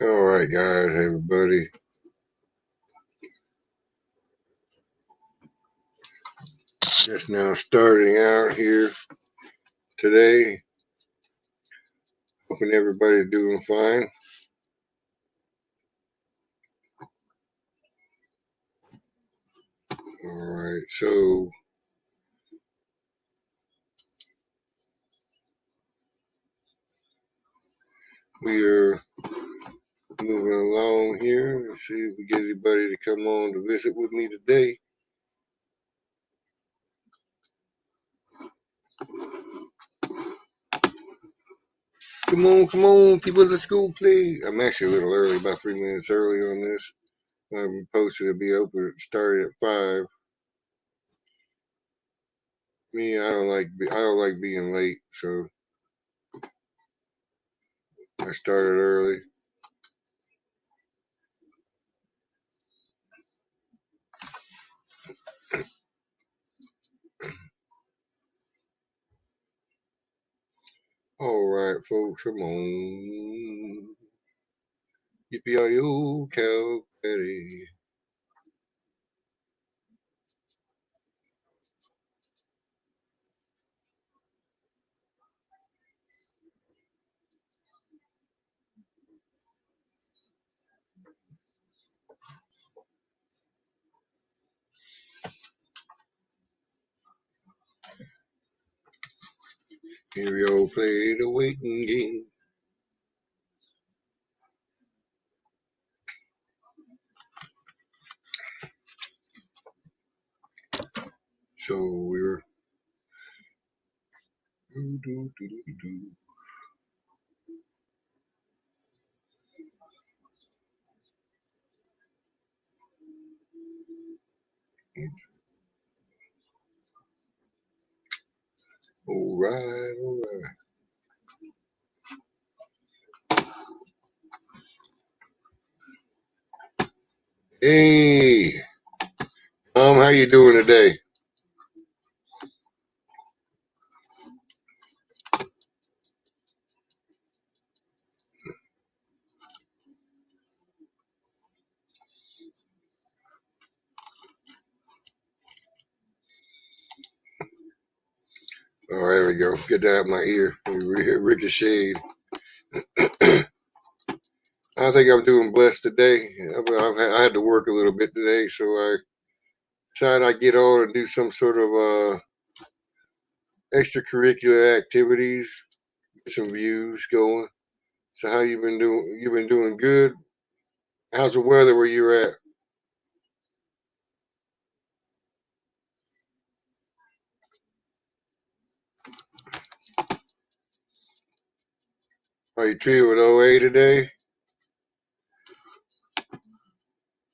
All right, guys, everybody. Just now starting out here today. Hoping everybody's doing fine. All right, so we are moving along here. Let's see if we get anybody to come on to visit with me today. Come on, people, let's go play. I'm actually a little early, about 3 minutes early on this. I'm posted to be open, started at 5. Me, I don't like being late, so I started early. All right, folks, come on. Yippee-yi-yo, cow patty. Here we all play the waiting game. So we're all right, all right. Hey, how you doing today? Oh, there we go. Get that out of my ear. Ricocheted. I think I'm doing blessed today. I had to work a little bit today, so I decided I'd get on and do some sort of extracurricular activities, get some views going. So how you been doing? You been doing good? How's the weather where you're at? Are you treated with OA today?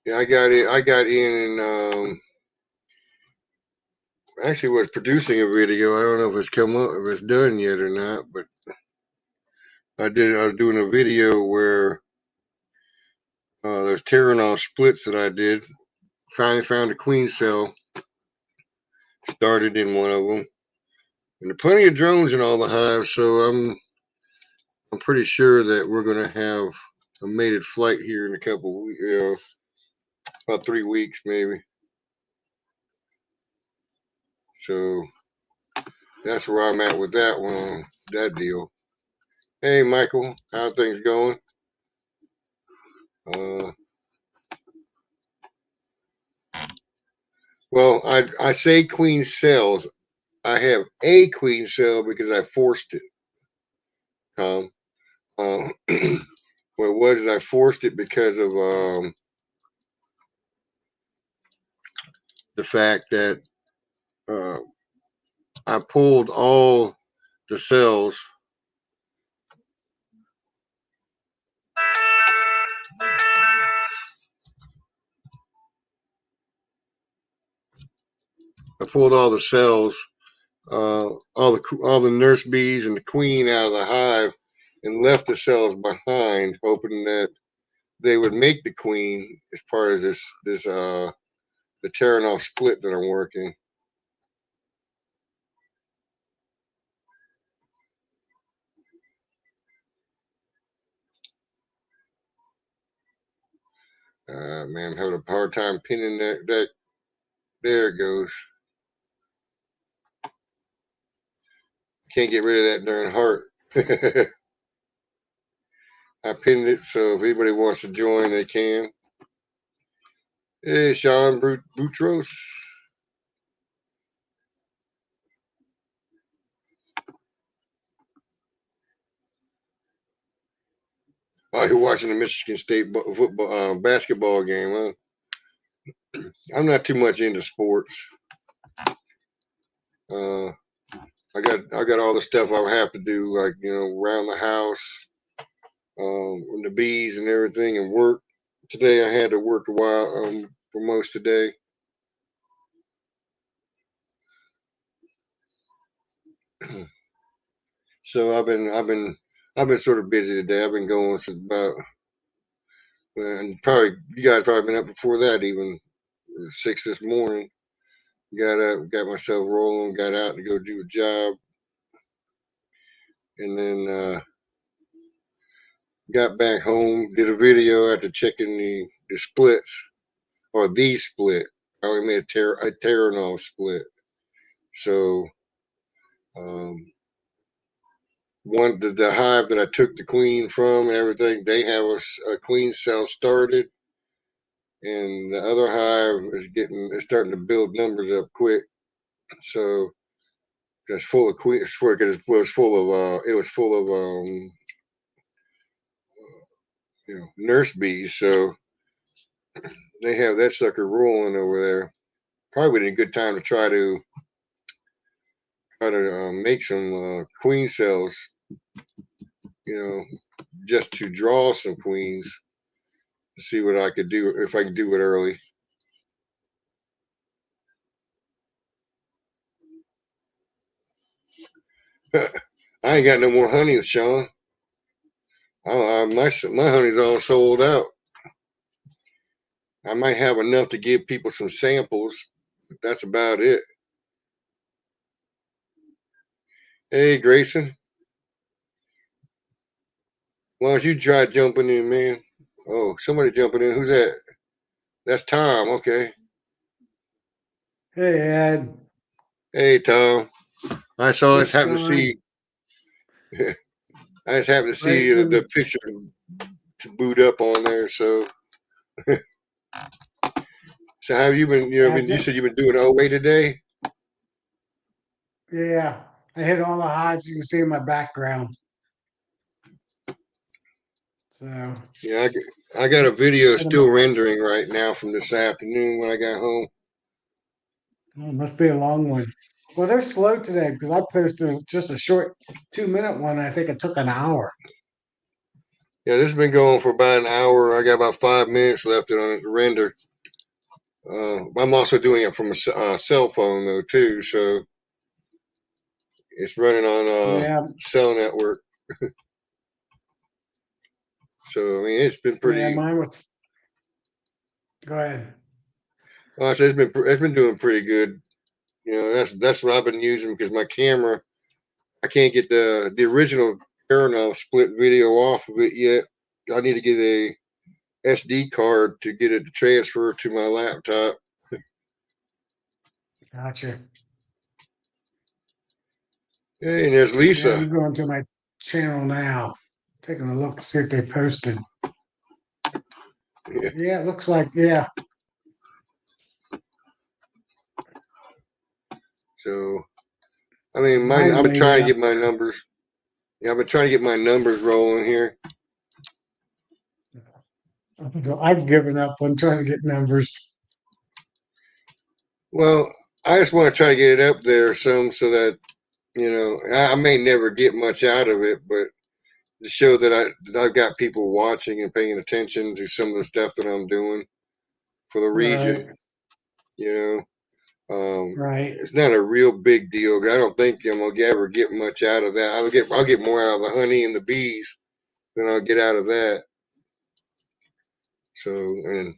Yeah, I got it. I got in and actually was producing a video. I don't know if it's come up, if it's done yet or not, but I did. I was doing a video where there's tearing off splits that I did. Finally found a queen cell. Started in one of them, and there are plenty of drones in all the hives. So I'm pretty sure that we're gonna have a mated flight here in a couple, about 3 weeks maybe. So that's where I'm at with that one, that deal. Hey, Michael, how things going? Uh, well, I say queen cells. I have a queen cell because I forced it. Um, what it was is I forced it because of the fact that uh, I pulled all the cells. I pulled all the cells, all the nurse bees and the queen out of the hive, and left the cells behind, hoping that they would make the queen as part of this the tearing off split that I'm working. man, I'm having a hard time pinning that. There it goes. Can't get rid of that darn heart. I pinned it, so if anybody wants to join, they can. Hey, Sean Boutros. Oh, you're watching the Michigan State football basketball game, huh? I'm not too much into sports. I got all the stuff I have to do, like around the house, the bees and everything, and work. Today I had to work a while for most of the day. So I've been sort of busy today. I've been going since about, and probably you guys probably been up before that, even 6 this morning. Got up, got myself rolling, got out to go do a job, and then got back home, did a video after checking the splits or the split. I only made a Terranol split. So the hive that I took the queen from and everything, they have a queen cell started, and the other hive is starting to build numbers up quick. So it's full of queen. Because it was full of nurse bees. So they have that sucker rolling over there. Probably a good time to try to make some queen cells. Just to draw some queens to see what I could do if I can do it early. I ain't got no more honey, Sean. My honey's all sold out. I might have enough to give people some samples, but that's about it. Hey, Grayson. Why don't you try jumping in, man? Oh, somebody jumping in. Who's that? That's Tom. Okay. Hey, Ed. Hey, Tom. I saw Hey, us happen to Sean. see. I just happened to see Grayson. the picture to boot up on there. So, so how have you been? You said you've been doing OA today. Yeah, I hit all the hives you can see in my background. So, Yeah, I got a video had still rendering right now from this afternoon when I got home. it must be a long one. Well, they're slow today because I posted just a short 2-minute one. I think it took an hour. Yeah, this has been going for about an hour. I got about 5 minutes left on it to render. I'm also doing it from a cell phone though too, so it's running on Yeah, cell network. So I mean, it's been yeah, pretty. mine was. Go ahead. Well, I said it's been doing pretty good. That's what I've been using because my camera, I can't get the original Paranol split video off of it yet. I need to get a SD card to get it to transfer to my laptop. Gotcha. Hey, and there's Yeah, Lisa. I'm going to my channel now, taking a look to see if they posted. Yeah, it looks like, yeah. So, I mean, Mine I've been made it trying to up. get my numbers. Yeah, I've been trying to get my numbers rolling here. I've given up on trying to get numbers. Well, I just want to try to get it up there some so that I may never get much out of it, but to show that I've got people watching and paying attention to some of the stuff that I'm doing for the Right, region. You know, right. it's not a real big deal. I don't think I'm gonna ever get much out of that. I'll get more out of the honey and the bees than I'll get out of that. So, and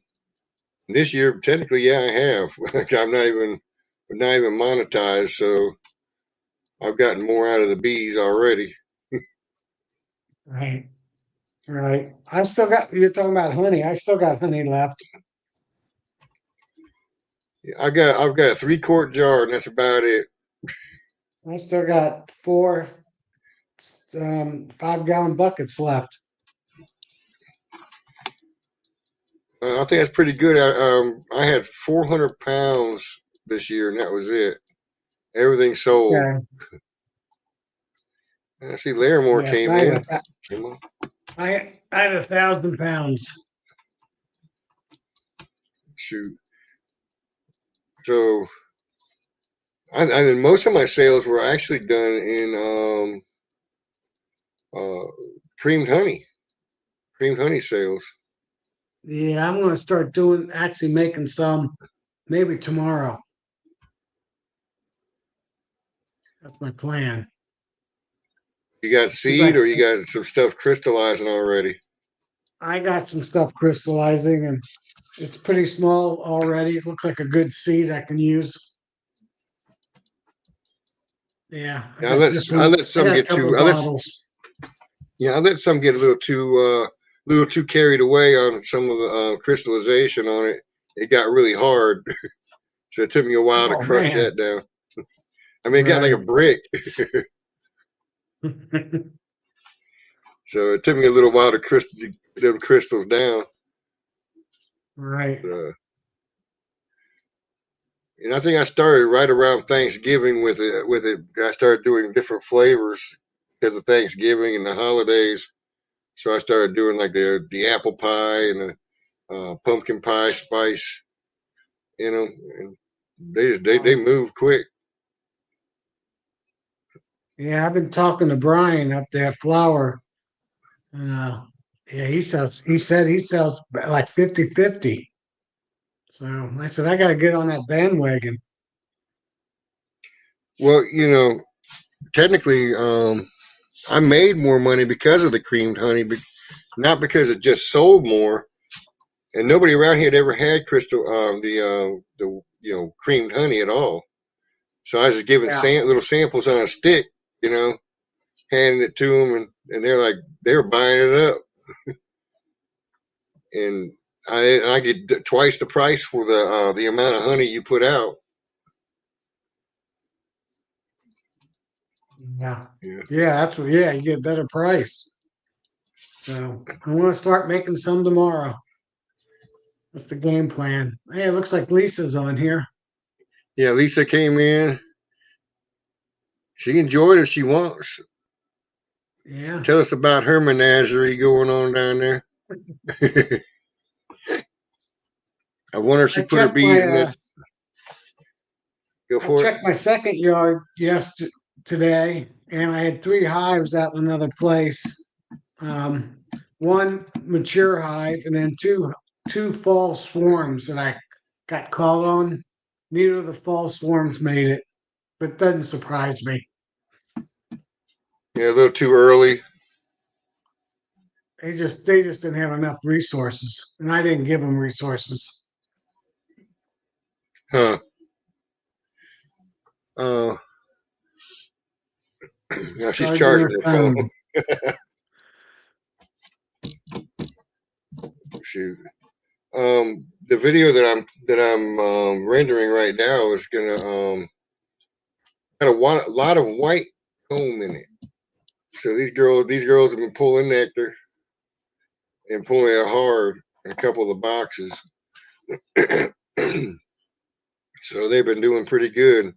this year, technically, yeah, I have. Not even monetized. So I've gotten more out of the bees already. Right. Right. I still got, you're talking about honey. I still got honey left. I've got a 3-quart jar, and that's about it. I still got four 5-gallon buckets left. I think that's pretty good. I had 400 pounds this year, and that was it. Everything sold. Yeah, I see Larimore yes, came in. Came on. I had 1,000 pounds. Shoot. So, I mean, most of my sales were actually done in uh, creamed honey sales. Yeah, I'm gonna start actually making some maybe tomorrow. That's my plan. You got See if seed, I or you got some stuff crystallizing already? I got some stuff crystallizing and it's pretty small already. It looks like a good seed I can use. Yeah, I Yeah, got this I one. let I some got a get couple too. bottles. I let some get a little too carried away on some of the crystallization on it. It got really hard, so it took me a while to Oh crush man. that down. I mean, it got like a Right. brick, so it took me a little while to get them crystals down. Right. Uh, and I think I started right around Thanksgiving with it. I started doing different flavors because of Thanksgiving and the holidays. So I started doing like the apple pie and the pumpkin pie spice. And they move quick. Yeah, I've been talking to Brian up there, Flower. Yeah, he said he sells like 50-50. So I said I gotta get on that bandwagon. Well, technically, I made more money because of the creamed honey, but not because it just sold more. And nobody around here had ever had the creamed honey at all. So I was just giving Yeah. little samples on a stick, you know, handing it to them, and they were buying it up, and I get twice the price for the amount of honey you put out. Yeah. Yeah. Yeah, yeah, you get a better price. So I want to start making some tomorrow. That's the game plan. Hey, it looks like Lisa's on here. Yeah, Lisa came in. She enjoyed it if she wants. Yeah. Tell us about her menagerie going on down there. I wonder if I she put her checked bees in that. Go I for it. checked my second yard today, and I had 3 hives out in another place. Um, one mature hive, and then two fall swarms that I got called on. Neither of the fall swarms made it, but doesn't surprise me. Yeah, a little too early. They just didn't have enough resources, and I didn't give them resources. Huh. Uh, now she's Charging charging her her phone. phone. Shoot. The video that I'm rendering right now is gonna got a lot of white comb in it. So these girls have been pulling nectar and pulling it hard in a couple of the boxes. So they've been doing pretty good.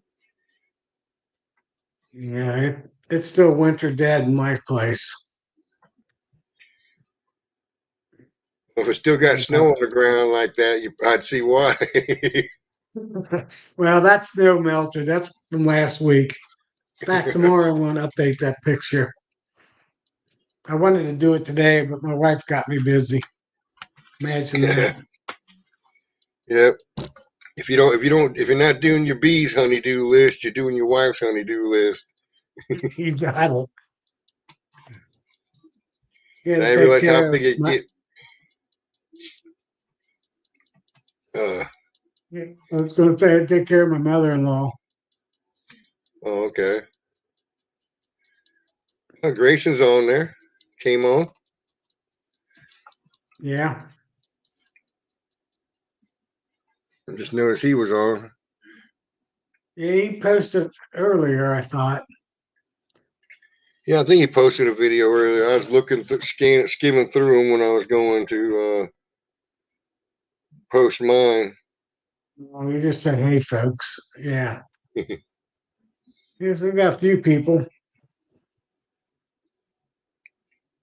Yeah, it's still winter dead in my place. If it still got snow on the ground like that, I'd see why. Well, that snow melted. That's from last week. Back tomorrow, I want to update that picture. I wanted to do it today, but my wife got me busy. Imagine that. Yep. If you're not doing your bees honeydew list, you're doing your wife's honeydew list. You got it. You got I to didn't take realize how care of big it my. get. Uh, I was going to say, I take care of my mother-in-law. oh, okay. Grayson's on there. Came on. Yeah. I just noticed he was on. Yeah, he posted earlier, I thought. Yeah, I think he posted a video earlier. I was looking, skimming through them when I was going to post mine. Well, he just said, "Hey, folks." Yeah. Yes, we got a few people.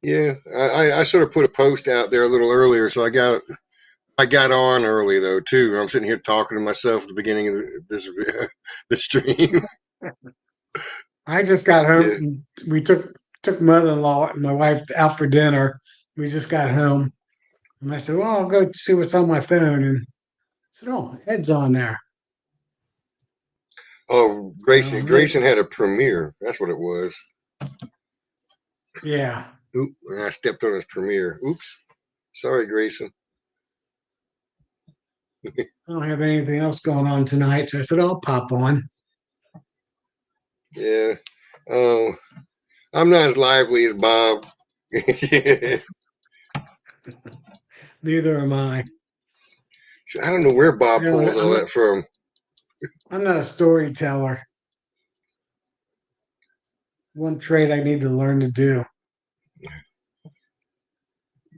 Yeah, I sort of put a post out there a little earlier, so I got on early though too. I'm sitting here talking to myself at the beginning of this the stream. I just got home. Yeah. And we took mother-in-law and my wife out for dinner. We just got home, and I said, "Well, I'll go see what's on my phone." And I said, "Oh, Ed's on there." Oh, So Grayson had a premiere. That's what it was. yeah, Oop, and I stepped on his premiere. Oops. Sorry, Grayson. I don't have anything else going on tonight, so I said, "I'll pop on." Yeah. Oh, I'm not as lively as Bob. I Neither am I. don't know where Bob You know, pulls all that from. I'm not a storyteller. One trait I need to learn to do.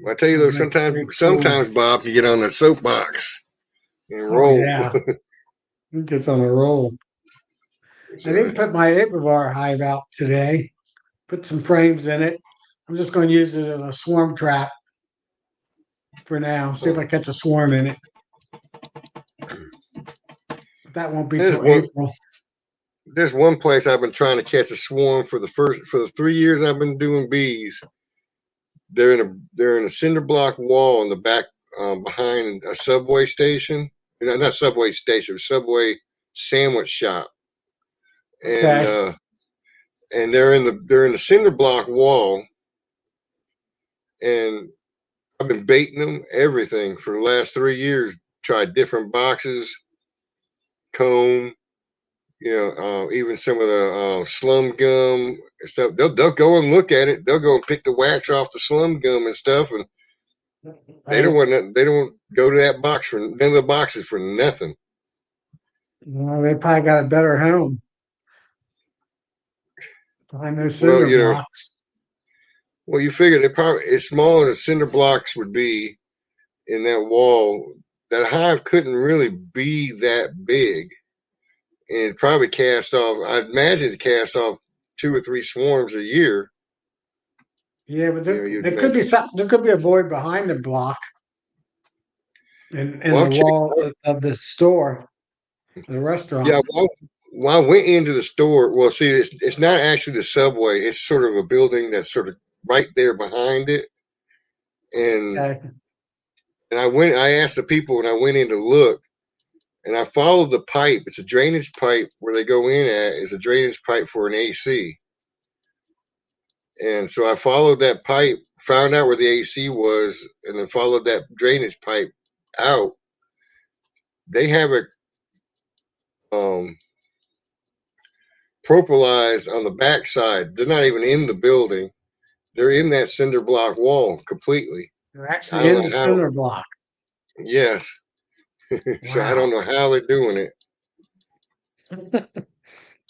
I tell you I've though, got great sometimes stories. Bob can get on the soapbox and Oh roll. yeah, it gets on a roll. I So, didn't put my Apivar hive out today. Put some frames in it. I'm just going to use it as a swarm trap for now. See if I catch a swarm in it. But that won't be there's till one April. there's one place I've been trying to catch a swarm for the 3 years I've been doing bees. They're in a cinder block wall in the back, behind a subway station. Not subway station, subway sandwich shop, and Okay. they're in the cinder block wall, and I've been baiting them everything for the last 3 years. Tried different boxes, comb, even some of the slum gum and stuff. They'll go and look at it. They'll go and pick the wax off the slum gum and stuff, and Right. they don't go to that box for none of the boxes for nothing. Well, they probably got a better home behind those Well, cinder blocks. you figure they probably as small as cinder blocks would be in that wall. That hive couldn't really be that big, and it probably cast off. I'd imagine it cast off 2 or 3 swarms a year. Yeah, but You'd there could be imagine. some. There could be a void behind the block in Well, the I've checked. wall of the store, the restaurant. Yeah, well, I went into the store. Well, see, it's not actually the subway. It's sort of a building that's sort of right there behind it. And Okay. I asked the people when I went in to look, and I followed the pipe. It's a drainage pipe where they go in at is a drainage pipe for an AC. And so I followed that pipe, found out where the AC was, and then followed that drainage pipe out. They have it um, propylized on the backside. They're not even in the building. They're in that cinder block wall completely. They're I actually don't in the know how. cinder block. Yes. So I don't Wow. know how they're doing it.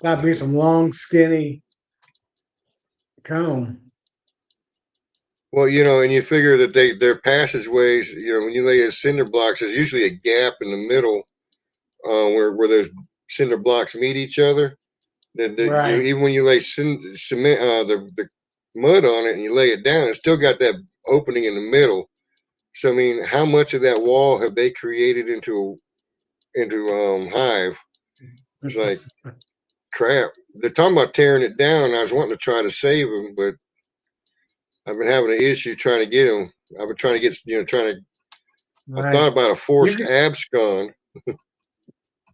That'd be some long, skinny comb. Well, and you figure that their passageways, when you lay in cinder blocks, there's usually a gap in the middle, where those cinder blocks meet each other. Right. Even when you lay cement, the mud on it and you lay it down, it's still got that opening in the middle. So I mean, how much of that wall have they created into hive? It's like crap. They're talking about tearing it down. I was wanting to try to save them, but I've been having an issue trying to get them. I've been trying to get, I thought Right. about a You forced could, abscon.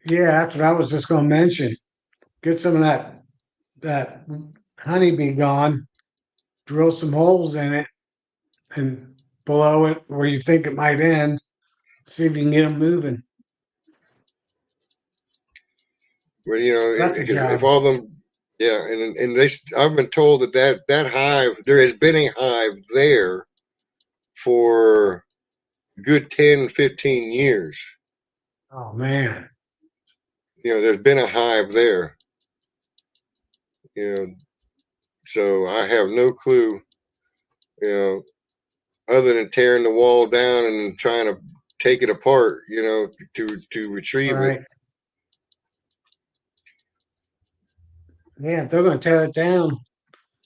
yeah, that's what I was just going to mention. Get some of that honeybee gone, drill some holes in it, and below it where you think it might end. See if you can get them moving. Where That's a if job. all them, yeah, and I've been told that hive, there has been a hive there for a good 10, 15 years. Oh man. There's been a hive there. You know, so I have no clue. You know, other than tearing the wall down and trying to take it apart. To retrieve it. Right. Yeah, if they're gonna tear it down,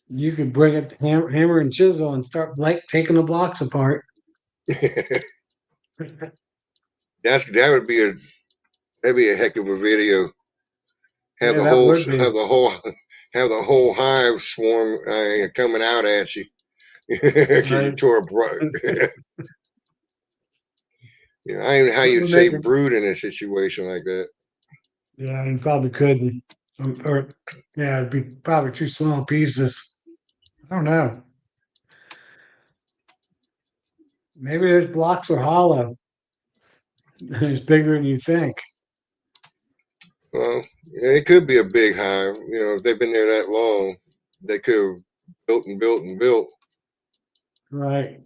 you could bring it hammer and chisel and start like taking the blocks apart. That would be a heck of a video. Have Yeah, the that whole would be. have the whole have the whole hive swarm coming out at you because you Right. tore a I don't know how That you'd would say make it. brood in a situation like that. Yeah, you probably couldn't. Or yeah, it'd be probably two small pieces. I don't know. Maybe those blocks are hollow. It's bigger than you think. Well, it could be a big hive. If they've been there that long, they could have built and built and built. Right.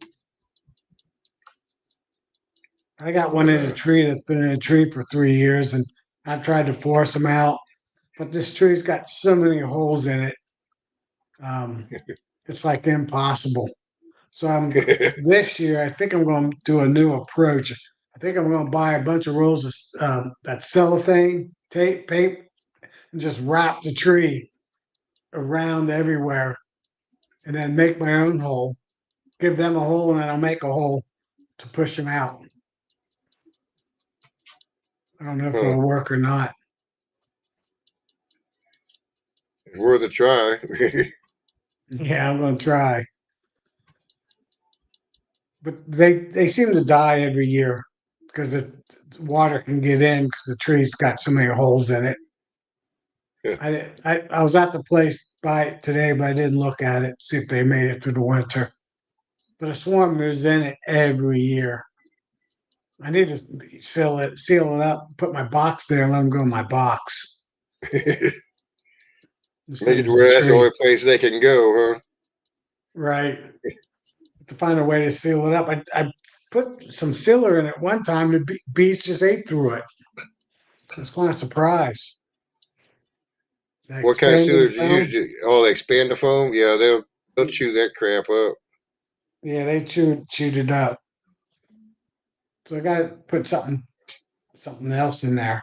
I got one But in a tree that's been in a tree for 3 years, and I've tried to force them out, but this tree's got so many holes in it. Um, it's like impossible. So this year. I think I'm going to do a new approach. I think I'm going to buy a bunch of rolls of that cellophane tape and just wrap the tree around everywhere, and then make my own hole. Give them a hole, and then I'll make a hole to push them out. I don't know if huh, it'll work or not. it's worth a try. Yeah, I'm going to try. But they seem to die every year because water can get in because the tree's got so many holes in it. I was at the place by it today, but I didn't look at it, see if they made it through the winter. But a swarm moves in it every year. I need to seal it up, put my box there, and let them go in my box Make instead it of the where that's the tree. only place they can go, huh? Right. To find a way to seal it up. I put some sealer in it one time. The bees just ate through it. I was kind of surprised. The What kind of expanding sealers do you foam. use? Oh, they expand the foam? Yeah, they'll chew that crap up. Yeah, they chewed it up. So I got to put something else in there.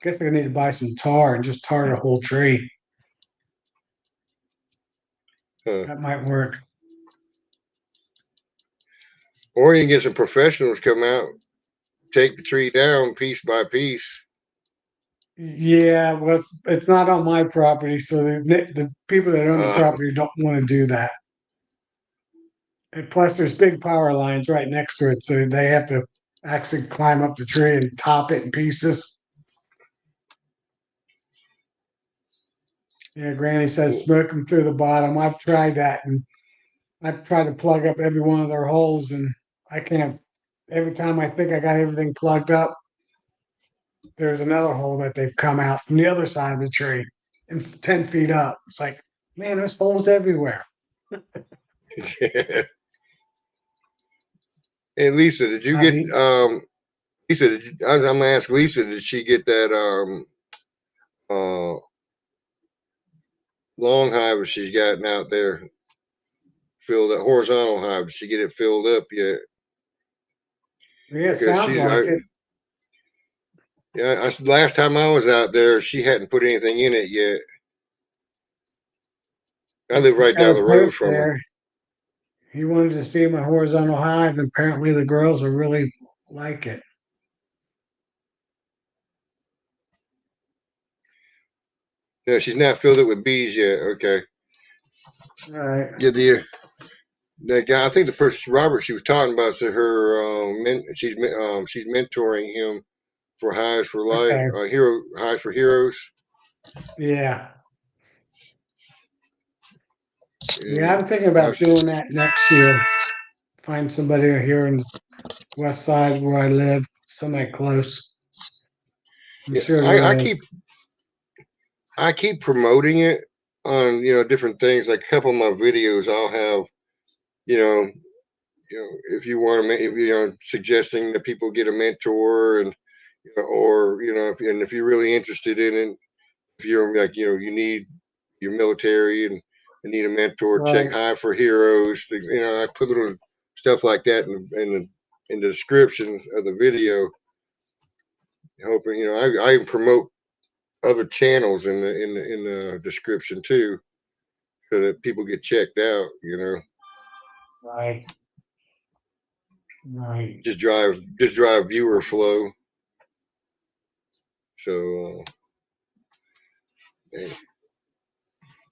Guess I need to buy some tar and just tar the whole tree. Huh. That might work. Or you can get some professionals come out, take the tree down piece by piece. Yeah, well, it's not on my property, so the people that own the Uh, property don't want to do that. And plus, there's big power lines right next to it, so they have to actually climb up the tree and top it in pieces. Yeah, Granny says smoking through the bottom. I've tried that, and I've tried to plug up every one of their holes, and I can't. Every time I think I got everything plugged up, there's another hole that they've come out from the other side of the tree and 10 feet up. It's like, man, there's holes everywhere. Hey Lisa, did you get He, Lisa? I'm gonna ask Lisa. Did she get that uh long hive she's gotten out there filled up? Horizontal hive? Did she get it filled up yet? yeah, it Because sounds like it. yeah, last time I was out there, she hadn't put anything in it yet. I live He's right got down a the road post from her. there. He wanted to see my horizontal hive, and apparently the girls are really like it. No, she's not filled it with bees yet. Okay. All right. Yeah, the guy. I think the person Robert she was talking about is her. She's mentoring him for Highs for Life, Okay. Hero Highs for Heroes. Yeah. Yeah, And I'm thinking about doing that next year. Find somebody here in the west side where I live, somebody close. I'm yeah, sure I, there I is. keep promoting it on different things. Like a couple of my videos, I'll have you know if you want to, suggesting that people get a mentor, and or if you're really interested in it, if you're like you need your military and need a mentor, check Right. Hive for Heroes. I put little stuff like that in the description of the video, hoping I promote other channels in the description too, so that people get checked out. Right. Right. Just drive viewer flow. So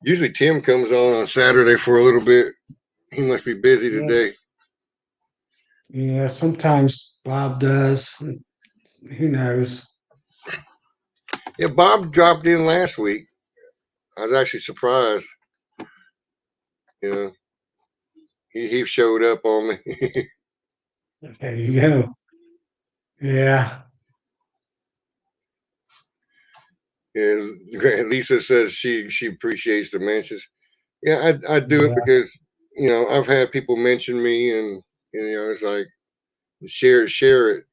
usually Tim comes on Saturday for a little bit. He must be busy Yes. today. Yeah. Sometimes Bob does. Who knows? Yeah, Bob dropped in last week. I was actually surprised. You know, he showed up on me. There you go. Yeah. And Lisa says she appreciates the mentions. Yeah, I do it Yeah. because I've had people mention me, and it's like share it.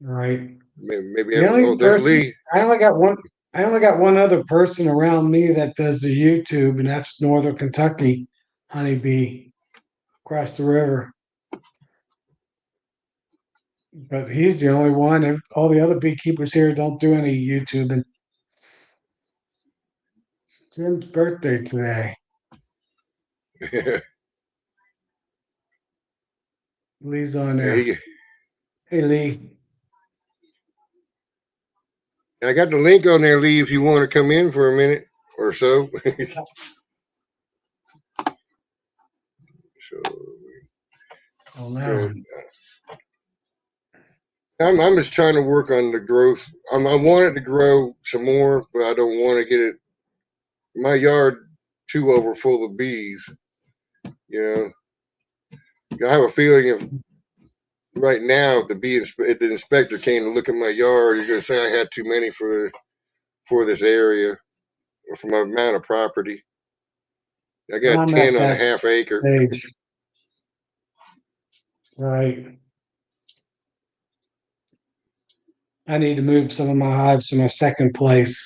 Right. Maybe The only there's person Lee. I only got one. I only got one other person around me that does the YouTube, and that's Northern Kentucky Honeybee across the river. But he's the only one. All the other beekeepers here don't do any YouTube. And Tim's birthday today. Lee's on there. he, Hey Lee. I got the link on there, Lee, if you want to come in for a minute or so. So Oh go. no. I'm just trying to work on the growth. I want it to grow some more, but I don't want to get my yard too over full of bees. You I have a feeling if right now if if the inspector came to look at my yard, he's gonna say I had too many for this area or for my amount of property. I got I'm 10 at on a that half acre. stage. Right. I need to move some of my hives to my second place.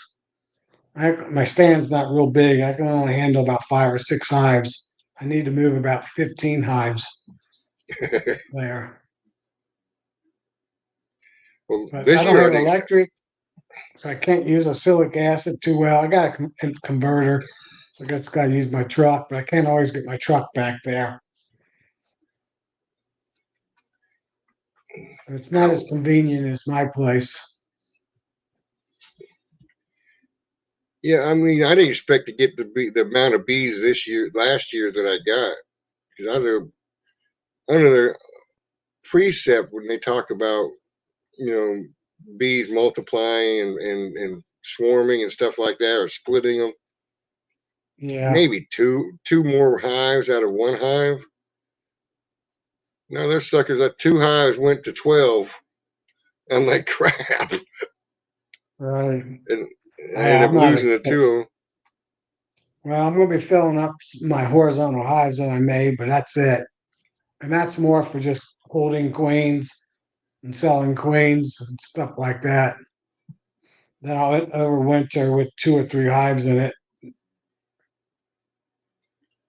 My stand's not real big. I can only handle about 5 or 6 hives. I need to move about 15 hives there. Well, But I this don't year I have think electric, so I can't use acrylic acid too well. I got a converter, so I guess I got to use my truck, but I can't always get my truck back there. It's not as convenient as my place. yeah, I mean, I didn't expect to get the amount of bees last year that I got, because I was under the precept when they talk about you know bees multiplying and swarming and stuff like that, or splitting them. Yeah, Maybe two more hives out of one hive. No, those suckers. That two hives went to 12. I'm like crap, right. and I ended I'm up not losing the two of them. well. I'm going to be filling up my horizontal hives that I made, but that's it. And that's more for just holding queens and selling queens and stuff like that. Then I'll overwinter with 2 or 3 hives in it,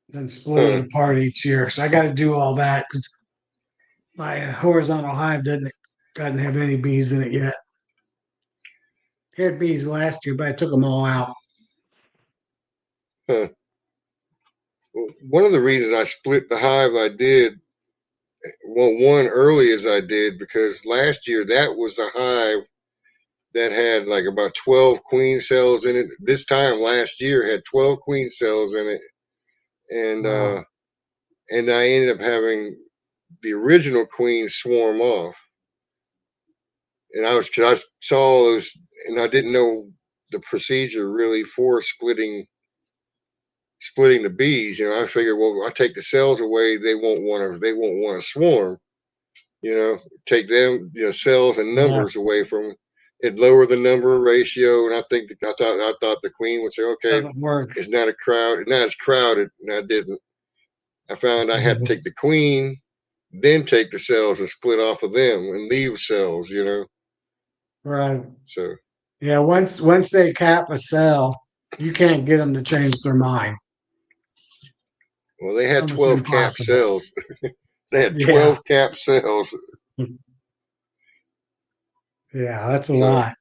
then split it Huh. apart each year. So I got to do all that because my horizontal hive doesn't have any bees in it yet. It had bees last year, but I took them all out. Huh. Well, one of the reasons I split the hive I did, well, one early as I did, because last year that was the hive that had like about 12 queen cells in it. This time last year had 12 queen cells in it, and Wow. I ended up having the original queen swarm off. And because I saw those, and I didn't know the procedure really for splitting the bees. I figured, well, I take the cells away, they won't want to swarm. Take them, cells and Yeah, numbers away from them. It lower the number ratio, and I thought the queen would say, okay, doesn't work. it's not a crowd, it's not as crowded, and I didn't. I found I had to take the queen, then take the cells and split off of them and leave cells, Right. So, Yeah. Once they cap a cell, you can't get them to change their mind. well, they had Almost 12 cap impossible. cells. They had Yeah. 12 cap cells. Yeah. That's a So, lot.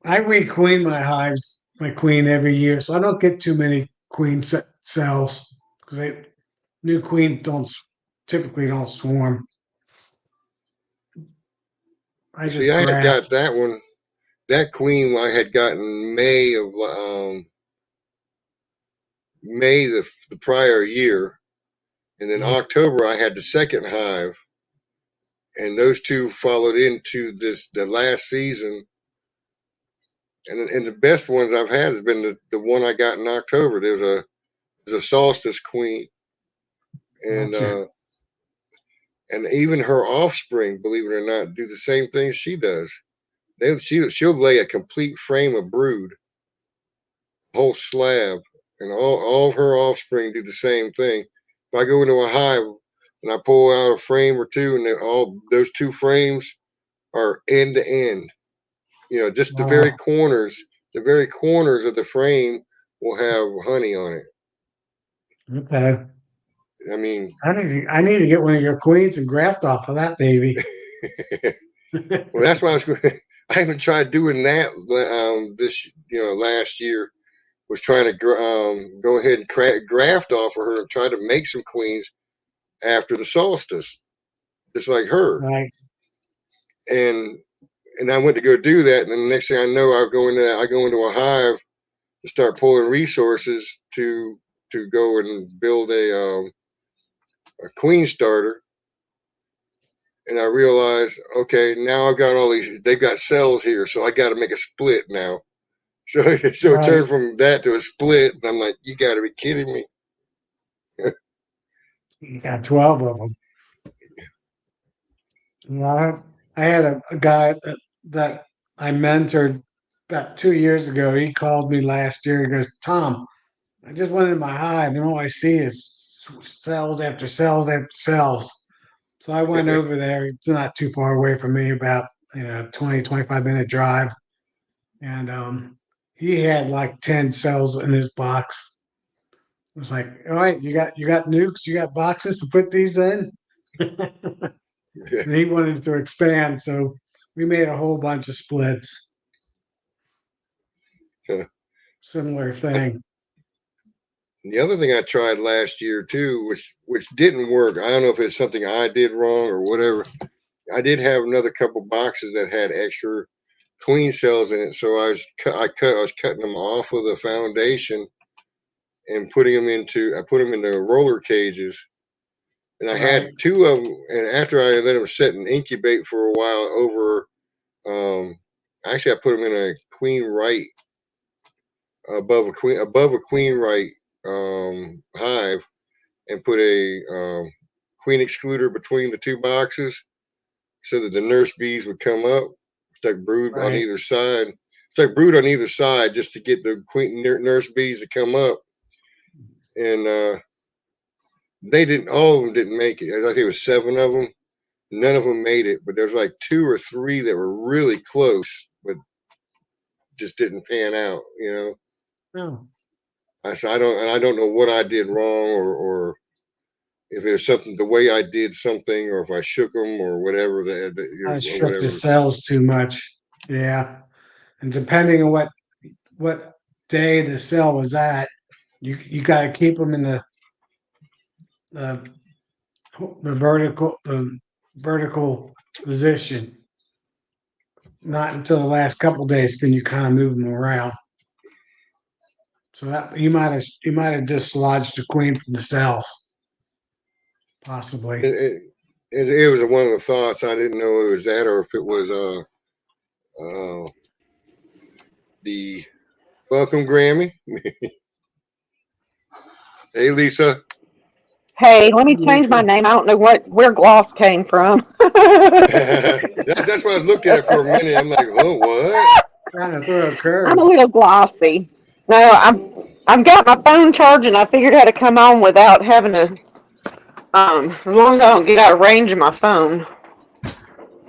I requeen my queen every year, so I don't get too many cells because they new queens typically don't swarm. I see, just I had got graft. that one. That queen I had gotten May the prior year, and then October I had the second hive, and those two followed into the last season. And the best ones I've had has been the one I got in October. There's a solstice queen, and Gotcha. uh, and even her offspring, believe it or not, do the same thing she does. She'll lay a complete frame of brood, whole slab, and all of her offspring do the same thing. If I go into a hive and I pull out a frame or two, and all those two frames are end to end, just Wow. the very corners of the frame will have honey on it. Okay. I mean, I need to get one of your queens and graft off of that baby. well, that's why I haven't tried doing that this last year. Was trying to go ahead and graft off of her and try to make some queens after the solstice, just like her. Right. And I went to go do that, and then the next thing I know, I go into a hive to start pulling resources to go and build a queen starter. And I realized, okay, now I've got all these. They've got cells here, so I got to make a split now. So it Right. turned from that to a split, and I'm like, you got to be kidding me. You got 12 of them. Yeah, I had a guy that I mentored about 2 years ago. He called me last year. He goes, Tom, I just went in my hive and all I see is cells after cells after cells. So I went over there. It's not too far away from me, about 20, 25-minute drive. And he had like 10 cells in his box. I was like, all right, you got nukes, you got boxes to put these in? And he wanted to expand, so we made a whole bunch of splits. Similar thing. The other thing I tried last year too, which didn't work. I don't know if it's something I did wrong or whatever. I did have another couple boxes that had extra queen cells in it, so I was cutting them off of the foundation and I put them into roller cages, and I had Right. two of them. And after I let them sit and incubate for a while um, actually I put them in a queen right above a queen right hive, and put a queen excluder between the two boxes so that the nurse bees would come up, stuck brood on Right. either side, stuck brood on either side just to get the queen nurse bees to come up. And they didn't, all of them didn't make it. I think it was 7 of them. None of them made it, but there's like 2 or 3 that were really close, but just didn't pan out. Oh, I don't know what I did wrong, or if it was something the way I did something, or if I shook them or whatever I or shook the whatever. cells too much. Yeah. And depending on what day the cell was at, you got to keep them in the the vertical position. Not until the last couple days can you kind of move them around. So that you might have dislodged the queen from the cells, possibly. It was one of the thoughts. I didn't know it was that, or if it was the welcome Grammy. Hey Lisa. Hey, let me change my Lisa, name. I don't know where gloss came from. That's why I looked at it for a minute. I'm like, oh, what? trying to throw a I'm curve. a little glossy. No, I'm. I've got my phone charging. I figured how to come on without having to, as long as I don't get out of range of my phone.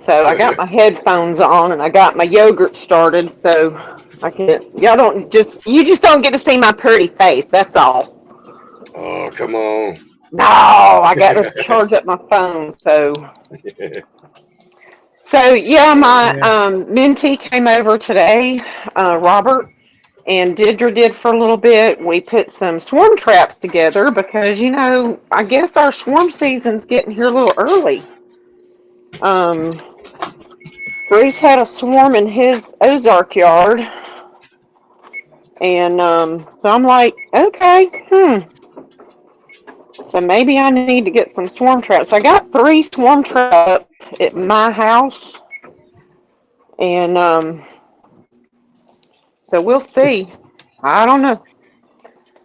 So I got my headphones on and I got my yogurt started. So I can, you just don't get to see my pretty face. That's all. Oh, come on. No, I got to charge up my phone. So yeah, my Yeah. mentee came over today, Robert, and Deirdre did for a little bit. We put some swarm traps together because, I guess our swarm season's getting here a little early. Bruce had a swarm in his Ozark yard, and so I'm like, okay, so maybe I need to get some swarm traps. I got 3 swarm traps at my house, and so we'll see. I don't know.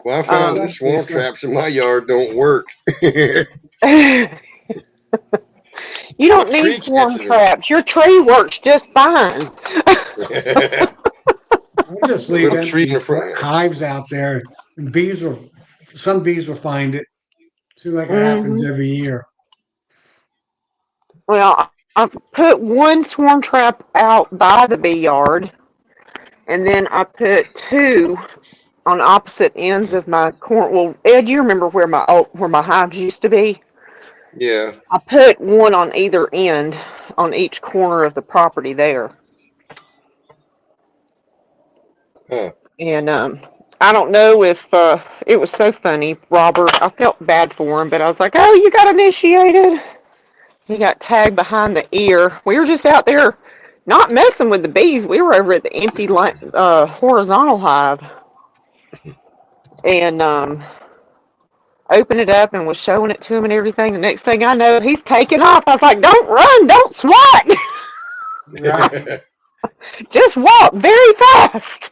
Well, I found the That's swarm decent. traps in my yard don't work. You don't The tree need swarm catches them. traps. Your tree works just fine. I'll just The leave little tree in the front. hives out there, and some bees will find it. Seems like it happens every year. Well, I put 1 swarm trap out by the bee yard, and then I put 2 on opposite ends of my corn. Well, Ed, you remember where my hives used to be? Yeah. I put 1 on either end, on each corner of the property there. Huh. And I don't know if it was so funny, Robert. I felt bad for him, but I was like, "Oh, you got initiated." He got tagged behind the ear. We were just out there, not messing with the bees. We were over at the empty horizontal hive, and opened it up and was showing it to him and everything. The next thing I know, he's taking off. I was like, "Don't run, don't swat, Right. just walk very fast."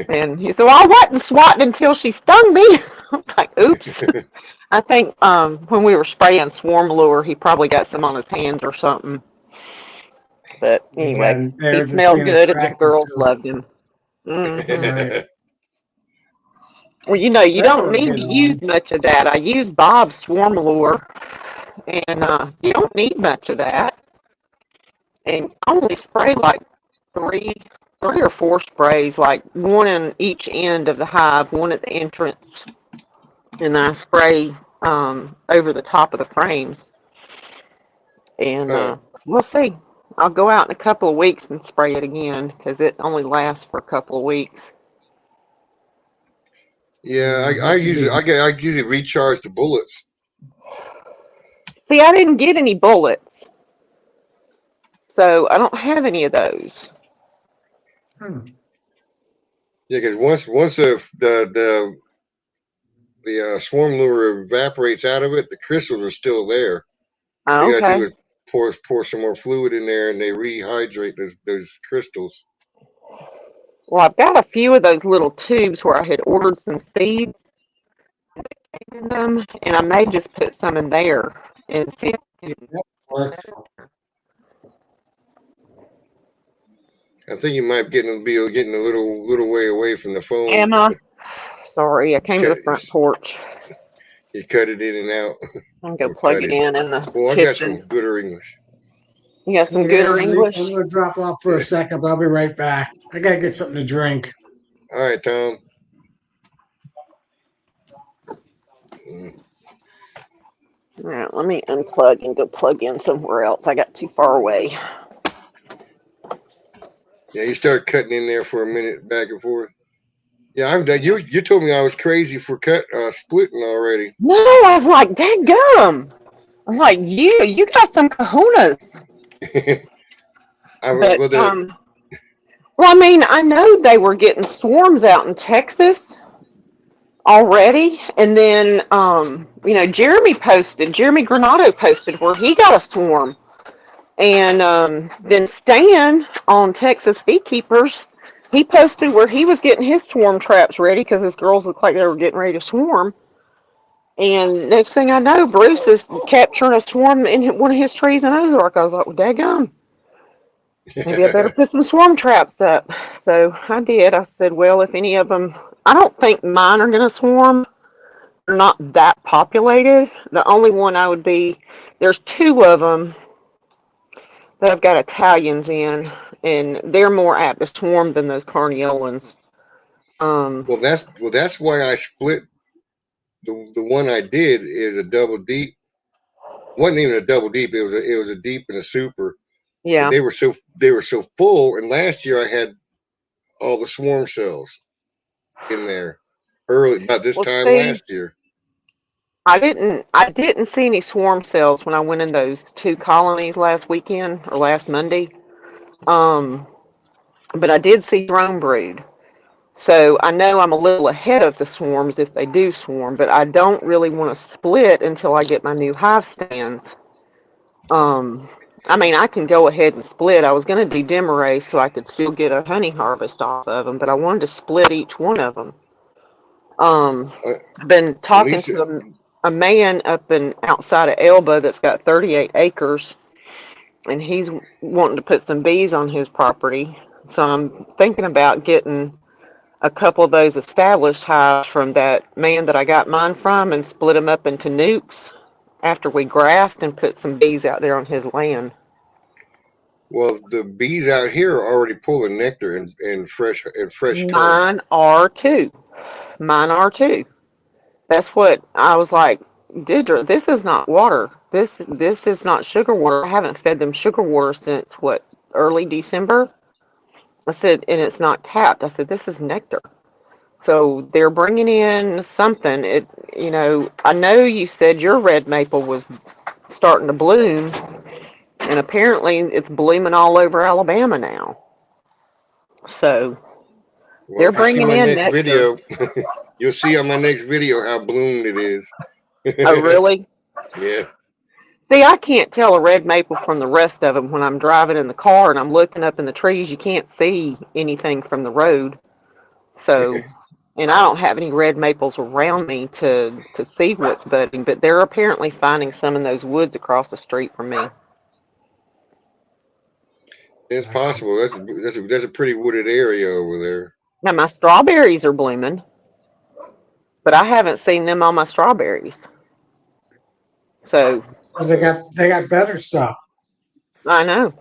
And he said, "Well, I wasn't swatting until she stung me." I'm like, "Oops." I think when we were spraying swarm lure, he probably got some on his hands or something. But anyway, And he they're just smelled being good and the attracted girls to loved him. it. Right. Well, you They don't will need get to on. use much of that. I use Bob's swarm lure, and you don't need much of that. And I only spray like three, 3 or 4 sprays, like 1 in each end of the hive, 1 at the entrance, and then I spray over the top of the frames. And we'll see. I'll go out in a couple of weeks and spray it again because it only lasts for a couple of weeks. Yeah, I That's a usually good. I usually recharge the bullets. See, I didn't get any bullets, so I don't have any of those. Hmm. Yeah, because once the swarm lure evaporates out of it, the crystals are still there. All you gotta do Okay. is pour some more fluid in there, and they rehydrate those crystals. Well, I've got a few of those little tubes where I had ordered some seeds in them, and I may just put some in there and see if Yeah, that works. I think you might be getting a little way away from the phone. Emma. Sorry, I came to Cut, the front porch. you cut it in and out. I can go Or plug cut it it. in the Well, I got some kitchen. gooder English. You got some Yeah, gooder I'm English? gonna drop off for a second, but I'll be right back. I gotta get something to drink. All right, Tom. Mm. All right, let me unplug and go plug in somewhere else. I got too far away. Yeah, you start cutting in there for a minute, back and forth. Yeah, I'm done. You told me I was crazy for splitting already. No, I was like, dadgum. I'm like, you got some kahunas. But well, I mean, I know they were getting swarms out in Texas already, and then Jeremy Granado posted where he got a swarm, and then Stan on Texas Beekeepers, he posted where he was getting his swarm traps ready because his girls looked like they were getting ready to swarm. And next thing I know, Bruce is capturing a swarm in one of his trees in Ozark. I was like, well, daggum. Maybe I better put some swarm traps up. So I did. I said, well, if any of them I don't think mine are going to swarm. They're not that populated. The only one I would be, there's two of them that I've got Italians in, and they're more apt to swarm than those Carniolans. Well, that's why I split the one I did is a double deep. Wasn't even a double deep. It was a deep and a super. But Yeah. they were so full. And last year I had all the swarm cells in there early about this Well, time see, last year. I didn't see any swarm cells when I went in those two colonies last weekend or last Monday. Um, but I did see drone brood. So I know I'm a little ahead of the swarms if they do swarm, but I don't really want to split until I get my new hive stands. Um, I mean, I can go ahead and split. I was going to do Demarest so I could still get a honey harvest off of them, but I wanted to split each one of them. Uh, I've been talking Lisa, to a man up in outside of Elba that's got 38 acres, and he's wanting to put some bees on his property. So I'm thinking about getting a couple of those established hives from that man that I got mine from and split them up into nukes after we graft and put some bees out there on his land. well, the bees out here are already pulling nectar and fresh honey. Mine are too. Mine are too. That's what I was like, Didra, this is not water. This is not sugar water. I haven't fed them sugar water since what, early December? I said, and it's not capped. I said, this is nectar. So they're bringing in something. I know you said your red maple was starting to bloom, and apparently it's blooming all over Alabama now. So Well, they're if you see bringing my in next nectar. video, you'll see on my next video how bloomed it is. Oh, really? Yeah. See, I can't tell a red maple from the rest of them when I'm driving in the car and I'm looking up in the trees. You can't see anything from the road. So, and I don't have any red maples around me to see what's budding, but they're apparently finding some in those woods across the street from me. It's Gotcha. possible. That's a pretty wooded area over there. Now, my strawberries are blooming, but I haven't seen them on my strawberries. So, 'Cause they got better stuff. I know.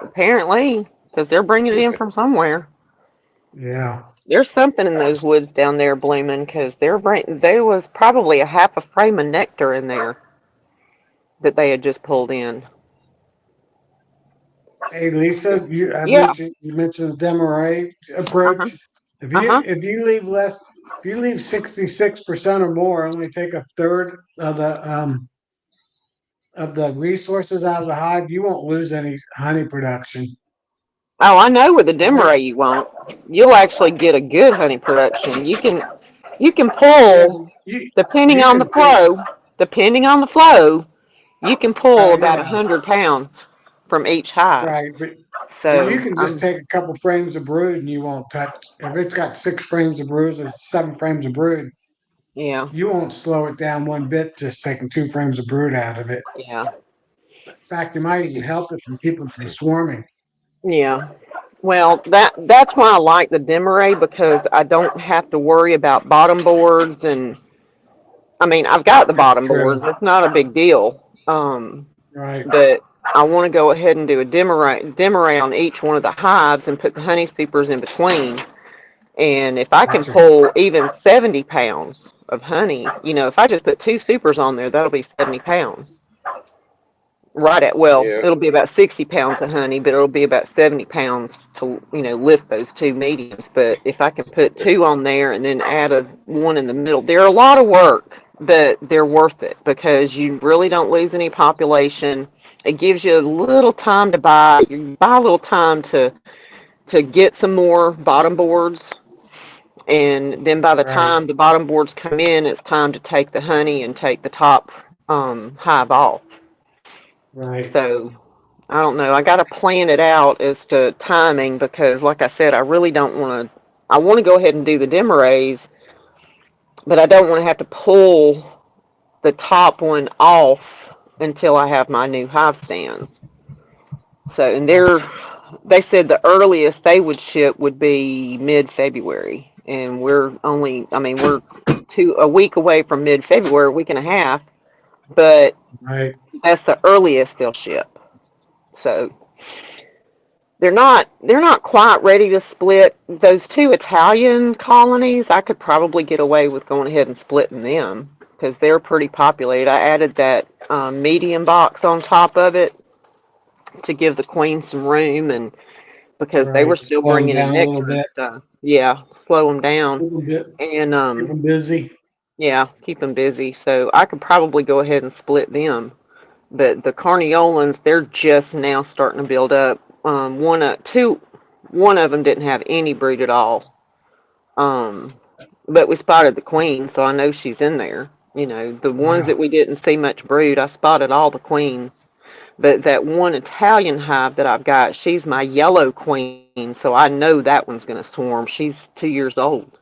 Apparently, because they're bringing it in from somewhere. Yeah. There's something in those woods down there blooming because there was probably a half a frame of nectar in there that they had just pulled in. Hey Lisa, Yeah. you mentioned the Demarest Uh-huh. approach. Uh-huh. If you leave 66% or more, only take a third of the resources out of the hive, you won't lose any honey production. Oh, I know with the Demarest you won't. You'll actually get a good honey production. You can Yeah, pull you depending you on the can take flow. Depending on the flow, you can pull about yeah, 100 pounds from each hive. right, but you So can just take a couple frames of brood and you won't touch if it's got 6 frames of brood or 7 frames of brood, yeah, you won't slow it down one bit just taking 2 frames of brood out of it. yeah, In fact, you might even help it from keeping from swarming. yeah. Well, that's why I like the Demarest because I don't have to worry about bottom boards and I mean I've got the That's bottom boards. true. It's not a big deal. Right. But I want to go ahead and do a Demarest on each one of the hives and put the honey supers in between. And if I can Gotcha. pull even 70 pounds of honey, if I just put two supers on there, that'll be 70 pounds. Right at, well, Yeah. it'll be about 60 pounds of honey, but it'll be about 70 pounds to, lift those two mediums. But if I can put two on there and then add one in the middle, they're a lot of work, but they're worth it because you really don't lose any population. It gives you a little time to you buy a little time to get some more bottom boards. And then by the Right. time the bottom boards come in, it's time to take the honey and take the top hive off. Right. So I don't know. I got to plan it out as to timing because, like I said, I really don't want to. I want to go ahead and do the Demarest, but I don't want to have to pull the top one off until I have my new hive stands. So, and Gotcha. they said the earliest they would ship would be mid-February, and we're only, I mean, we're a week away from mid-February, a week and a half, but Right. that's the earliest they'll ship. So they're not quite ready to split those two Italian colonies. I could probably get away with going ahead and splitting them because they're pretty populated. I added that medium box on top of it to give the queen some room, and because they were Right. still Slow them bringing in down a little nectar and bit. stuff. Yeah, slow them down Keep them, and keep them busy. yeah, keep them busy. So I could probably go ahead and split them. But the Carniolans, they're just now starting to build up. One of them didn't have any brood at all. But we spotted the queen, so I know she's in there. You know, the ones Wow. that we didn't see much brood, I spotted all the queens. But that one Italian hive that I've got, she's my yellow queen, so I know that one's going to swarm. She's 2 years old,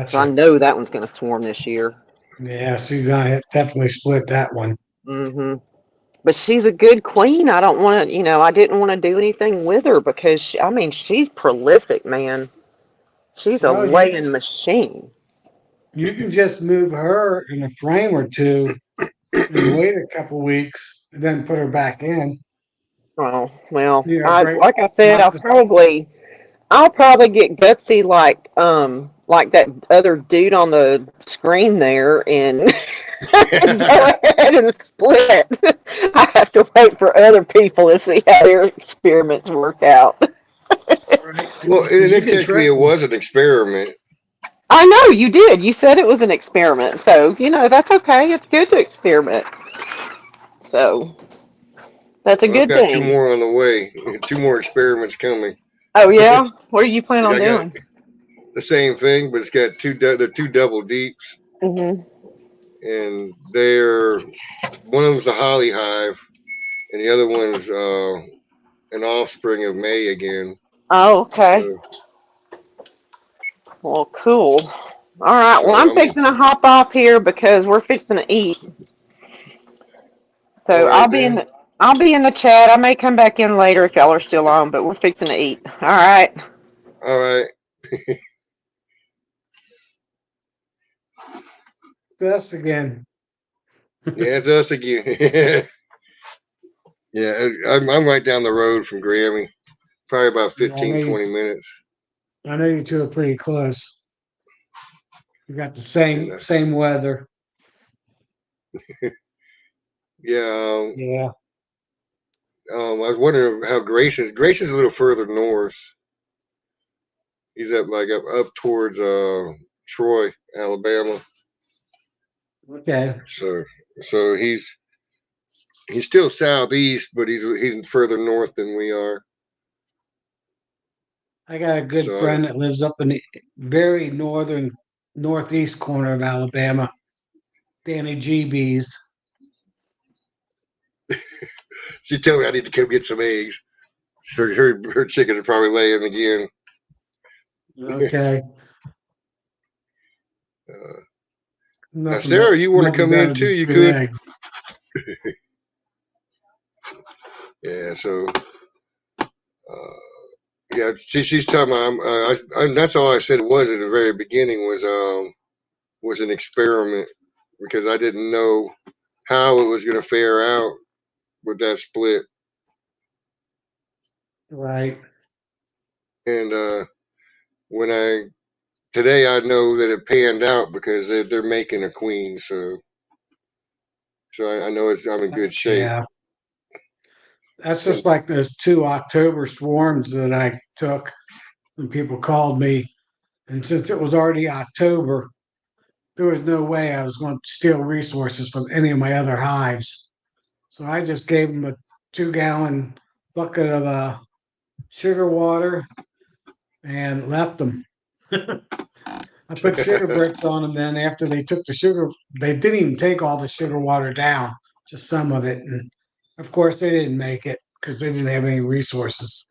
so I Gotcha. know that one's going to swarm this year. Yeah. So you gotta definitely split that one. Hmm. But she's a good queen. I don't want to, I didn't want to do anything with her because I mean, she's prolific, man. She's a Well, laying machine. you can just move her in a frame or two and wait a couple weeks and then put her back in. Oh, well, You know, I break like I said, knock the I'll probably get gutsy like that other dude on the screen there and go ahead and split. I have to wait for other people to see how their experiments work out. right Well, because and you it can technically trick it them. was an experiment. I know you did. You said it was an experiment, so that's okay. It's good to experiment. So that's a Well, I've good got two thing. more on the way. Two more experiments coming. Oh yeah, what do you plan on I got doing? the same thing, but it's got the two double deeps, Mhm. and they're one of them's a holly hive, and the other one's an offspring of May again. Oh, okay. So Well, cool. All right. Well, so I'm I'm fixing to hop off here because we're fixing to eat. all So right then. I'll be in the chat. I may come back in later if y'all are still on, but we're fixing to eat. All right. All right. This again. Yeah, it's us again. Yeah, I'm right down the road from Grammy. Probably about Yeah, 15, 20 minutes. I know you two are pretty close. You got the And same weather. yeah, Yeah. I was wondering how Grayson's a little further north. He's up towards Troy, Alabama. Okay. So so he's still southeast, but he's further north than we are. I got a good So friend that lives up in the very northern northeast corner of Alabama. Danny GB's. she told me I need to come get some eggs. Her chickens are probably laying again. Okay. Uh, Now, Nothing but Sarah, you want to nothing come in better too? than You good could. eggs. Yeah. So yeah, she's talking about. That's all I said it was at the very beginning was an experiment because I didn't know how it was going to fare out with that split. Right. And when I today I know that it panned out because they're making a queen, so I know I'm in good shape. Yeah. That's And just like those two October swarms that I took when people called me. And since it was already October, there was no way I was going to steal resources from any of my other hives. So I just gave them a 2 gallon bucket of sugar water and left them. I put sugar bricks on them then after they took the sugar. They didn't even take all the sugar water down, just some of it. And of course, they didn't make it because they didn't have any resources.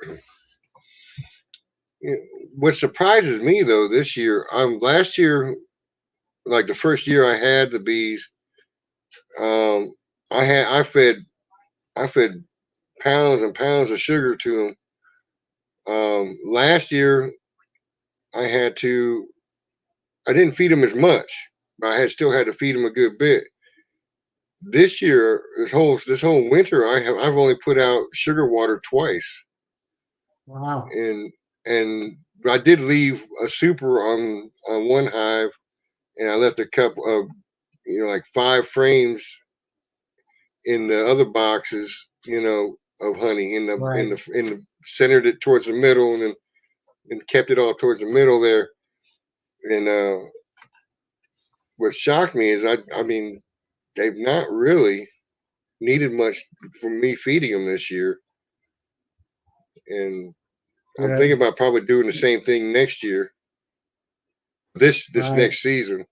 what surprises me though this year, last year, like the first year I had the bees, um, I fed pounds and pounds of sugar to them. Last year I didn't feed them as much, but I still had to feed them a good bit. This year, this whole winter, I've only put out sugar water twice, Wow. and I did leave a super on one hive, and I left a couple of like 5 frames in the other boxes, of honey Right. in the centered it towards the middle, and kept it all towards the middle there. And what shocked me is I mean they've not really needed much from me feeding them this year, and I'm thinking Good. about probably doing the same thing next year, this Right. next season.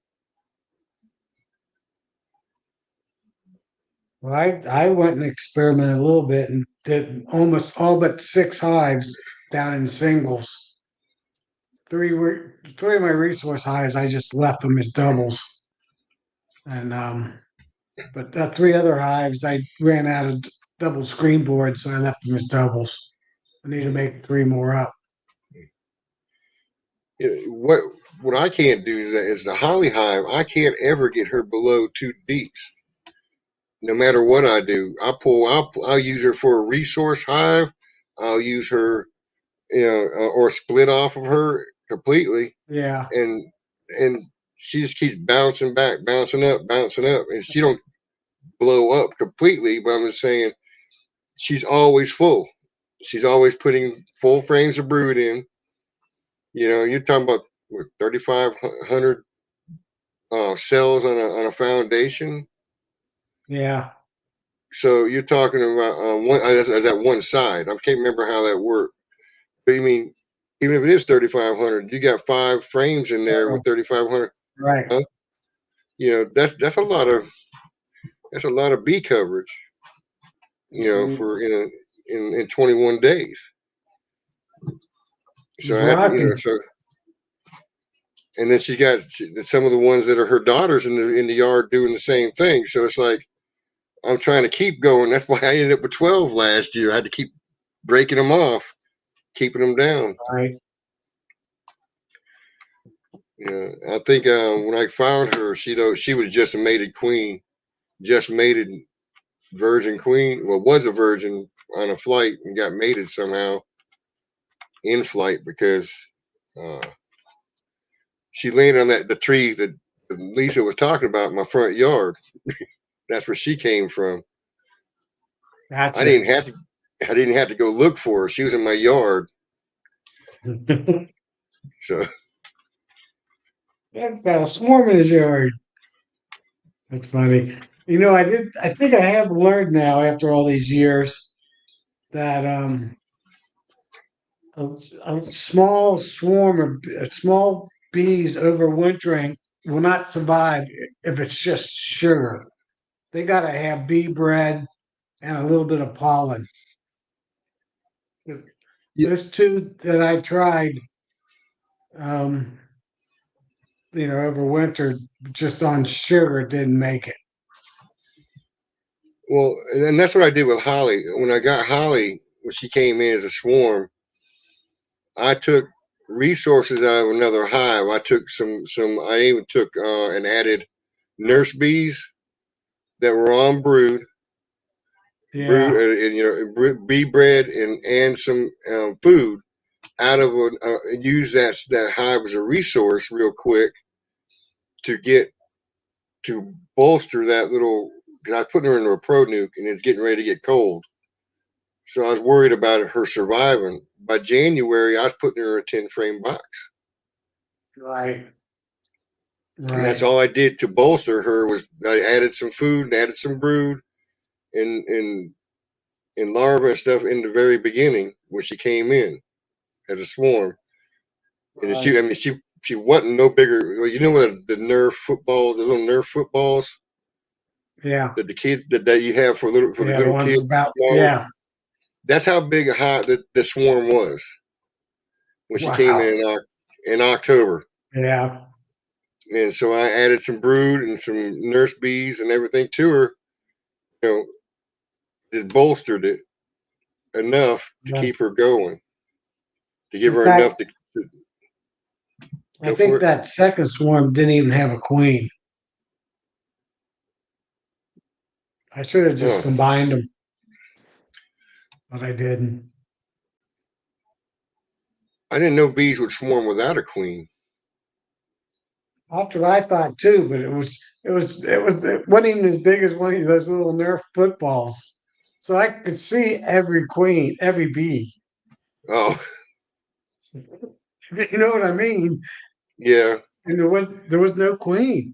Well, I went and experimented a little bit and did almost all but 6 hives down in singles. Three of my resource hives, I just left them as doubles, and but the 3 other hives, I ran out of double screen boards, so I left them as doubles. I need to make 3 more up. What I can't do is the holly hive. I can't ever get her below 2 deeps. No matter what I do, I'll use her for a resource hive. I'll use her, or split off of her completely, Yeah. and and she just keeps bouncing back, bouncing up, and she don't blow up completely. But I'm just saying, she's always full. She's always putting full frames of brood in. You're talking about 3,500 cells on a foundation. Yeah. So you're talking about as that one side. I can't remember how that worked. But you mean, even if it is 3,500, you got 5 frames in there with 3,500. Right. Huh? That's a lot of bee coverage. Mhm. For in 21 days. So She's I had, lucky. and then she got some of the ones that are her daughters in the yard doing the same thing. So it's like I'm trying to keep going. That's why I ended up with 12 last year. I had to keep breaking them off, keeping them down. Right. I think when I found her, she was just a mated queen, just mated virgin queen. Well, was a virgin on a flight and got mated somehow in flight because uh, she landed on the tree that Lisa was talking about in my front yard. That's where she came from. I Gotcha. didn't have to. I didn't have to go look for her. She was in my yard. So That's got a swarm in his yard. That's funny. I think I have learned now after all these years that a, a small swarm of small bees overwintering will not survive if it's just sugar. They got to have bee bread and a little bit of pollen. 'Cause yeah, those two that I tried, um, overwintered just on sugar didn't make it. well, and that's what I did with Holly. When I got Holly, when she came in as a swarm, I took resources out of another hive. I took some. I even took and added nurse bees that were on brood, Yeah, bee bread and some food out of use that hive as a resource real quick to get to bolster that little. Because I was putting her into a pro nuke and it's getting ready to get cold. So I was worried about her surviving. By January, I was putting her in a 10 frame box. right, And that's right. all I did to bolster her was I added some food and added some brood and larvae and stuff in the very beginning when she came in as a swarm. And Right. she wasn't no bigger. Well, what the Nerf footballs, the little Nerf footballs Yeah, that the kids that you have for the yeah. The little ones kids. about yeah. That's how big a high the swarm was when she came Wow. in October. Yeah. And so I added some brood and some nurse bees and everything to her. You know, just bolstered it enough to Yeah. keep her going, to give In her enough fact, to I Go think for it. that second swarm didn't even have a queen. I should have just Oh, combined them, but I didn't. I didn't know bees would swarm without a queen. That's what I thought too, but it wasn't even as big as one of those little Nerf footballs. So I could see every queen, every bee. Oh, You know what I mean? yeah. And there was no queen.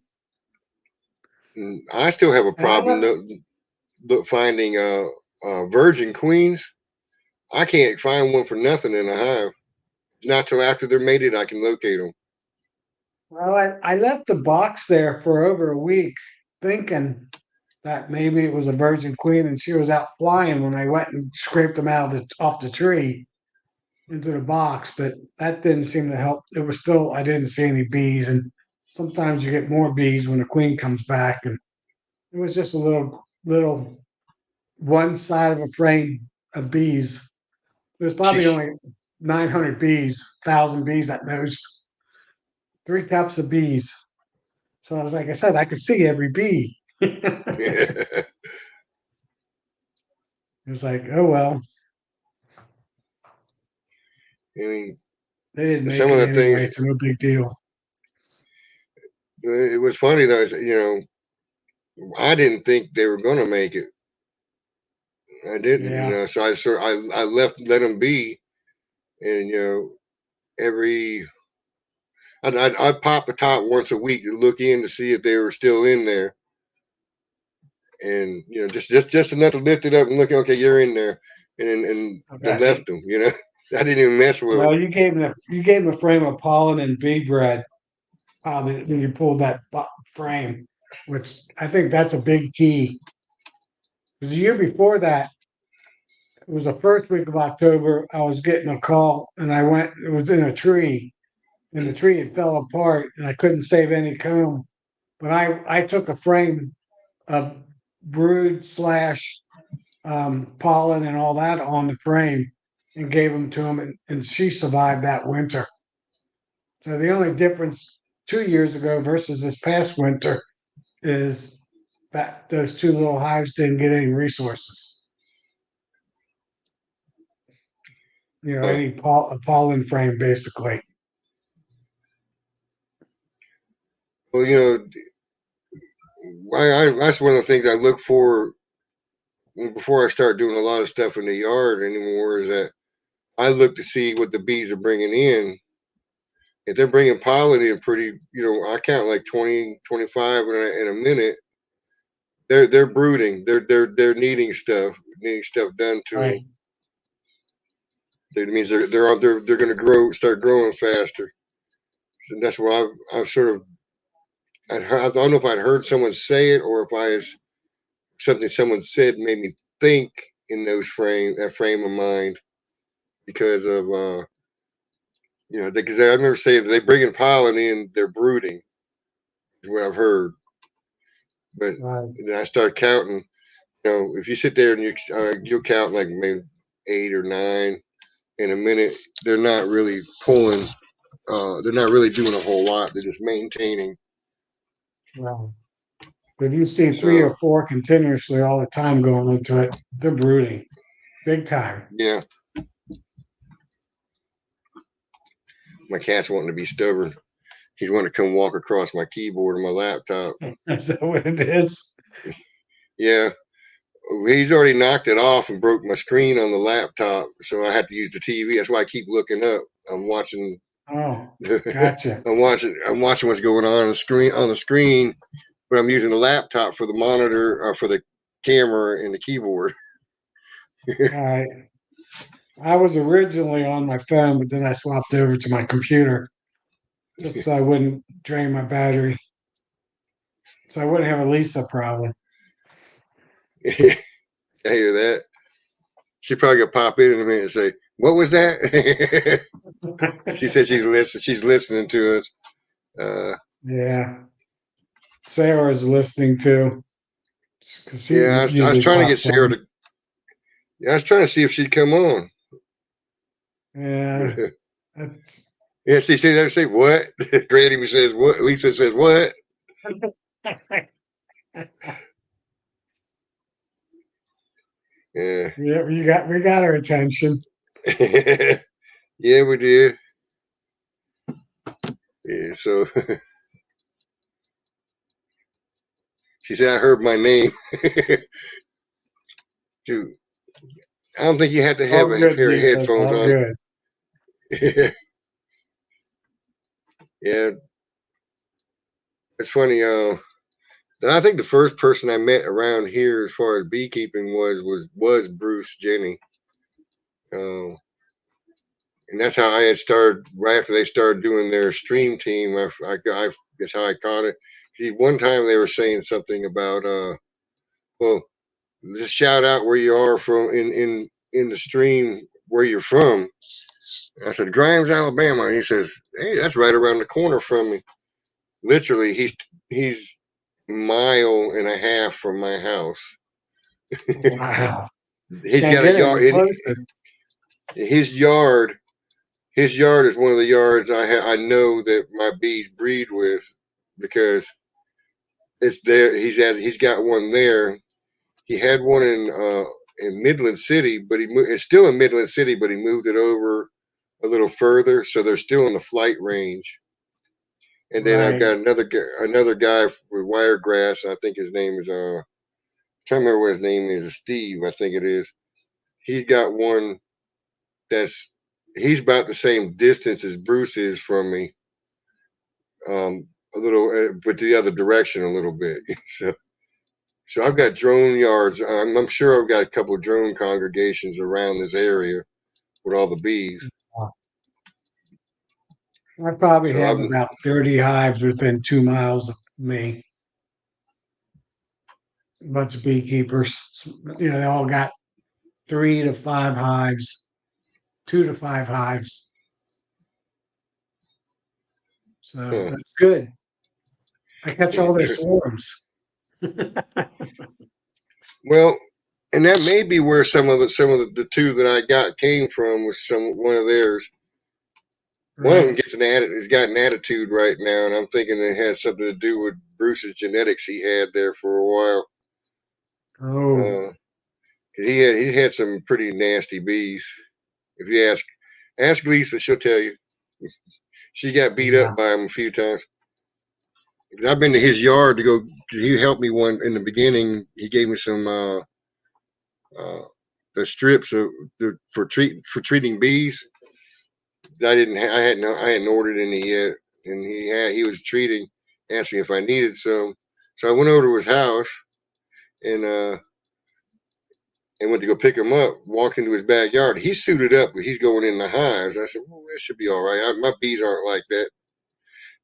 I still have a And I problem left finding virgin queens. I can't find one for nothing in a hive. Not till after they're mated, I can locate them. well, I left the box there for over a week, thinking that maybe it was a virgin queen and she was out flying when I went and scraped them out of the off the tree into the box, but that didn't seem to help. It was still I didn't see any bees, and sometimes you get more bees when the queen comes back, and it was just a little one side of a frame of bees. There's probably only 900 bees, 1,000 bees at most. 3 cups of bees. So I was like I said, I could see every bee. It I was like, oh well, mean, they didn't some make of it the anyway, things. so no big deal. It was funny though. I didn't think they were going to make it. I didn't. Yeah, So I let them be, and every I'd pop a top once a week to look in to see if they were still in there, and just enough to lift it up and look. Okay, you're in there, and okay. left them. I didn't even mess with Well, them. you gave him a frame of pollen and bee bread. When you pulled that frame, which I think that's a big key. Because the year before that, it was the first week of October. I was getting a call, and I went. It was in a tree, and the tree had fell apart, and I couldn't save any comb. But I took a frame of brood slash pollen and all that on the frame, and gave them to him, and she survived that winter. So the only difference 2 years ago versus this past winter is that those two little hives didn't get any resources. Uh, Any pollen frame basically. well, that's one of the things I look for before I start doing a lot of stuff in the yard anymore. Is that I look to see what the bees are bringing in. If they're bringing pollen in pretty, I count like 20, 25 in a minute. They're brooding. They're needing stuff done to them. Right. It means they're going to start growing faster. So that's what I've sort of. I don't know if I'd heard someone say it or if something someone said made me think in that frame of mind because of because I remember saying that they bring in pollen in, they're brooding is what I've heard. But Right. then I start counting. If you sit there and you'll count like maybe 8 or 9 in a minute, they're not really pulling. They're not really doing a whole lot. They're just maintaining. Right. If you see three So or four continuously all the time going into it, they're brooding big time. yeah, my cat's wanting to be stubborn. He's wanting to come walk across my keyboard and my laptop. Is that what it is? Yeah, he's already knocked it off and broke my screen on the laptop, so I had to use the TV. That's why I keep looking up. I'm watching. Oh, gotcha. I'm watching what's going on the screen, but I'm using the laptop for the monitor or for the camera and the keyboard. All right. I was originally on my phone, but then I swapped over to my computer just so I wouldn't drain my battery. So I wouldn't have a Lisa problem. I hear that. She probably gonna pop in a minute and say, "What was that?" She said she's listening to us. Yeah. Sarah's listening too, because she Yeah, I was usually trying to get pops Sarah on. to. Yeah, I was trying to see if she'd come on. Yeah. That's, Yeah, see, they say what? Granny says what? Lisa says what? Yeah. Yeah, we got her attention. Yeah, we did. Yeah, so she said I heard my name. Dude, I don't think you had to have All a good, pair of Lisa. It's headphones all on. good. Yeah, it's funny. I think the first person I met around here, as far as beekeeping, was Bruce Jenny, um, and that's how I had started. Right after they started doing their stream team, that's how I caught it. See, one time they were saying something about, well, just shout out where you are from in the stream where you're from. I said Grimes, Alabama. And he says, "Hey, that's right around the corner from me." Literally, he's a mile and a half from my house. Wow. He's Can't got a get any yard. closer. His yard, his yard is one of the yards I know that my bees breed with because it's there. He's got one there. He had one in Midland City, but it's still in Midland City, but he moved it over a little further, so they're still in the flight range. And then I've Right. got another guy with Wiregrass. I think his name is I'm trying to remember what his name is. Steve, I think it is. He's got one that's he's about the same distance as Bruce is from me. A little, but the other direction a little bit. So I've got drone yards. I'm sure I've got a couple of drone congregations around this area with all the bees. I probably So have I'm about 30 hives within 2 miles of me. A bunch of beekeepers. They all got 3 to 5 hives, 2 to 5 hives. So huh, that's good. I catch yeah, all their swarms. well, and that may be where some of the two that I got came from was one of theirs. One of them Right. has got an attitude right now, and I'm thinking it has something to do with Bruce's genetics he had there for a while. Oh, 'Cause he had some pretty nasty bees. If you ask Lisa, she'll tell you. She got beat yeah. up by him a few times. 'Cause I've been to his yard to go. He helped me one in the beginning. He gave me some uh, the strips for treating bees. I hadn't ordered any yet, and he was treating, asking if I needed some. So I went over to his house and went to go pick him up. Walked into his backyard. He's suited up, but he's going in the hives. I said, "Well, that should be all right. My bees aren't like that,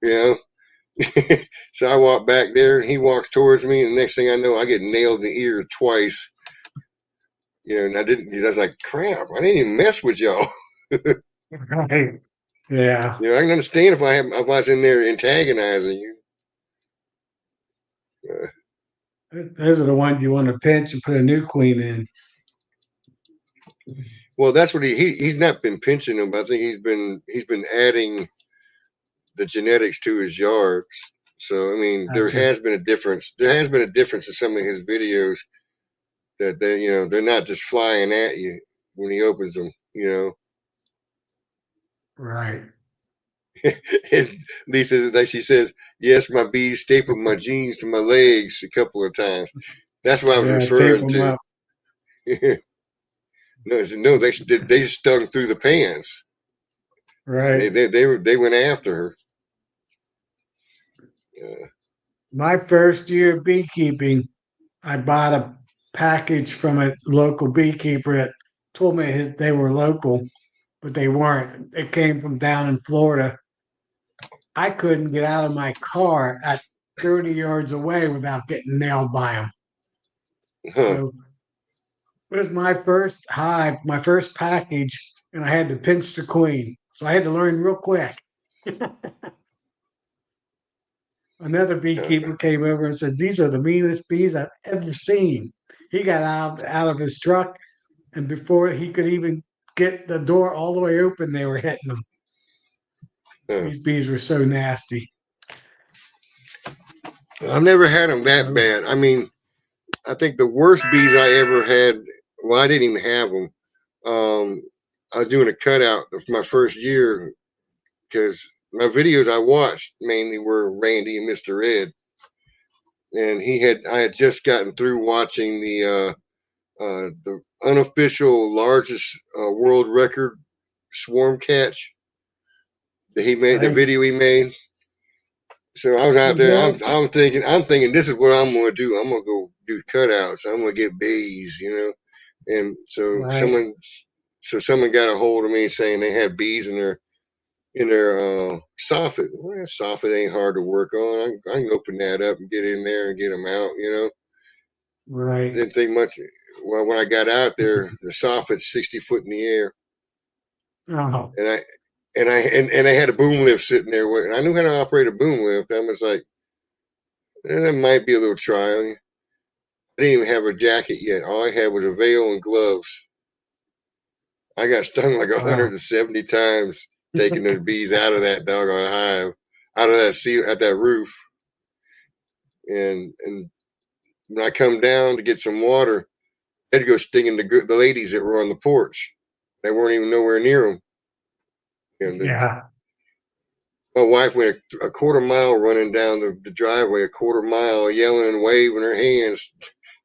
you know." So I walk back there, and he walks towards me, and the next thing I know, I get nailed in the ear twice. And I didn't. I was like, "Crap! I didn't even mess with y'all." Right. Yeah. I can understand if I was in there antagonizing you. Uh, Those are the ones you want to pinch and put a new queen in. well, that's what he's not been pinching them, but I think he's been adding the genetics to his yards. So I mean, there Gotcha. has been a difference. There has been a difference in some of his videos that they're not just flying at you when he opens them. Right. And Lisa, like she says, yes, my bees stapled my jeans to my legs a couple of times. That's what I was Yeah. Tape referring them to. up. No, they stung through the pants. They Right. they they went after her. Uh, My first year of beekeeping, I bought a package from a local beekeeper that told me they were local, but they weren't. They came from down in Florida. I couldn't get out of my car at 30 yards away without getting nailed by them. huh. So it was my first hive, my first package, and I had to pinch the queen. So I had to learn real quick. Another beekeeper came over and said, "These are the meanest bees I've ever seen." He got out of his truck, and before he could even get the door all the way open, they were hitting him. These bees were so nasty. I've never had them that bad. I mean, I think the worst bees I ever had. Well, I didn't even have them. I was doing a cutout of my first year because my videos I watched mainly were Randy and Mr. Ed, and I had just gotten through watching the unofficial largest world record swarm catch that he made, the Right. video he made. So I was out there. Well, I'm thinking this is what I'm going to do. I'm going to go do cutouts. I'm going to get bees, you know. And right. someone got a hold of me saying they had bees in their soffit. Well, soffit ain't hard to work on. I can open that up and get in there and get them out, you know. Right. Didn't think much. Well, when I got out there, the soffit's 60 foot in the air, Oh, and I had a boom lift sitting there. And I knew how to operate a boom lift. I was like, that might be a little trial. I didn't even have a jacket yet. All I had was a veil and gloves. I got stung like wow. 170 times taking those bees out of that doggone hive, out of that seal, at that roof. And when I come down to get some water, I had to go stinging the ladies that were on the porch. They weren't even nowhere near them. And Yeah. my wife went a quarter mile running down the driveway, a quarter mile, yelling and waving her hands,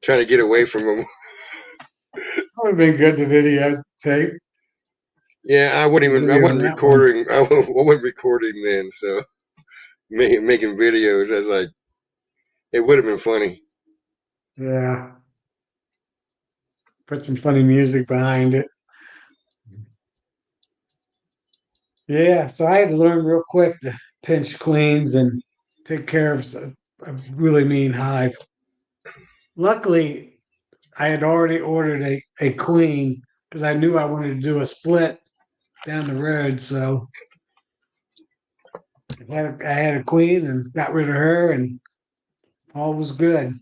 trying to get away from them. That would have been good to videotape. Yeah, I Video on wasn't that one. recording. I wasn't recording then, so making videos. I was like, it would have been funny. Yeah. Put some funny music behind it. Yeah. So I had to learn real quick to pinch queens and take care of a really mean hive. Luckily, I had already ordered a queen because I knew I wanted to do a split down the road. So I had a queen and got rid of her, and all was good.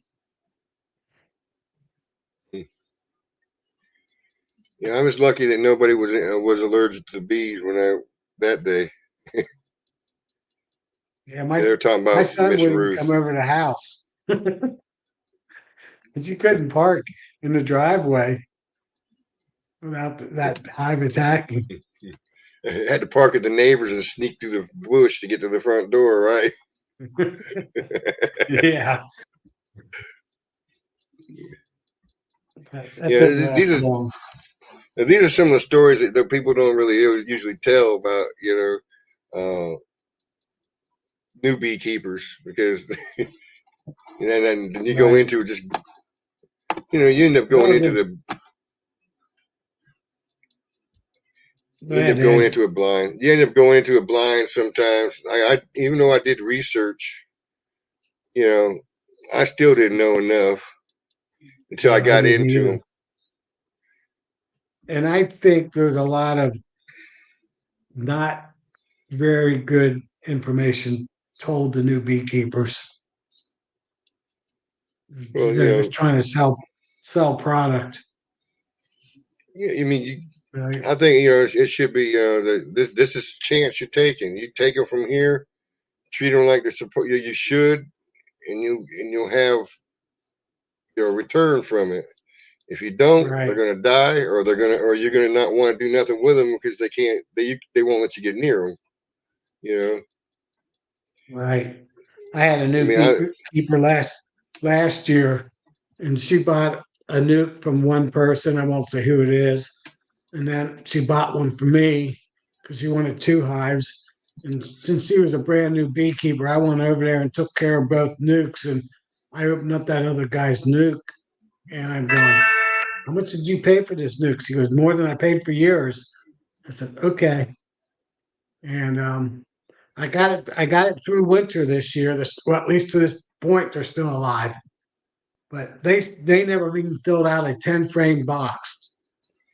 Yeah, I was lucky that nobody was allergic to the bees that day. Yeah, They were talking my about son Miss wouldn't Ruth. come over the house because you couldn't park in the driveway without that hive attacking. I had to park at the neighbors and sneak through the bush to get to the front door, right? Yeah, that Yeah, didn't last long. these are some of the stories that people don't really usually tell about, new beekeepers because and then you go Right. into just you end up That going was into a the you end up bad going Ed. into a blind. You end up going into a blind sometimes. I even though I did research, you know, I still didn't know enough until I No, I got didn't into either. them. And I think there's a lot of not very good information told to new beekeepers. Well, They're just trying to sell product. yeah, I mean, Right. I think it should be this is a chance you're taking. You take them from here, treat them like they're supposed. You should, and you'll have your return from it. If you don't, they're Right. gonna die, or you're gonna not want to do nothing with them because they can't. They won't let you get near them. You know. Right. I had a I new mean, keeper last year, and she bought a nuke from one person. I won't say who it is, and then she bought one for me because she wanted two hives. And since she was a brand new beekeeper, I went over there and took care of both nukes. And I opened up that other guy's nuke, and I'm going, "How much did you pay for this nuke?" He goes, "More than I paid for yours." I said, "Okay." And I got it. I got it through winter this year. Well, at least to this point, they're still alive. But they never even filled out a 10 frame box,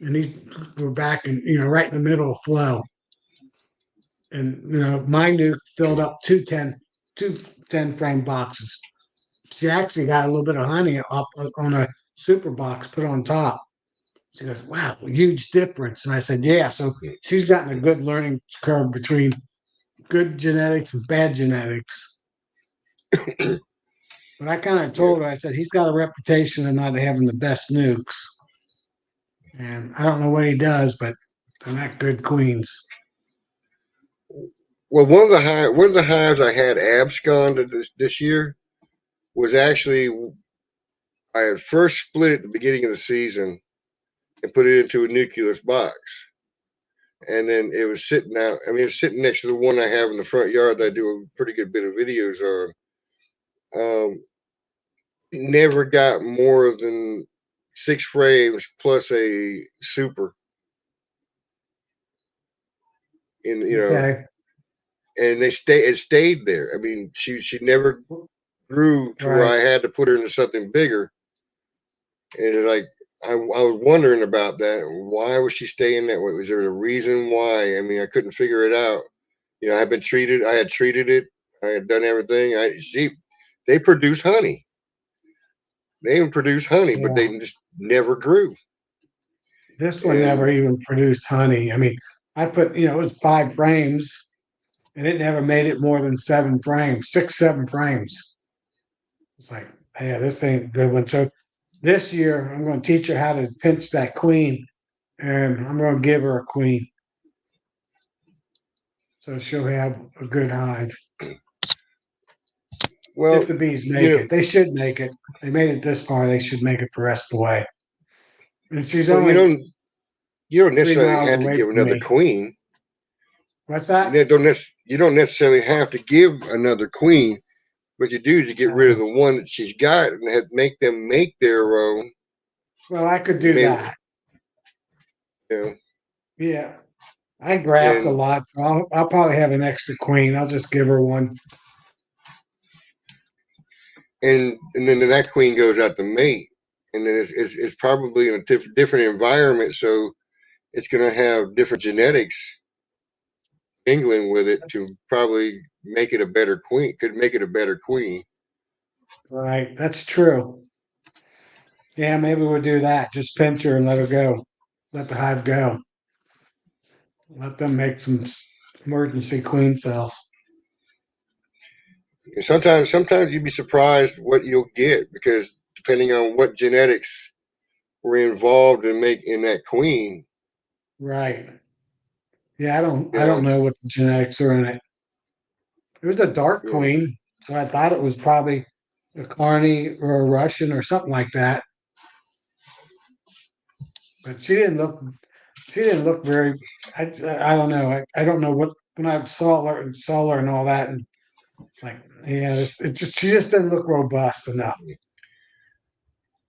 and these were back in right in the middle of flow. And my nuke filled up two 10 frame boxes. She actually got a little bit of honey up on a super box put on top. She goes, "Wow, huge difference." And I said, "Yeah." So she's gotten a good learning curve between good genetics and bad genetics. But I kind of Yeah. told her, I said, he's got a reputation of not having the best nukes. And I don't know what he does, but they're not good queens. Well, one of the hives I had abscond this year was actually I had first split it at the beginning of the season and put it into a nucleus box. And then it was sitting out. I mean, it's sitting next to the one I have in the front yard that I do a pretty good bit of videos on. It never got more than 6 frames plus a super. And Okay. and it stayed there. I mean, she never grew to where Right. I had to put her into something bigger. And it's like I was wondering about that. Why was she staying that way? Was there a reason why? I mean, I couldn't figure it out. I had treated it. I had done everything. They produce honey. They even produce honey, but Yeah. they just never grew. This one never And even produced honey. I mean, I put, it was 5 frames and it never made it more than 7 frames, 6, 7 frames. It's like, yeah, this ain't a good one. So this year, I'm going to teach her how to pinch that queen, and I'm going to give her a queen, so she'll have a good hive. well, If the bees you make know, it, they should make it. They made it this far; they should make it the rest of the way. And she's well, only you don't three necessarily miles have to away give from another me. queen. What's that? You don't necessarily have to give another queen. What you do is you get rid of Uh, the one that she's got and make them make their own. well, I could I do mean, that. you know, Yeah, I graft a and lot. So I'll probably have an extra queen. I'll just give her one. and then that queen goes out to mate, and then it's probably in a different environment, so it's going to have different genetics mingling with it to probably make it a better queen. Could make it a better queen. Right, that's true. Yeah, maybe we'll do that. Just pinch her and let her go. Let the hive go. Let them make some emergency queen cells. And sometimes you'd be surprised what you'll get because depending on what genetics were involved in making that queen, Right. Yeah, you I don't know, know what the genetics are in it. It was a dark you know, queen, so I thought it was probably a Carney or a Russian or something like that. But she didn't look very I don't know. I don't know what when I saw her and all that and it's like, yeah, she just didn't look robust enough.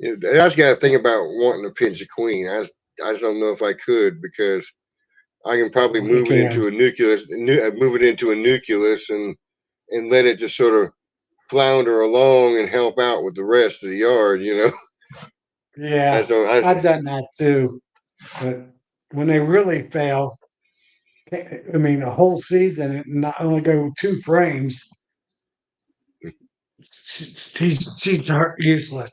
I just got to think about wanting to pinch a queen. I just don't know if I could because I can probably Well, you move it into can. a nucleus, move it into a nucleus, and let it just sort of flounder along and help out with the rest of the yard. I just Yeah, don't. I've done that too. But when they really fail, I mean, a whole season and not only go 2 frames, she's useless.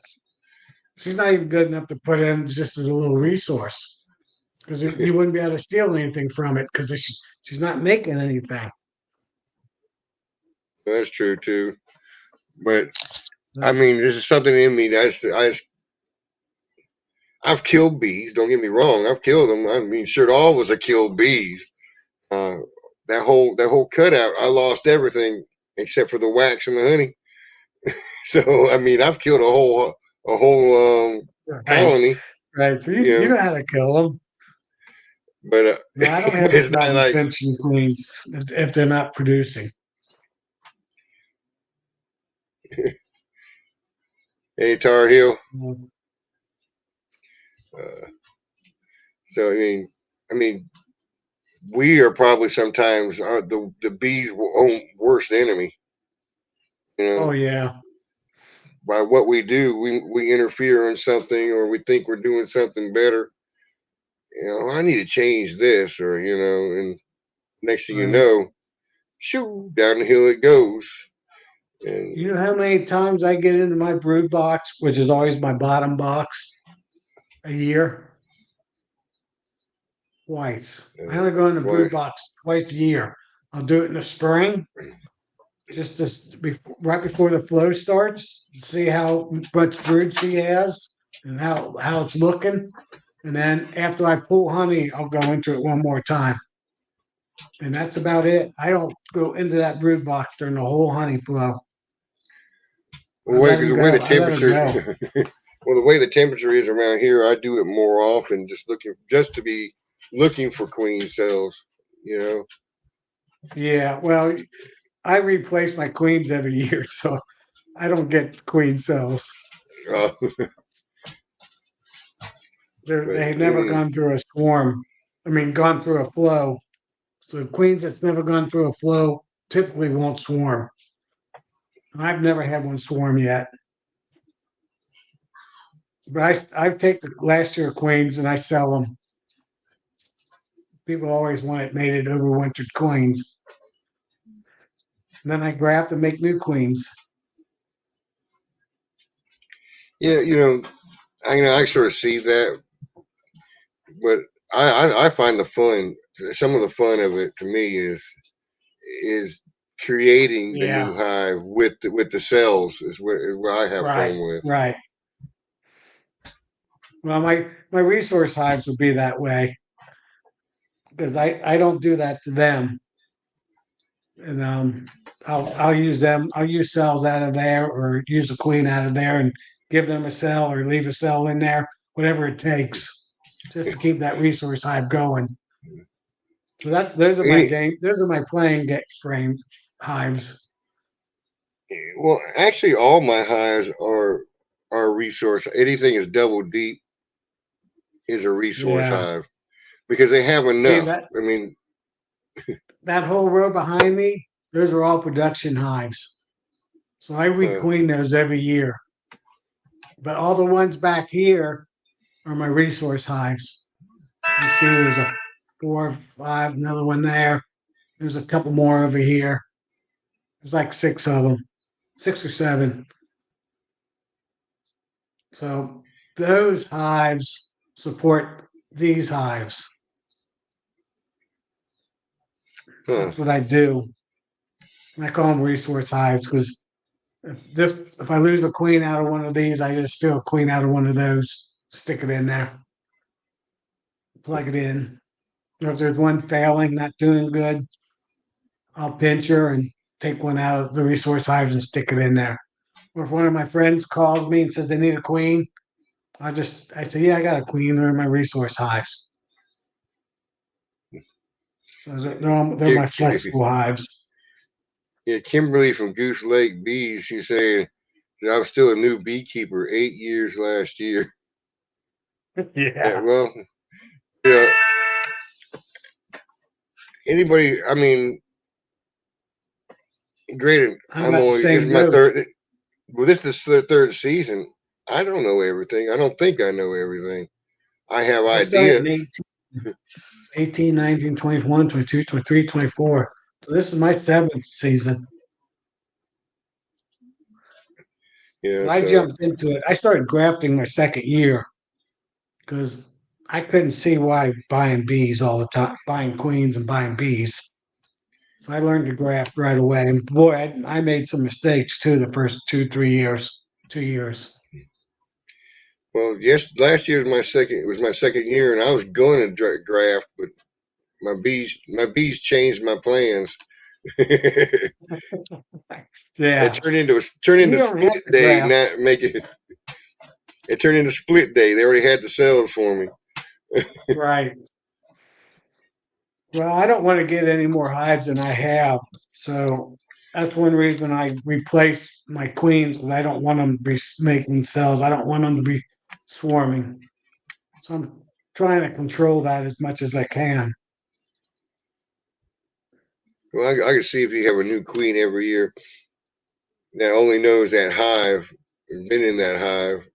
She's not even good enough to put in just as a little resource because you wouldn't be able to steal anything from it because she's not making anything. That's true too. But I But, mean, this is something in me I've killed bees. Don't get me wrong. I've killed them. I mean, sure, all of us have killed bees. Uh, that whole cutout, I lost everything except for the wax and the honey. So I mean, I've killed a whole right, colony. right. So You you know, know how to kill them. but No, I don't have but a it's not problem like pinching queens if they're not producing. a Tar Heel. Mm. Uh, so I mean, we are probably sometimes the bees' own worst enemy. You Oh know, yeah, by what we do, we interfere in something or we think we're doing something better. I need to change this, and next thing you right. know, shoo, down the hill it goes. And You know how many times I get into my brood box, which is always my bottom box, a year? Twice. I only go in the brood twice, box twice a year. I'll do it in the spring, right before the flow starts, see how much brood she has and how it's looking. And then after I pull honey, I'll go into it one more time. And that's about it. I don't go into that brood box during the whole honey flow. I Well, let because them the way go. the I let her temperature, go. well, the way the temperature is around here, I do it more often, just to be looking for queen cells. You know, Yeah, well, I replace my queens every year, so I don't get queen cells. uh, but They've I never mean, gone through a swarm. I mean, gone through a flow. So queens that's never gone through a flow typically won't swarm. I've never had one swarm yet. But I take the last year queens and I sell them. People always wanted mated overwintered queens. And then I graft and make new queens. yeah, I sort of see that, but I find the fun. Some of the fun of it to me is creating the Yeah, new hive with the cells is where I have right, fun with. right. Well, my resource hives would be that way because I don't do that to them, and I'll use them. I'll use cells out of there or use a queen out of there and give them a cell or leave a cell in there, whatever it takes, just to keep that resource hive going. So that those are my Any, game. Those are my playing game frame hives. well, actually, all my hives are resource. Anything is double deep is a resource Yeah. hive because they have See enough. that I mean, that whole row behind me, those are all production hives. So I uh, requeen those every year. But all the ones back here are my resource hives. You see there's a 4, 5, another one there. There's a couple more over here. There's like 6 of them, 6 or 7. So those hives support these hives. huh. That's what I do. I call them resource hives because if I lose a queen out of one of these, I just steal a queen out of one of those, stick it in there, plug it in. If there's one failing, not doing good, I'll pinch her and take one out of the resource hives and stick it in there. Or if one of my friends calls me and says they need a queen, I say, yeah, I got a queen. They're in my resource hives. So they're Yeah, my flexible hives. yeah, Kimberly from Goose Lake Bees. She said that I was still a new beekeeper 8 years last year. Yeah, Yeah, well, yeah. Anybody? I mean, great. I'm about the This is same my boat. third. Well, this is the third season. I don't know everything. I don't think I know everything. I have I started in ideas. 18, 19, 21, 22, 23, 24. So this is my 7th season. Yeah, But I so jumped into it. I started grafting my 2nd year because I couldn't see why buying bees all the time, buying queens and buying bees. So I learned to graft right away. And boy, I made some mistakes too the first 2, 3 years, 2 years. well, yes, last year was my second. It was my second year, and I was going to draft, but my bees changed my plans. It Yeah. turned You into don't have split to day. graft. Not make it. It turned into split day. They already had the cells for me. Right. Well, I don't want to get any more hives than I have. So that's one reason I replaced my queens because I don't want them to be making cells. I don't want them to be swarming. So I'm trying to control that as much as I can. Well, I can see if you have a new queen every year that only knows that hive, has been in that hive,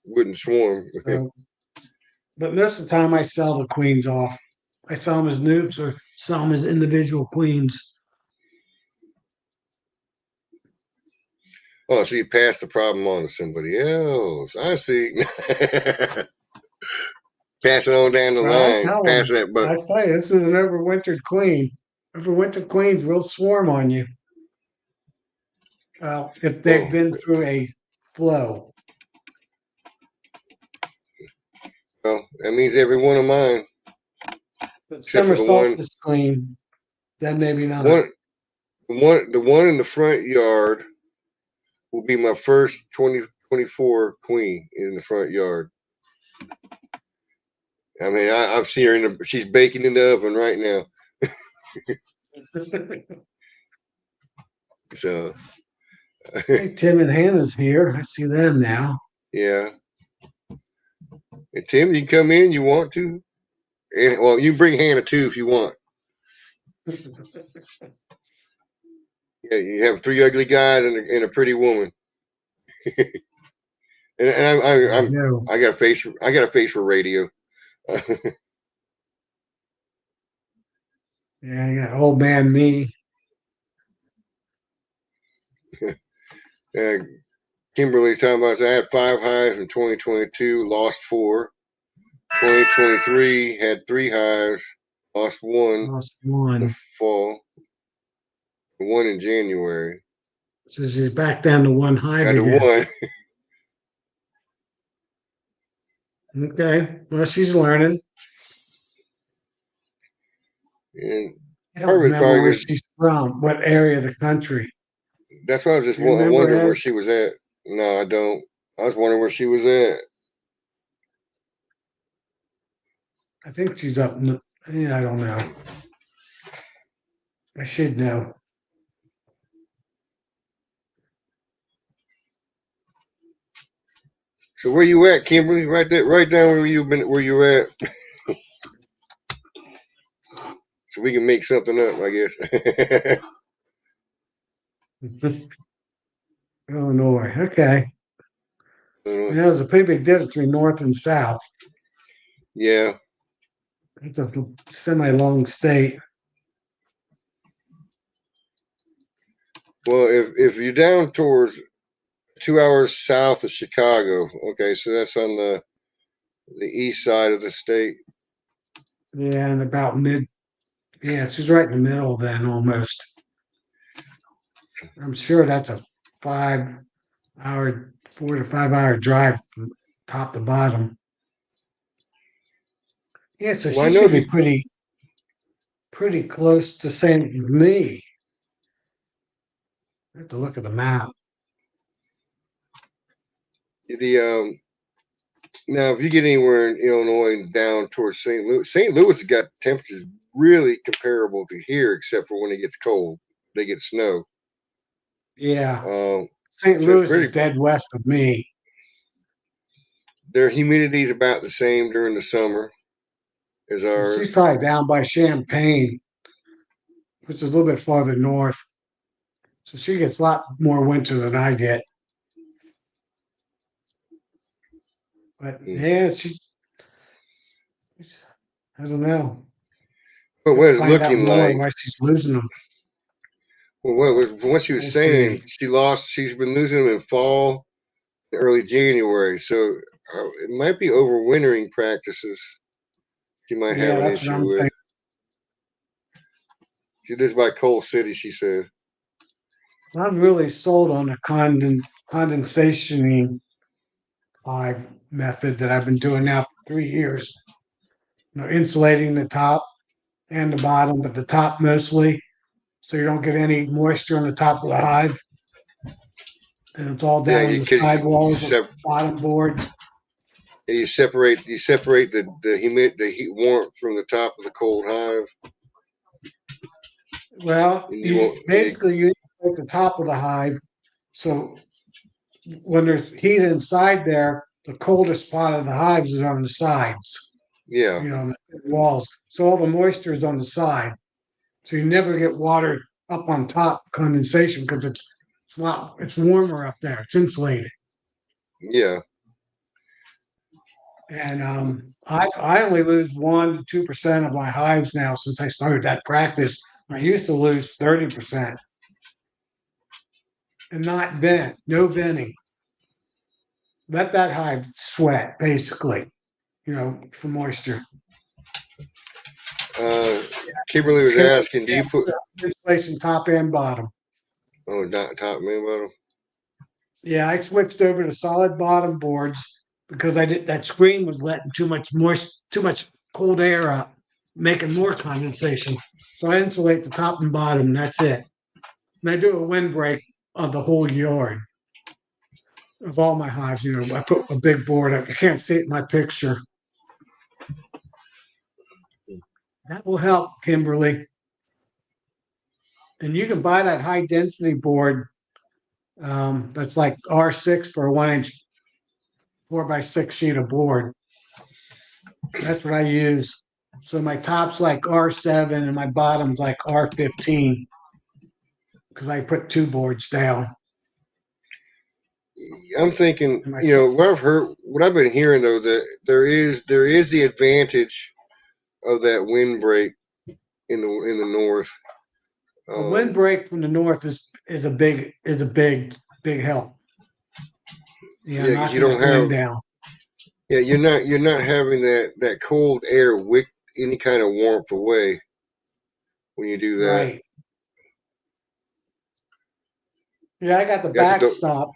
wouldn't swarm. So, but most of the time I sell the queens off. I sell them as nukes or sell them as individual queens. Oh, so you passed the problem on to somebody else. I see. Pass it on down the Well, I line. tell Pass them, that buck. I say this is an overwintered queen. Overwintered queens will swarm on you. If they've Well, been through a flow. well, that means every one of mine, But except summer for the one, solstice queen, then maybe not. the one in the front yard will be my first 2024 queen in the front yard. I mean, I've seen her she's baking in the oven right now. So, Hey, Tim and Hannah's here. I see them now. yeah. And Tim, you can come in, you want to. And, well, you bring Hannah too if you want. Yeah, you have three ugly guys and a pretty woman. And No. I got a face. I got a face for radio. Yeah, I got old man me. Kimberly's talking about. I had 5 hives in 2022, lost 4. 2023 had 3 hives, lost 1 Lost in one. the fall, 1 in January. So she's back down to one hive Got to again. 1. Okay. Well, she's learning. And I don't part of it's remember probably where good. she's from, what area of the country. That's why I was just Do you remember, wondering Ed? where she was at. No, I don't. I was wondering where she was at. I think she's up. Yeah, I don't know. I should know. So where you at, Kimberly? Right there, right down where you at. So we can make something up, I guess. Illinois. Okay. Uh, Yeah, there's a pretty big difference between north and south. yeah. It's a semi-long state. Well, if you're down towards 2 hours south of Chicago, okay, so that's on the east side of the state. Yeah, and about mid. Yeah, she's right in the middle then, almost. I'm sure that's a 5 hour, 4 to 5 hour drive from top to bottom. Yeah, so Well, I she know should if be you pretty close to St. Me. I have to look at the map. the now if you get anywhere in Illinois down towards St. Louis has got temperatures really comparable to here, except for when it gets cold, they get snow. Yeah, Um, St. so it's Louis is pretty. dead west of me. Their humidity is about the same during the summer as So she's ours. probably down by Champaign, which is a little bit farther north. So she gets a lot more winter than I get. But yeah, I don't know. But Let's what it's find out looking more like, why she's losing them. well, what she was We'll saying, see. she's been losing them in fall, early January. So it might be overwintering practices she might have Yeah, an that's what issue I'm with. thinking. She lives by Coal City, she said. I'm really sold on the condensation hive method that I've been doing now for 3 years. Insulating the top and the bottom, but the top mostly, so you don't get any moisture on the top of the hive, and it's all Yeah, down on the side walls of the bottom board. you separate the heat warmth from the top of the cold hive, Well, and you you won't. basically you at the top of the hive, so when there's heat inside there, the coldest spot of the hives is on the sides, Yeah, on the walls. So all the moisture is on the side. So you never get water up on top condensation because it's warmer up there. It's insulated. yeah. And I only lose 1 to 2% of my hives now since I started that practice. I used to lose 30% and not vent, no venting. Let that hive sweat, basically. for moisture. Kimberly was asking, do you put Insulation top and bottom. not top man bottom? Yeah, I switched over to solid bottom boards because that screen was letting too much cold air up, making more condensation. So I insulate the top and bottom, and that's it. And I do a windbreak of the whole yard of all my hives. I put a big board up. You can't see it in my picture. That will help, Kimberly. And you can buy that high density board. That's like R6 for a 1-inch 4x6 sheet of board. That's what I use. So my top's like R7 and my bottom's like R15 because I put 2 boards down. I'm thinking, what I've been hearing though, that there is the advantage of that windbreak in the north. A windbreak from the north is a big help. Yeah, knocking you don't that wind have down. Yeah, you're not having that cold air wick any kind of warmth away when you do that. Right. Yeah, I got the That's what backstop.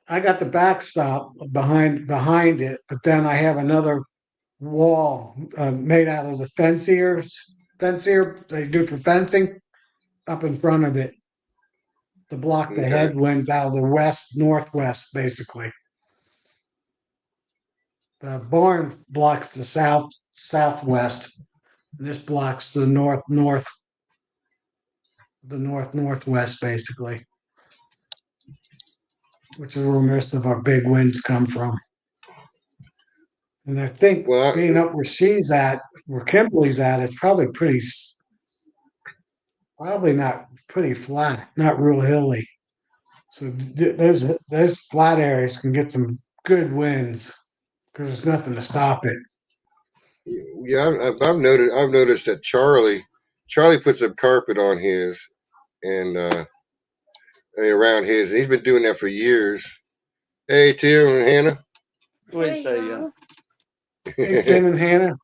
I got the backstop behind it, but then I have another wall made out of the fancier they do for fencing up in front of it to block the Okay. headwinds out of the northwest, basically. The barn blocks the southwest, and this blocks the northwest, basically, which is where most of our big winds come from. And I think being up where she's at, where Kimberly's at, it's probably not pretty flat, not real hilly. So those flat areas can get some good winds because there's nothing to stop it. Yeah, I've noticed that Charlie puts a carpet on his and around his, and he's been doing that for years. Hey, Tim and Hannah. What do you say, yeah? Hey, Tim and Hannah.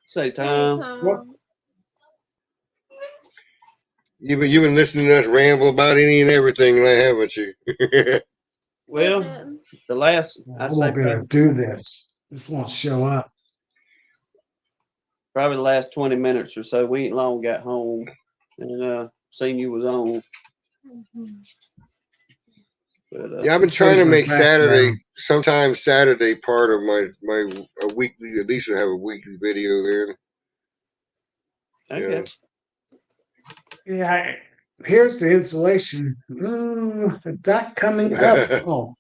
Say, Tom. What? You've been listening to us ramble about any and everything, haven't you? Well, the last I won't be able to do this. This won't show up. probably the last 20 minutes or so. We ain't long got home and seen you was on. But, Yeah, I've been trying to make sometimes Saturday part of my weekly. At least I have a weekly video there. okay. Yeah, here's the insulation. That coming up. Oh,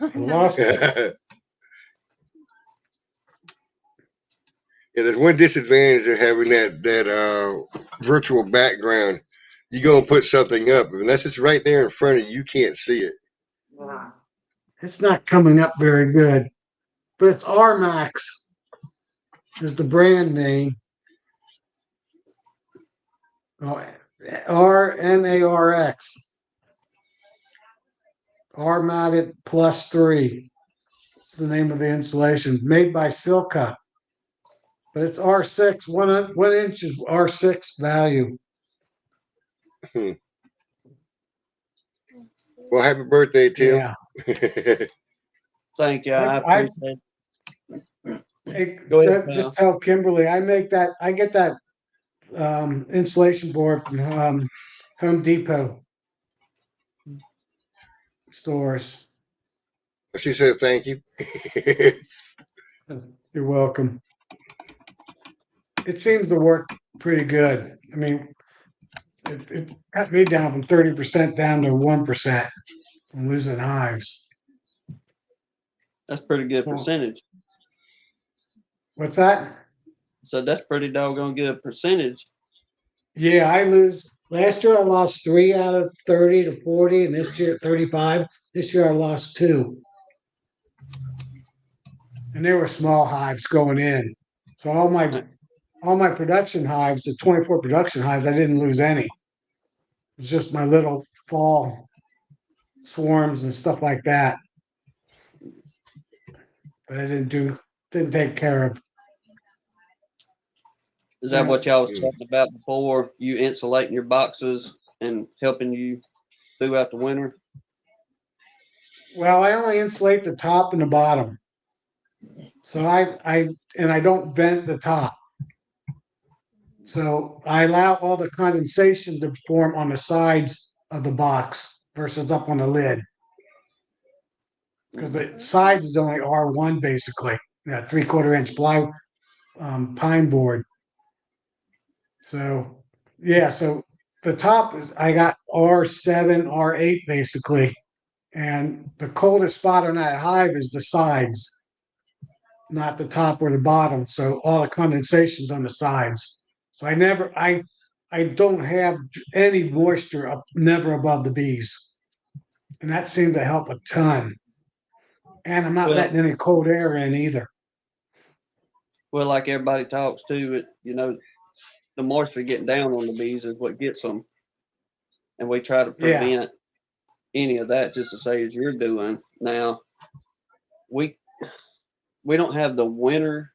I lost it. Yeah, there's one disadvantage of having that virtual background. You're gonna put something up unless it's right there in front of you. You can't see it. It's not coming up very good, but it's RMAX is the brand name. Oh, RMARX. R-matted +3. It's the name of the insulation made by Silca. But it's R6, 1 inch is R6 value. Well, happy birthday, Tim. Yeah. Thank you. I appreciate it. Hey, Go ahead, just tell Kimberly I get that insulation board from Home Depot stores. She said thank you. You're welcome. It seems to work pretty good. I mean, it cut me down from 30% down to 1% from losing hives. That's pretty good percentage. What's that? So that's pretty doggone good percentage. Yeah, last year I lost 3 out of 30 to 40, and this year 35. This year I lost 2. And there were small hives going in. So all my production hives, the 24 production hives, I didn't lose any. It's just my little fall swarms and stuff like that. But I didn't do didn't take care of. Is that what y'all was Mm. talking about before? You insulating your boxes and helping you throughout the winter? Well, I only insulate the top and the bottom. So I don't vent the top. So I allow all the condensation to form on the sides of the box versus up on the lid. Because the sides is only R1 basically, that 3/4 inch pine board. So yeah, so the top is I got R7, R8 basically, and the coldest spot on that hive is the sides, not the top or the bottom. So all the condensation's on the sides. So I don't have any moisture up, never above the bees, and that seemed to help a ton. And I'm not Well, letting any cold air in either. well, like everybody talks to it, you know, the moisture getting down on the bees is what gets them. And we try to Yeah. prevent any of that just to say as you're doing. Now, we don't have the winter,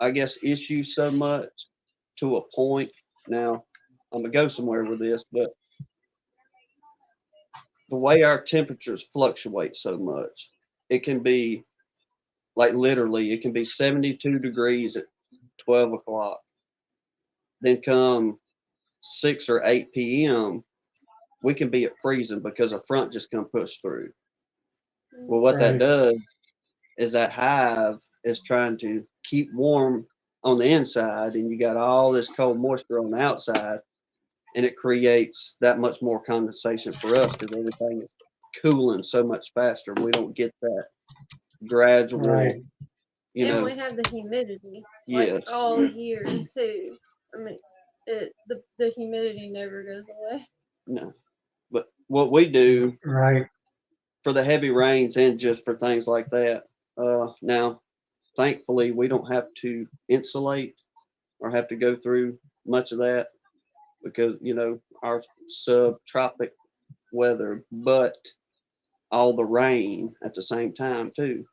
I guess, issue so much to a point. Now, I'm gonna go somewhere with this, but the way our temperatures fluctuate so much, it can be like literally, it can be 72 degrees at 12 o'clock. Then come 6 or 8 p.m., we can be at freezing because a front just come push through. Well, what that Right. does is that hive is trying to keep warm on the inside, and you got all this cold moisture on the outside, and it creates that much more condensation for us because everything is cooling so much faster. We don't get that gradual, Right. you And know. we have the humidity Yes. like all year too. I mean, the humidity never goes away. No. But what we do Right. for the heavy rains and just for things like that, now, thankfully, we don't have to insulate or have to go through much of that because, you know, our subtropic weather, but all the rain at the same time too.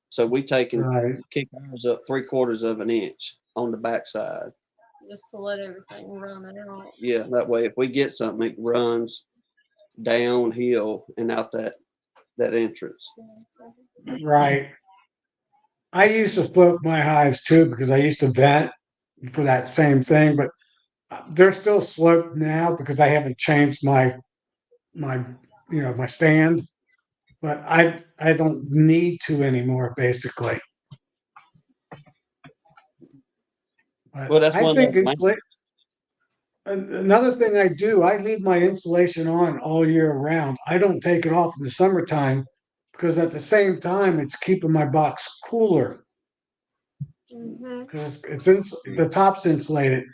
So we take and Right. kick ours up 3/4 of an inch on the backside. Just to let everything run out. Yeah, that way if we get something, it runs downhill and out that entrance. Right. I used to slope my hives too because I used to vent for that same thing, but they're still sloped now because I haven't changed my my stand. But I don't need to anymore basically. But Well, that's I one of think those main. another thing I do, I leave my insulation on all year round. I don't take it off in the summertime because at the same time it's keeping my box cooler Mm-hmm. because the top's insulated.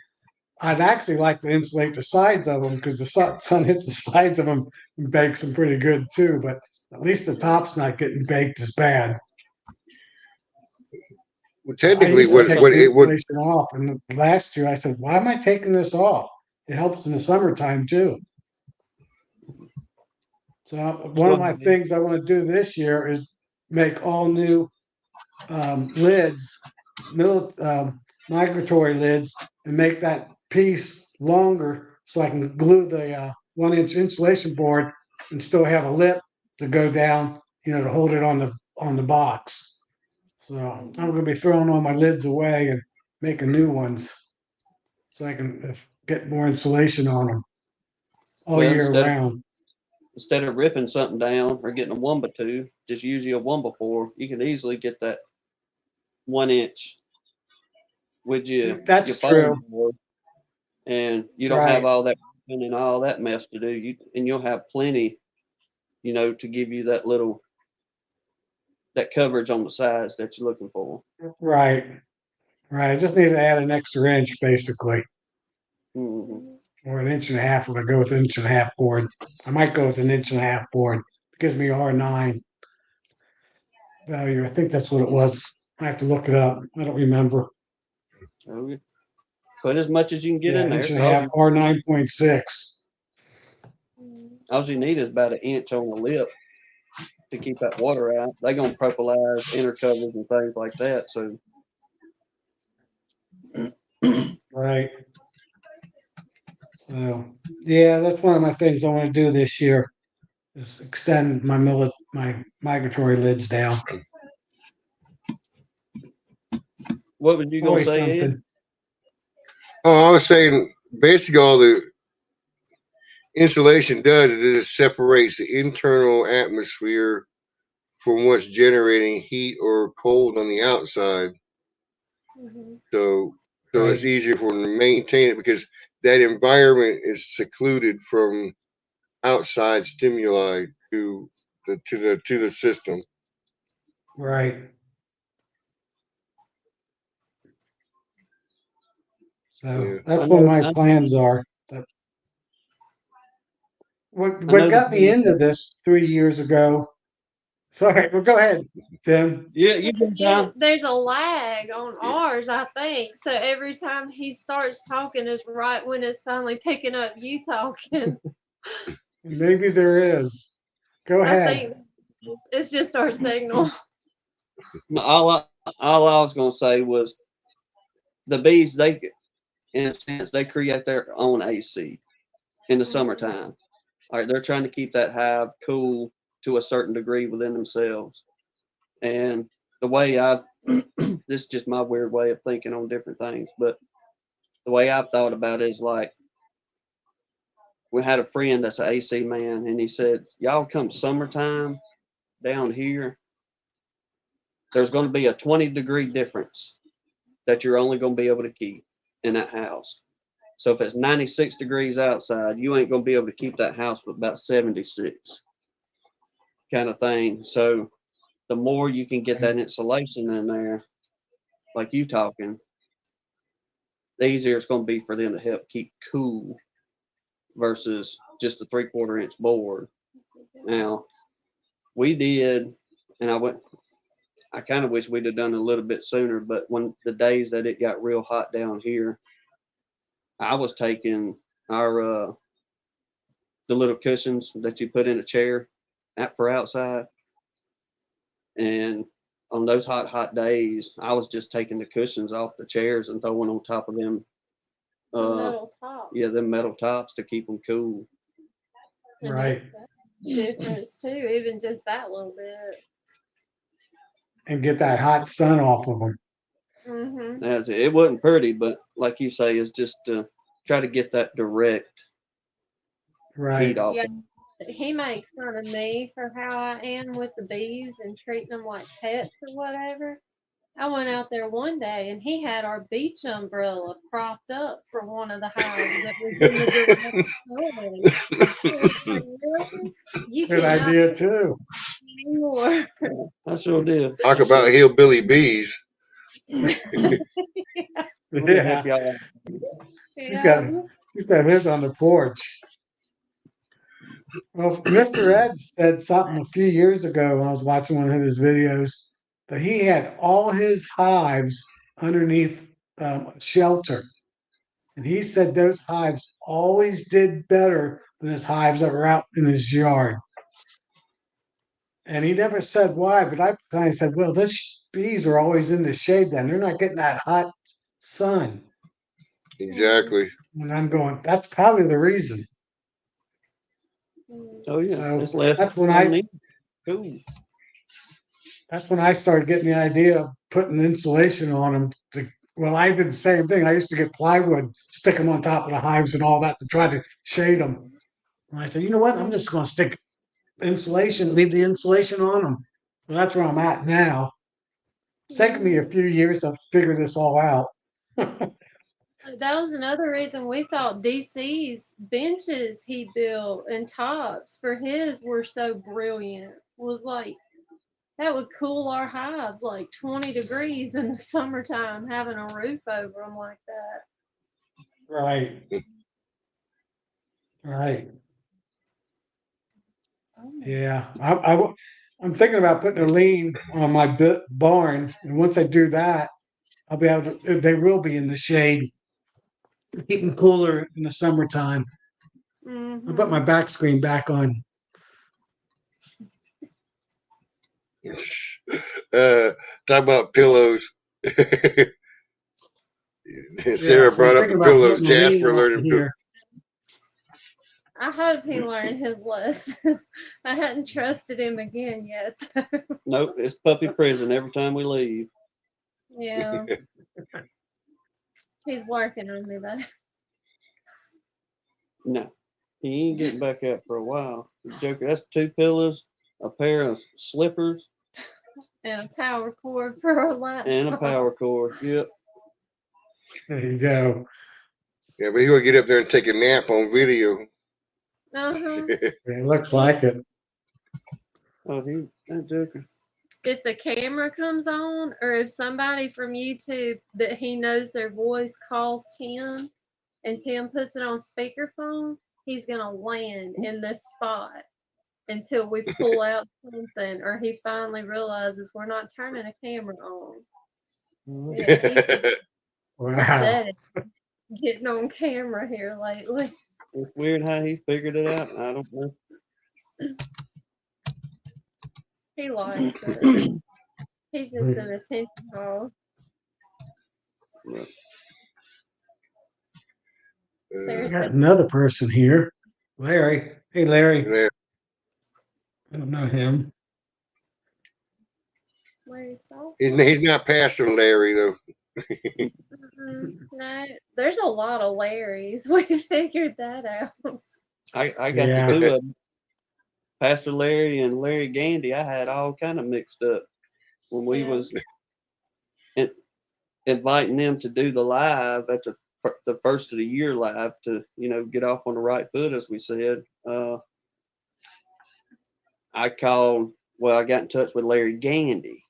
I'd actually like to insulate the sides of them because the sun hits the sides of them and bakes them pretty good too. But at least the top's not getting baked as bad. Well, So I technically, used to take what the it would insulation off, and last year I said, "Why am I taking this off? It helps in the summertime too." So one of my things I want to do this year is make all new lids, migratory lids, and make that piece longer so I can glue the 1 inch insulation board and still have a lip to go down, to hold it on the box. So I'm going to be throwing all my lids away and making new ones so I can get more insulation on them all Well, year round. instead of ripping something down or getting a Wumba 2, just use your Wumba 4. You can easily get that 1 inch with your That's foam true, board, and you don't have right? all that ripping and all that mess to do. You'll have plenty, to give you that coverage on the sides that you're looking for. Right, right. I just need to add an extra inch basically, Hmm. or an inch and a half if I go with an inch and a half board. I might go with an inch and a half board. It gives me R9 value. I think that's what it was. I have to look it up. I don't remember. So put as much as you can get Yeah, in there. inch and a half, R9.6. All you need is about an inch on the lip to keep that water out. They're gonna propolize inner covers and things like that. So Right. So, yeah, that's one of my things I want to do this year is extend my migratory lids down. what was you gonna Always say, Ed? something. Oh, I was saying basically all the insulation does is it separates the internal atmosphere from what's generating heat or cold on the outside. Mhm. So it's Right. easier for them to maintain it because that environment is secluded from outside stimuli to the system. Right. So Yeah. that's I what know. my plans are. What I know the got me bees. into this 3 years ago? Sorry, well, go ahead, Tim. Yeah, you been down. There's a lag on ours, I think. So every time he starts talking is right when it's finally picking up you talking. Maybe there is. Go I ahead. think it's just our signal. All I was gonna say was the bees. They, in a sense, they create their own AC in the summertime. All right, they're trying to keep that hive cool to a certain degree within themselves. And the way this is just my weird way of thinking on different things, but the way I've thought about it is like we had a friend that's an AC man, and he said, "Y'all come summertime down here, there's going to be a 20-degree difference that you're only going to be able to keep in that house. So if it's 96 degrees outside, you ain't going to be able to keep that house with about 76 kind of thing. So the more you can get that insulation in there, like you talking, the easier it's going to be for them to help keep cool versus just a 3/4 inch board. Now, we did, and I kind of wish we'd have done it a little bit sooner, but when the days that it got real hot down here, I was taking our the little cushions that you put in a chair for outside, and on those hot days, I was just taking the cushions off the chairs and throwing on top of them. Metal top. Yeah, them metal tops to keep them cool. And Right. difference too, even just that little bit. And get that hot sun off of them. Mm-hmm. That's it. It wasn't pretty, but like you say, it's just to try to get that direct Right. heat off. Yeah. He makes fun of me for how I am with the bees and treating them like pets or whatever. I went out there one day and he had our beach umbrella propped up for one of the hives that was in the direct sun. Really? You Good cannot idea too. anymore. I sure did. Talk about hillbilly bees. Let me help Yeah. y'all out. He's Yeah. got his on the porch. Well, Mr. Ed said something a few years ago when I was watching one of his videos that he had all his hives underneath a shelter. And he said those hives always did better than his hives that were out in his yard. And he never said why, but I kind of said, well, those bees are always in the shade then. They're not getting that hot sun. Exactly. And I'm going, that's probably the reason. Oh yeah, So it's less. that's when I Cool. that's when I started getting the idea of putting insulation on them. Well, I did the same thing. I used to get plywood, stick them on top of the hives and all that to try to shade them. And I said, you know what? I'm just going to stick insulation, leave the insulation on them. So that's where I'm at now. It's taken me a few years to figure this all out. That was another reason we thought DC's benches he built and tops for his were so brilliant. Was like that would cool our hives like 20 degrees in the summertime, having a roof over them like that. Right. Right. Yeah. I'm thinking about putting a lean on my barn. And once I do that, I'll be able to, they will be in the shade, keep them cooler in the summertime. I'll put my back screen back on. Talk about pillows. Yeah, Sarah so I'm brought up thinking the about pillows. putting a lien Jasper on learned to. here. I hope he learned his lesson. I hadn't trusted him again yet. Nope, it's puppy prison every time we leave. Yeah, he's working on me though. No, he ain't getting back out for a while. Joker, that's 2 pillows, a pair of slippers, And a power cord for a laptop. and a power cord. Yep. There you go. Yeah, but he's gonna get up there and take a nap on video. Uh-huh. It looks like it. Oh, that Joker. If the camera comes on, or if somebody from YouTube that he knows their voice calls Tim, and Tim puts it on speakerphone, he's gonna land in this spot until we pull out something, or he finally realizes we're not turning a camera on. Yeah, he's Wow. pathetic getting on camera here lately. It's weird how he figured it out. I don't know. He likes it. He's just an attention hog. I got another person here. Larry. Hey, Larry. Yeah. I don't know him. Larry Sauce? He's not Pastor Larry though. No, there's a lot of Larrys. We figured that out. I got Yeah. the 2 of them. Pastor Larry and Larry Gandy. I had all kind of mixed up when we Yeah. was inviting them to do the live at the first of the year live to get off on the right foot, as we said. I got in touch with Larry Gandy.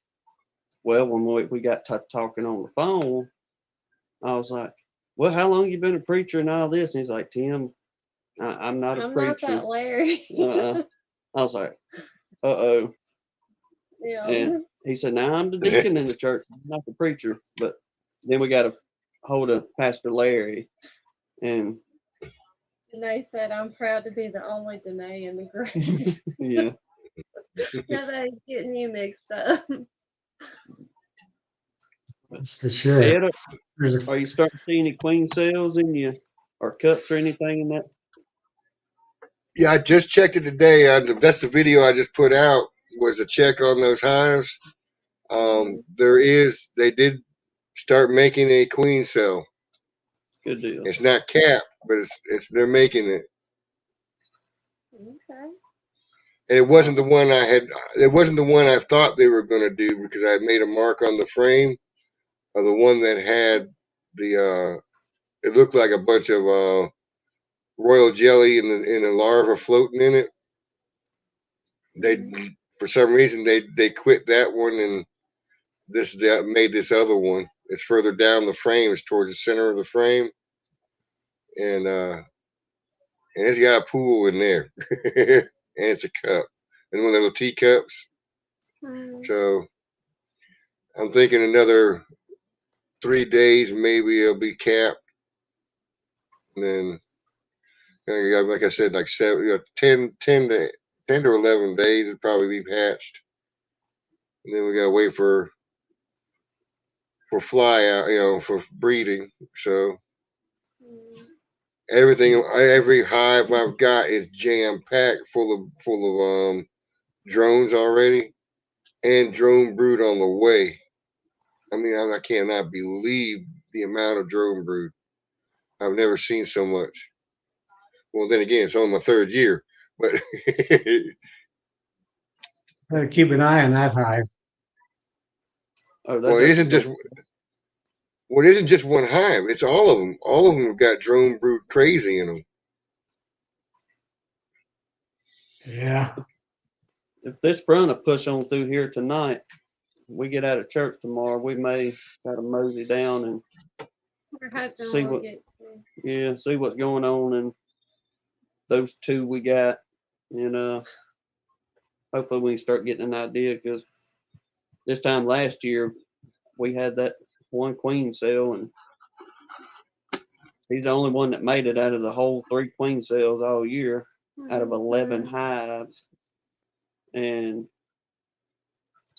Well, when we got talking on the phone, I was like, well, how long you been a preacher and all this? And he's like, Tim, I'm not a I'm not preacher. that Larry. I was like, uh-oh. Yeah. And he said, now I'm the deacon in the church, I'm not the preacher. But then we got a hold of Pastor Larry. And they said, I'm proud to be the only Danae in the group. yeah. Nobody's getting you mixed up. That's for sure. Ed, There's a, are you starting to see any queen cells in you or cups or anything in that? Yeah, I just checked it today. That's the video I just put out was a check on those hives. They did start making a queen cell. Good deal. It's not capped, but they're making it. Okay. And it wasn't the one I thought they were going to do because I had made a mark on the frame of the one that had it looked like a bunch of royal jelly and the larva floating in it. They, for some reason, they quit that one and made this other one. It's further down the frame. It's towards the center of the frame, and it's got a pool in there, and it's a cup, and one of those teacups. So I'm thinking another 3 days, maybe it'll be capped, and then like I said, like 10 to 11 days it'll probably be hatched, and then we gotta wait for fly out, for breeding. So every hive I've got is jam packed full of drones already, and drone brood on the way. I mean, I cannot believe the amount of drone brood. I've never seen so much. Well, then again, it's only my 3rd year, but better keep an eye on that hive. Oh, well, it isn't just one hive. It's all of them. All of them have got drone brood crazy in them. Yeah. If this front will push on through here tonight, we get out of church tomorrow, we may try to mosey down and We're hoping See we'll what- get some. see what's going on and those 2 we got, and hopefully we can start getting an idea, because this time last year we had that one queen cell and he's the only one that made it out of the whole 3 queen cells all year out of 11 hives. And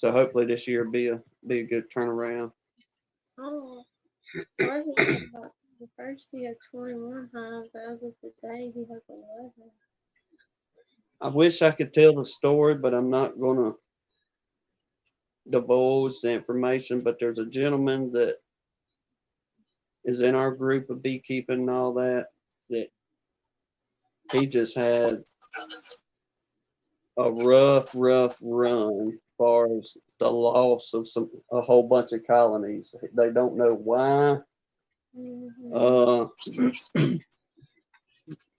So hopefully this year be a good turnaround. Oh, ours is about, the first he had 21 hives. As of today, he has 11. I wish I could tell the story, but I'm not gonna divulge the information. But there's a gentleman that is in our group of beekeeping and all that, that he just had a rough run as far as the loss of a whole bunch of colonies. They don't know why. Mhm.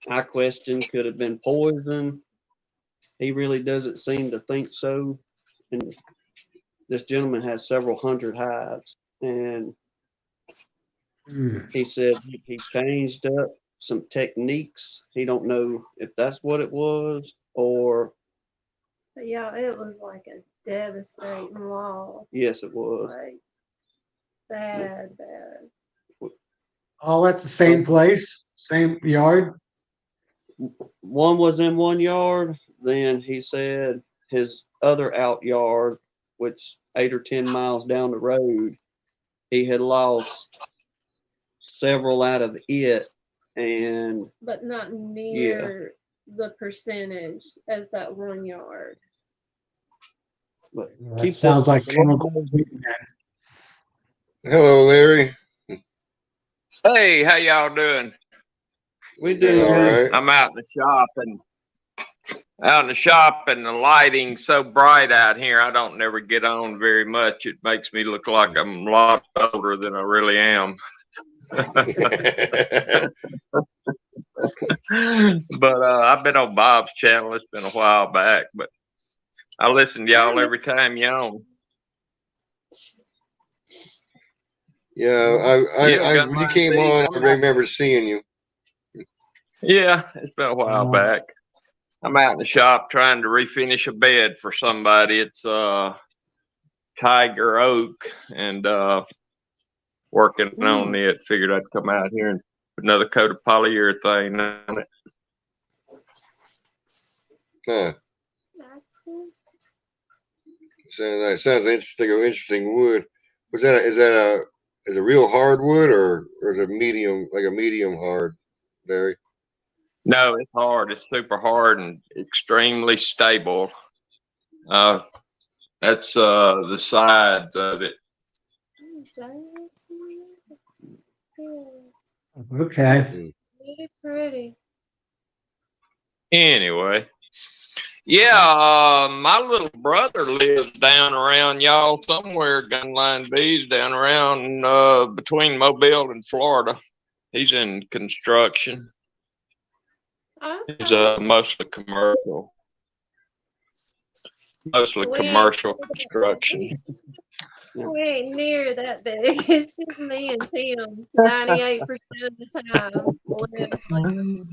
I question could have been poison. He really doesn't seem to think so. And this gentleman has several hundred hives, and he said he changed up some techniques. He don't know if that's what it was or But yeah, it was like a devastating loss. yes, it was. Like bad. All at the same place, same yard. One was in one yard. Then he said his other out yard, which 8 or 10 miles down the road, he had lost several out of it. And But not near the percentage as that 1 yard. but That keep sounds that- like chemical treatment. Hello, Larry. Hey, how y'all doing? we Doing do. all right. I'm out in the shop and the lighting's so bright out here. I don't never get on very much. It makes me look like I'm a lot older than I really am. But I've been on Bob's channel. It's been a while back, but I listen to y'all every time you're on. Yeah, Yeah, when you came on, I remember seeing you. Yeah, it's been a while back. I'm out in the shop trying to refinish a bed for somebody. It's Tiger Oak, and working on it. Figured I'd come out here and put another coat of polyurethane on it. Huh. That's good. Sounds interesting wood. Is that a real hardwood or is it medium, like a medium hard, Larry? No, it's hard. It's super hard and extremely stable. That's the sides of it. Okay. Really pretty. Anyway, yeah, my little brother lives down around y'all somewhere, Gunline Bees, down around between Mobile and Florida. He's in construction. He's mostly commercial. Mostly commercial construction. We ain't near that big. It's just me and Tim 98% of the time. Literally.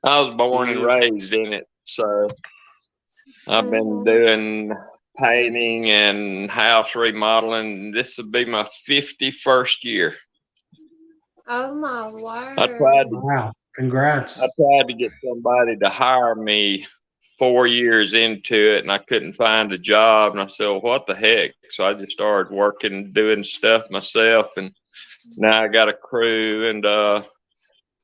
I was born and raised in it, so I've been doing painting and house remodeling. This will be my 51st year. Oh my word. Wow. Congrats. I tried to get somebody to hire me 4 years into it, and I couldn't find a job. And I said, well, what the heck? So I just started working, doing stuff myself, and now I got a crew, and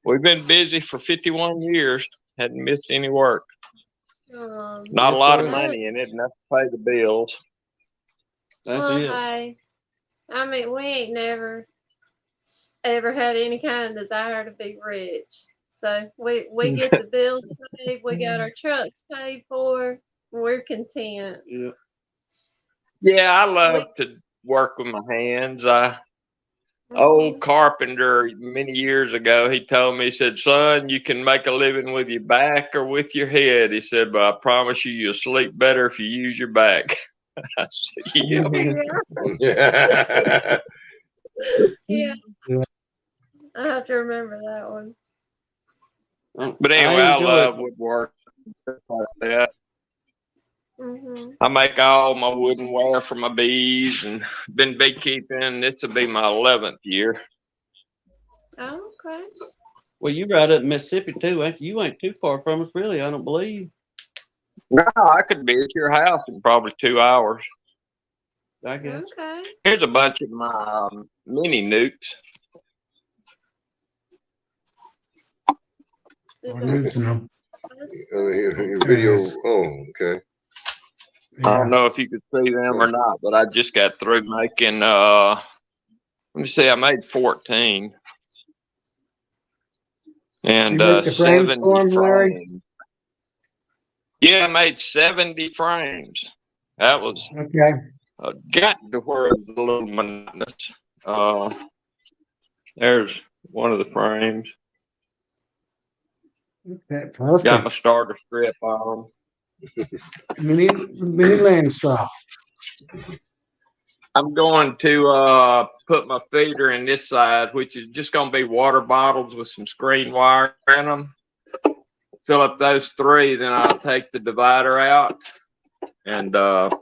we've been busy for 51 years. Hadn't missed any work. Not a lot of money in it, enough to pay the bills. That's it. Hey, I mean, we ain't never ever had any kind of desire to be rich. So we get the bills paid, we got our trucks paid for, we're content. Yeah. Yeah, I love to work with my hands. Old carpenter many years ago, he told me, he said, son, you can make a living with your back or with your head. He said, but I promise you, you'll sleep better if you use your back. I said, Yeah. Yeah. I have to remember that one. But anyway, I love woodwork like that. I make all my woodenware for my bees and been beekeeping. This will be my 11th year. Oh, okay. Well, you right up Mississippi too. You ain't too far from us, really. I don't believe. No, I could be at your house in probably 2 hours. I guess. Okay. Here's a bunch of my mini nukes. Is I'm that losing them. Your There it video. is. Oh, okay. I don't Yeah. know if you could see them or not, but I just got through making let me see, I made 14 You and make the frames 70 for 'em, Larry? frames. Yeah, I made 70 frames. That was Okay. got to where it was a little monotonous. There's one of the frames. Okay, Got my perfect. starter strip on. Mini land stuff. I'm going to put my feeder in this side, which is just going to be water bottles with some screen wire in them. Fill up those 3, then I'll take the divider out and it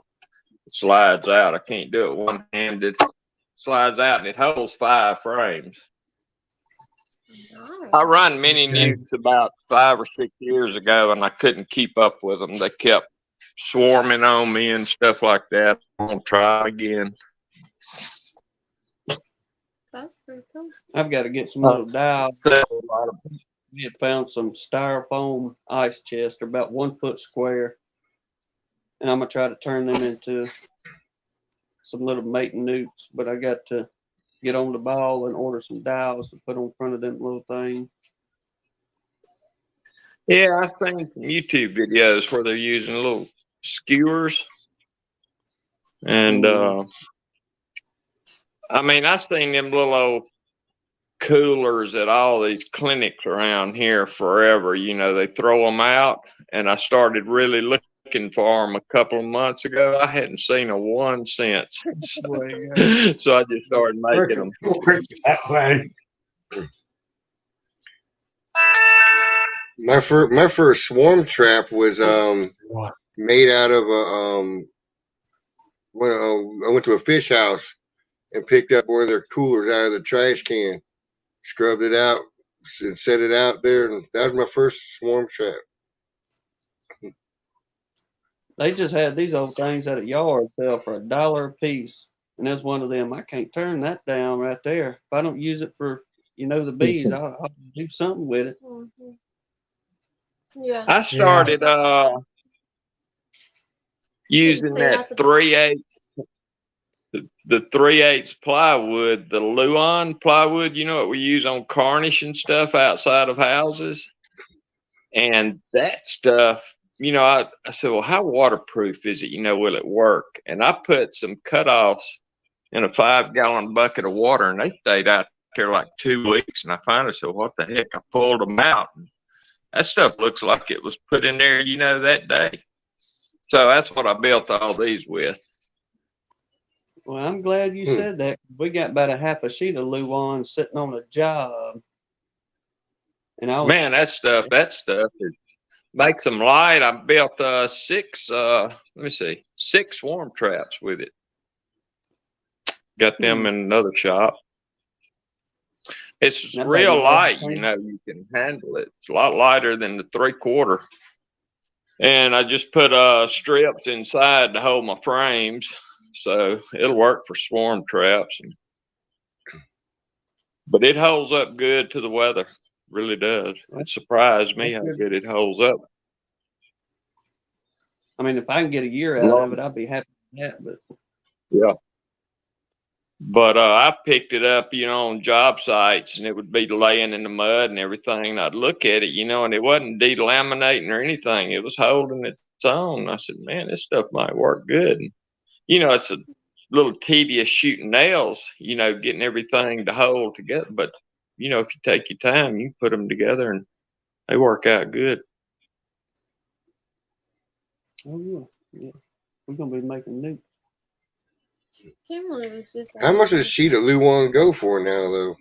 slides out. I can't do it one-handed. Slides out and it holds 5 frames. I run mini Okay. nukes about 5 or 6 years ago and I couldn't keep up with them. They kept swarming on me and stuff like that. I'm gonna try again. That's pretty cool. I've got to get some little dials. We had found some styrofoam ice chests. They're about 1 foot square. And I'm going to try to turn them into some little mating nukes. But I got to get on the ball and order some dials to put on front of them little things. Yeah, I've seen some YouTube videos where they're using little skewers. And I mean, I've seen them little old coolers at all these clinics around here forever. You know, they throw them out, and I started really looking for them a couple of months ago. I hadn't seen a one since. So I just started making them. Work that way. My first swarm trap was What? made out of a when I went to a fish house and picked up one of their coolers out of the trash can, scrubbed it out, and set it out there, and that was my first swarm trap. They just had these old things at a yard sale for $1 a piece. And there's one of them. I can't turn that down right there. If I don't use it for, the bees, I'll do something with it. Mhm. Yeah. I started using See out that the- 3/8 the 3/8 plywood, the Luan plywood, you know what we use on carnish and stuff outside of houses. And that stuff, I said, well, how waterproof is it? Will it work? And I put some cutoffs in a 5-gallon bucket of water, and they stayed out there like 2 weeks. And I finally said, what the heck? I pulled them out. And that stuff looks like it was put in there, that day. So that's what I built all these with. Well, I'm glad you said that. We got about a half a sheet of Luan sitting on a job. And I was, Man, that stuff it makes them light. I built 6 swarm traps with it. Got them in another shop. It's That real baby light, has you can handle it. It's a lot lighter than the 3/4. And I just put strips inside to hold my frames. So it'll work for swarm traps. But it holds up good to the weather. Really does. It surprised me how good it holds up. I mean, if I can get a year out of it, I'd be happy with that. But Yeah. But I picked it up, on job sites, and it would be laying in the mud and everything. And I'd look at it, and it wasn't delaminating or anything. It was holding its own. I said, man, this stuff might work good. And, it's a little tedious shooting nails, getting everything to hold together. But, if you take your time, you put them together and they work out good. oh yeah, we're gonna be making new. Kimberly was just. How much does a sheet of Luan go for now, though?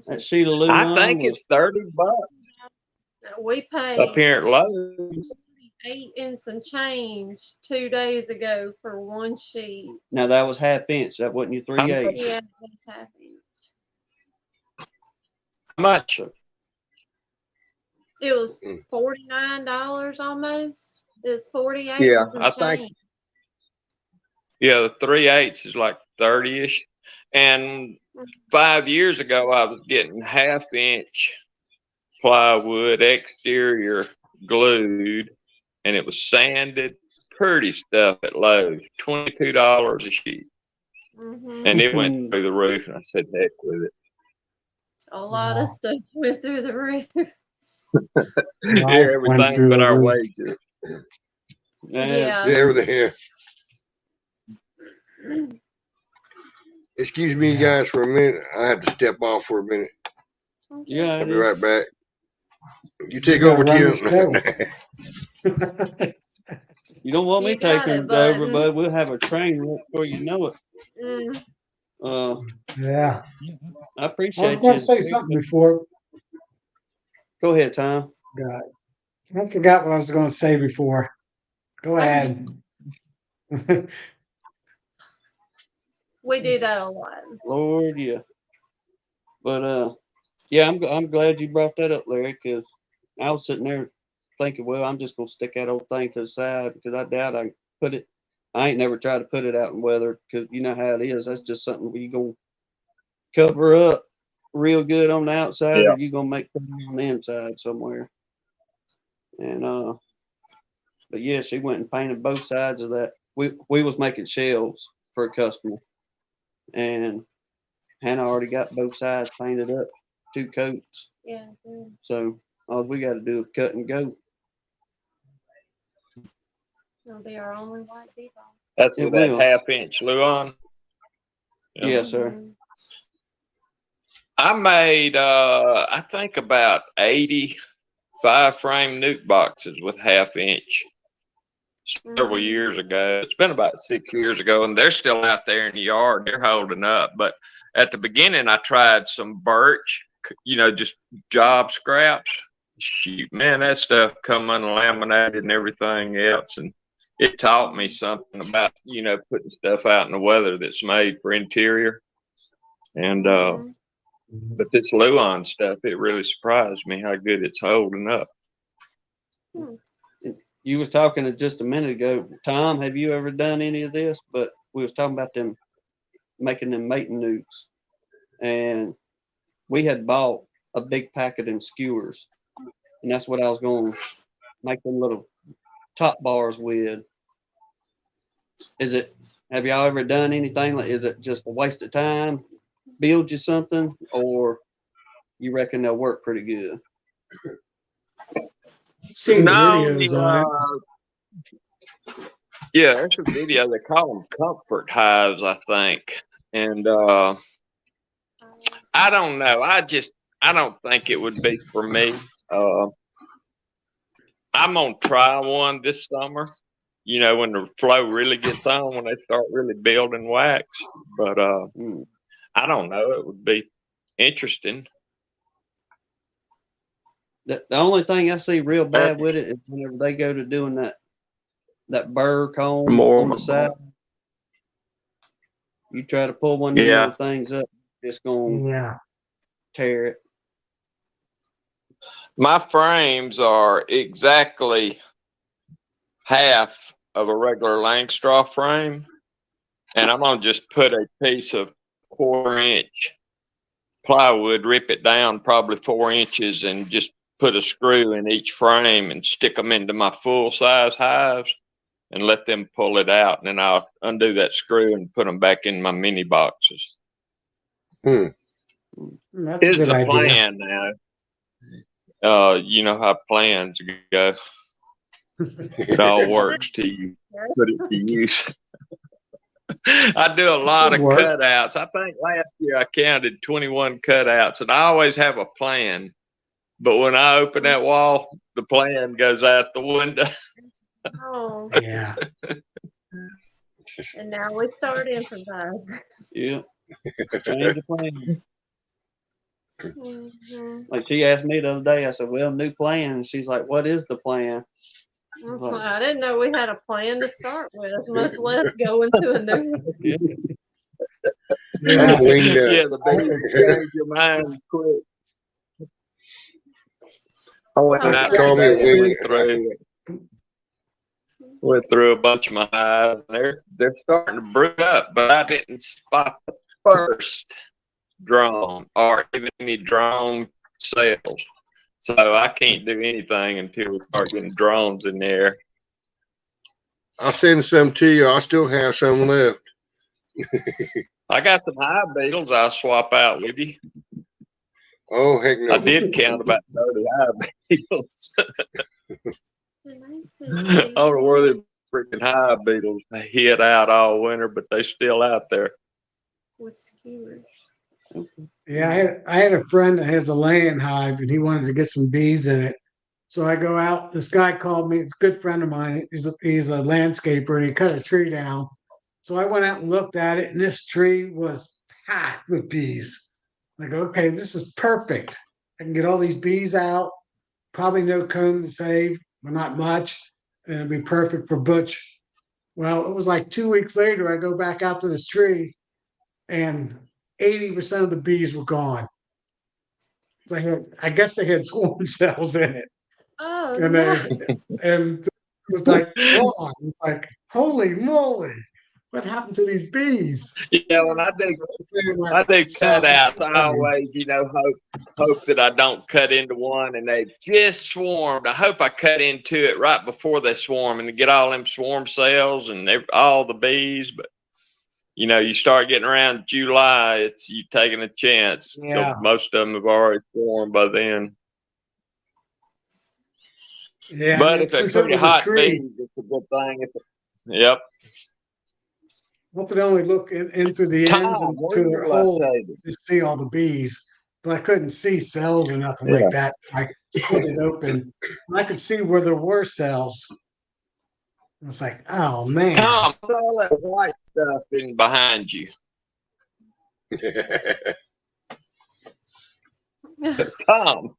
That sheet of Luan. I think it's $30 We paid up here at Lowe's. 8 and some change 2 days ago for one sheet. Now that was 1/2 inch. That wasn't your 3/8. Yeah, that's happy. How much? It was $49 almost. It was 48 Yeah, and some I think change. yeah, the 3/8 is like 30-ish. And 5 years ago, I was getting 1/2 inch plywood exterior glued, and it was sanded, pretty stuff at Lowe's, $22 a sheet, Hmm. and it went through the roof. And I said, "Heck with it." A lot of stuff went through the roof. Yeah, Life went everything through but the our roof. wages. Yeah. Yeah, everything. Yeah. Excuse me, Yeah. guys, for a minute. I have to step off for a minute. Yeah, I'll it be is. right back. You take gotta over, run Tim. the You don't want me You got taking it, over, bud. bud. We'll have a train wreck before you know it. Mm. Yeah. I I appreciate was going you. to say something before. Go ahead, Tom. God, I forgot what I was going to say before. Go ahead. We do that a lot. Lord, yeah. But yeah, I'm glad you brought that up, Larry, because I was sitting there thinking, well, I'm just gonna stick that old thing to the side because I doubt I can put it. I ain't never tried to put it out in weather because you know how it is. That's just something we gonna cover up real good on the outside, Yeah. or you gonna make something on the inside somewhere. And but yeah, she went and painted both sides of that. We was making shelves for a customer, and Hannah already got both sides painted up, 2 coats. Yeah. Mm. So all we got to do is cut and go. It'll be our only white people. That's It with that will. 1/2 inch Luan. Yeah. Yes, sir. Mhm. I made I think about 80 5-frame nuke boxes with 1/2 inch several Mhm. years ago. It's been about 6 years ago, and they're still out there in the yard. They're holding up. But at the beginning, I tried some birch, just job scraps. Shoot, man, that stuff come unlaminated and everything else. And it taught me something about, putting stuff out in the weather that's made for interior. And, Mhm. but this Luan stuff, it really surprised me how good it's holding up. You was talking just a minute ago, Tom. Have you ever done any of this? But we was talking about them making them mating nukes, and we had bought a big pack of them skewers, and that's what I was going to make them little top bars with. Have y'all ever done anything like? Is it just a waste of time? Build you something, or you reckon they'll work pretty good? Seen No, videos on it. yeah, there's a video. They call them comfort hives, I think. And I don't know. I don't think it would be for me. I'm gonna try one this summer. When the flow really gets on, when they start really building wax. But I don't know. It would be interesting. The only thing I see real bad with it is whenever they go to doing that burr comb on the side. You try to pull one of them Yeah. little things up, it's gonna Yeah. tear it. My frames are exactly half of a regular Langstroth frame, and I'm gonna just put a piece of 1/4 inch plywood, rip it down probably 4 inches, and just put a screw in each frame and stick them into my full size hives and let them pull it out, and then I'll undo that screw and put them back in my mini boxes. That's a Is good the idea. plan now? You know how plans go. It all works till you put it to use. I do a lot of Should work. cutouts. I think last year I counted 21 cutouts, and I always have a plan. But when I open that wall, the plan goes out the window. Oh, Yeah. and now we start improvising. Yeah. Change the plan. Mhm. Like she asked me the other day, I said, well, new plan. And she's like, what is the plan? I didn't know we had a plan to start with, much less go into a new. Yeah. Yeah. Winged up. Yeah, the better change your mind quick. I went Oh, out call me a today and wing. went through it. Went through a bunch of my hives. They're starting to brew up, but I didn't spot the first drone or even any drone sales. So I can't do anything until we start getting drones in there. I'll send some to you. I still have some left. I got some hive beetles I'll swap out with you. Oh, heck no. I did count about 30 hive beetles. I don't know where the freaking hive beetles hid out all winter, but they still out there. With skewers. Yeah, I had a friend that has a laying hive and he wanted to get some bees in it. So I go out. This guy called me. It's a good friend of mine. He's a landscaper and he cut a tree down. So I went out and looked at it, and this tree was packed with bees. Like, okay, this is perfect. I can get all these bees out. Probably no comb to save, but not much, and it'd be perfect for Butch. Well, it was like 2 weeks later. I go back out to this tree, and 80% of the bees were gone. I guess they had swarm cells in it, Oh, and no. and it was like gone. It's like, holy moly, what happened to these bees? Yeah, when I do cutouts, I always, hope that I don't cut into one and they just swarmed. I hope I cut into it right before they swarm and get all them swarm cells and all the bees. But you start getting around July, it's you taking a chance. Yeah. Most of them have already swarmed by then. Yeah, But and if they're since it pretty was a hot tree, bees, it's a good thing. Yep. we could only look in through the ends Tom, and where to you the hole located? to see all the bees, but I couldn't see cells or nothing like that. I split it open, and I could see where there were cells. It's like, oh man, Tom, what's all that white stuff in behind you? Tom,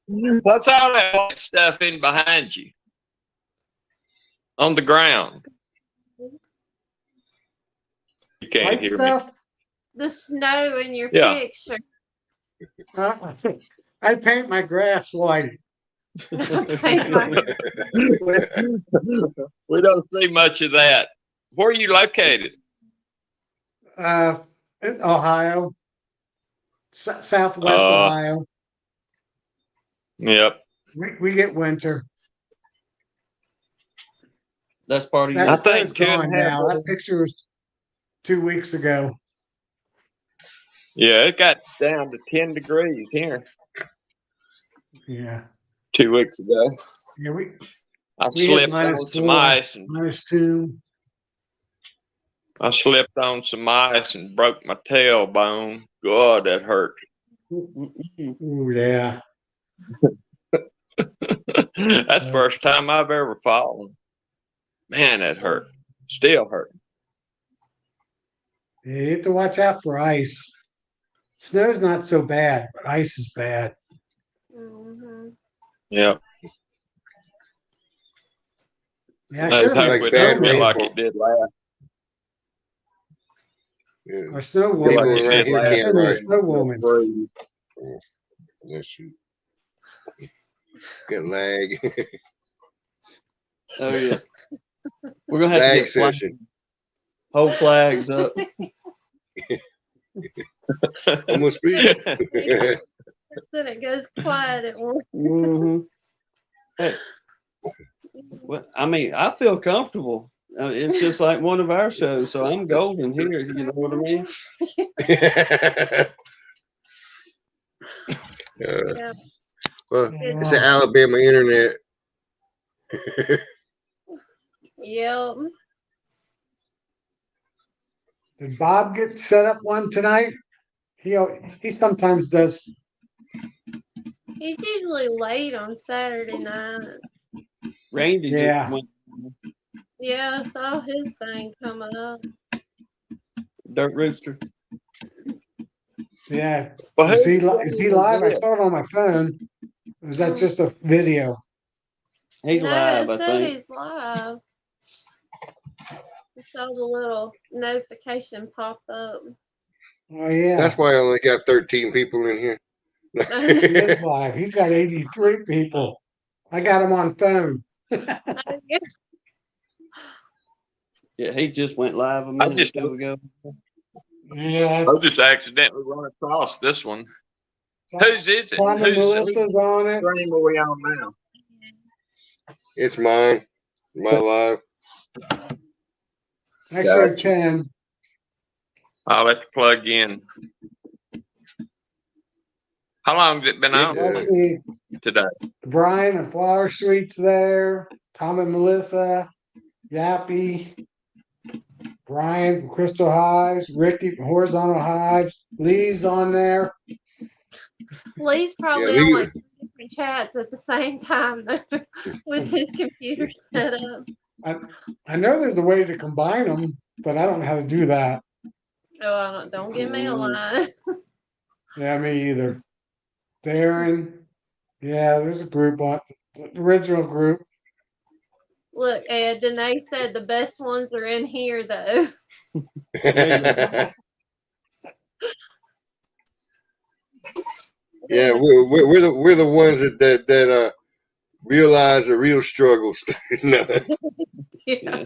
what's all that white stuff in behind you? On the ground. You can't white hear stuff. The snow in your Yeah. picture. I paint my grass white. me. We don't see much of that. Where are you located? In Ohio, Southwest Ohio. Yep. We get winter. That's part of That your. I think snow's gone 2.5 now. That days. picture was 2 weeks ago. Yeah, it got down to 10 degrees here Yeah, 2 weeks ago. yeah. I We hit slipped on -4, some ice and -2. I slipped on some ice and broke my tailbone. God, that hurt. Ooh, yeah. That's the first time I've ever fallen. Man, that hurt. Still hurt. Yeah, you have to watch out for ice. Snow's not so bad, but ice is bad. Mhm. Yep. Yeah, I I should have hope been Like it bad don't get like rainfall. it did last. Yeah. a snow Feel woman. like People it around did here last I can't should have been a ride. snow woman. freeze. Let's shoot. Get lag. Oh yeah. We're gonna have to Lag get session. whole flags up. Almost speak. Then it goes quiet at once. Mhm. Hey, well, I mean, I feel comfortable. It's just like one of our shows, so I'm golden here. You know what I mean? Yeah. Well, it's the Alabama internet. Yep. Did Bob get set up one tonight? He sometimes does. He's usually late on Saturday night. Randy Yeah. just went Yeah, I saw his thing come up. Dirt Rooster. Yeah. Well, Is who's he live? I saw it on my phone. Or is that just a video? He's No, live, it I said think. he's live. I saw the little notification pop up. Oh yeah. That's why I only got 13 people in here. He is live. He's got 83 people. I got him on phone. Yeah, he just went live a I minute just, or two ago. Yeah, I just accidentally run across this one. Whose is it? Tom and Whose Melissa's on it. stream are we on now? It's mine. My live. I showed Gotcha. 10. I'll let you plug in. How long has it been It out Let's does. see. today? Brian and Flower Sweet's there. Tom and Melissa. Yappy. Brian from Crystal Hives. Ricky from Horizontal Hives. Lee's on there. Lee's probably Yeah, on Lee, like 2 different chats at the same time though, with his computer set up. I know there's a way to combine them, but I don't know how to do that. Oh, don't give me a line. Yeah, me either. Darren. Yeah, there's a group on the original group. Look, Ed, Danae said the best ones are in here though. yeah, we're the ones that realize the real struggles. No. Yeah.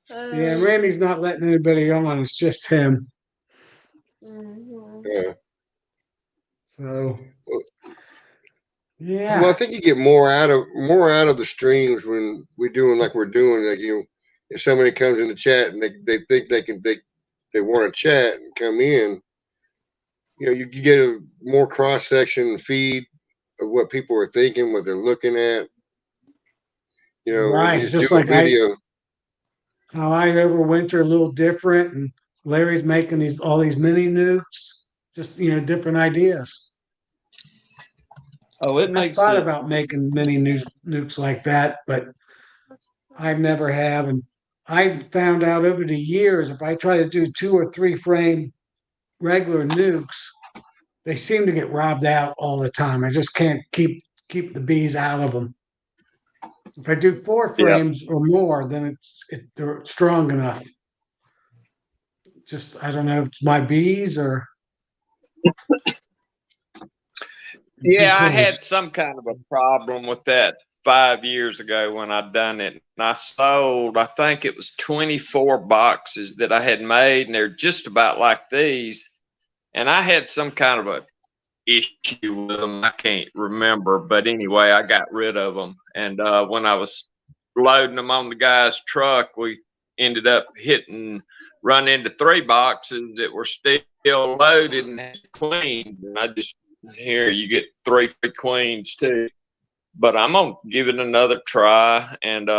Yeah, Randy's not letting anybody on. It's just him. Mhm. Yeah. So, Well, yeah. I think you get more out of the streams when we're doing like we're doing. Like if somebody comes in the chat and they think they want to chat and come in, you get a more cross section feed of what people are thinking, what they're looking at. When you Right. just Just do a like video. how I overwinter a little different, and Larry's making all these mini nukes. Just different ideas. Oh, it I makes thought it. about making mini nukes like that, but I've never have. And I found out over the years if I try to do 2 or 3 frame regular nukes, they seem to get robbed out all the time. I just can't keep the bees out of them. If I do 4 Yeah. frames or more, then they're strong enough. Just I don't know if it's my bees or Yeah, I too close. had some kind of a problem with that 5 years ago when I done it. And I sold, I think it was 24 boxes that I had made, and they're just about like these. And I had some kind of a issue with them. I can't remember, but anyway, I got rid of them. And when I was loading them on the guy's truck, we ended up run into 3 boxes that were still loaded and had queens. And I just, here, you get 3 free queens too. But I'm gonna give it another try. And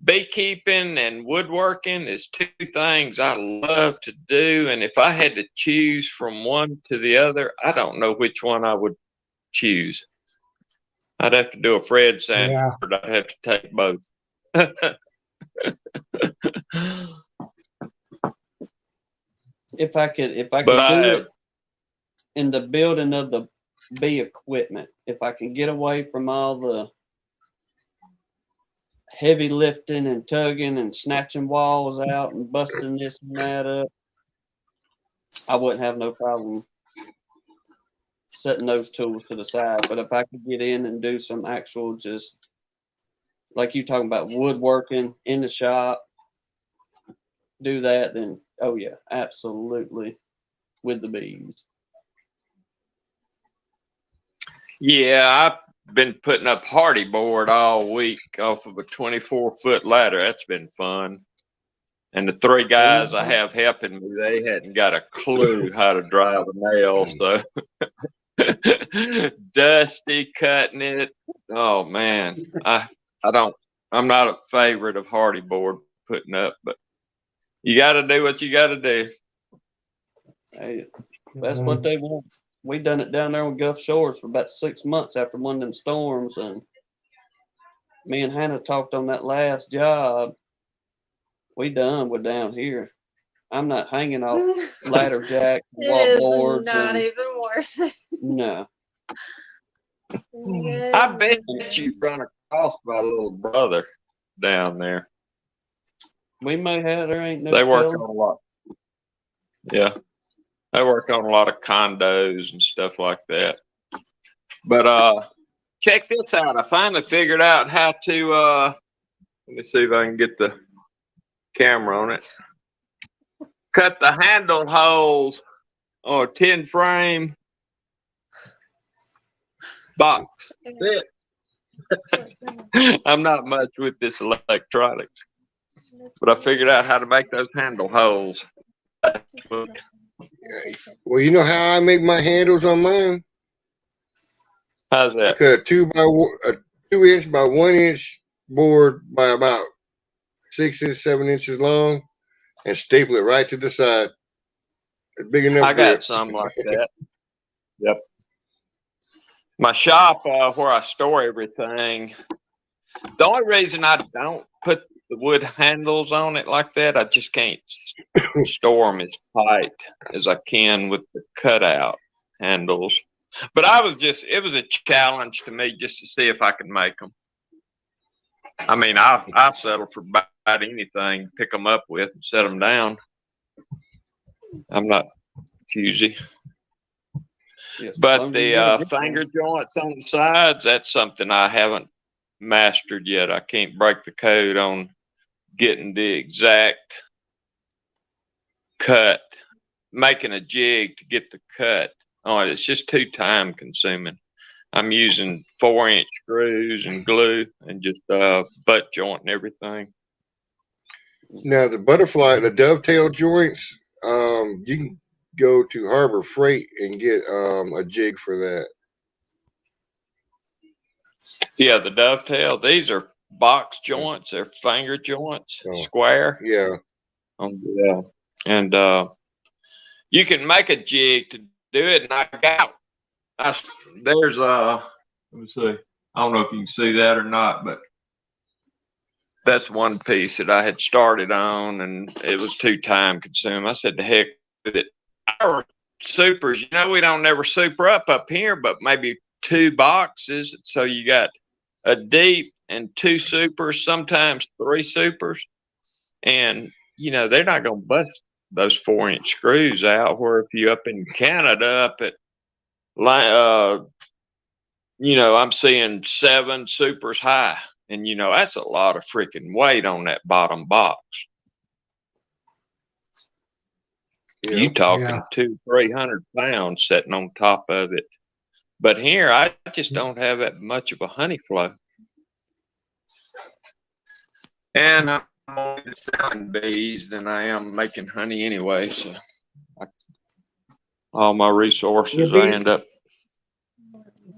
beekeeping and woodworking is 2 things I love to do. And if I had to choose from one to the other, I don't know which one I would choose. I'd have to do a Fred Sanford. Yeah. I'd have to take both. If I could But do it in the building of the bee equipment, if I can get away from all the heavy lifting and tugging and snatching walls out and busting this and that up, I wouldn't have no problem setting those tools to the side. But if I could get in and do some actual, just like you talking about woodworking in the shop, do that, then oh yeah, absolutely, with the bees. yeah, I've been putting up hardy board all week off of a 24-foot ladder. That's been fun. And the 3 guys I have helping me, they hadn't got a clue how to drive a nail. So Dusty cutting it. Oh man, I'm not a favorite of hardy board putting up, but you got to do what you got to do. Hey, that's what they want. We done it down there on Gulf Shores for about 6 months after one of them storms, and me and Hannah talked on that last job. We done with down here. I'm not hanging off ladder jacks, wall It is boards, not and even worth it. no. I bet you run across my little brother down there. We may have, there ain't no They work telling. on a lot. Yeah. They work on a lot of condos and stuff like that. But check this out. I finally figured out how to Let me see if I can get the camera on it. Cut the handle holes on a 10 frame box. That's it. I'm not much with this electronics, but I figured out how to make those handle holes. Well, you know how I make my handles on mine? How's I that? cut a 2-inch by 1-inch board by about 6 inches, 7 inches long, and staple it right to the side. It's big enough. I got some like that. Yep. My shop, where I store everything, the only reason I don't put the wood handles on it like that, I just can't store them as tight as I can with the cutout handles. But it was a challenge to me just to see if I could make them. I mean, I'll settle for about anything, pick them up with and set them down. I'm not choosy. Yes, But as long as you got a the grip on it. finger joints on the sides, that's something I haven't mastered yet. I can't break the code on getting the exact cut, making a jig to get the cut on it. It's just too time consuming. I'm using 4-inch screws and glue and just butt joint and everything. Now the dovetail joints, you can go to Harbor Freight and get a jig for that. Yeah, the dovetail, these are box joints, they're finger joints, Oh. square. Yeah. Yeah. And you can make a jig to do it. And there's let me see. I don't know if you can see that or not, but that's one piece that I had started on and it was too time consuming. I said, the heck with it. Our supers, we don't never super up here, but maybe 2 boxes. So you got a deep and 2 supers, sometimes 3 supers. And, they're not going to bust those 4-inch screws out. Where if you up in Canada, up at, I'm seeing 7 supers high. And, that's a lot of freaking weight on that bottom box. Yeah. You talking Yeah. 200-300 pounds sitting on top of it. But here, I just don't have that much of a honey flow. And I'm more into selling bees than I am making honey anyway. So all my resources, I end up.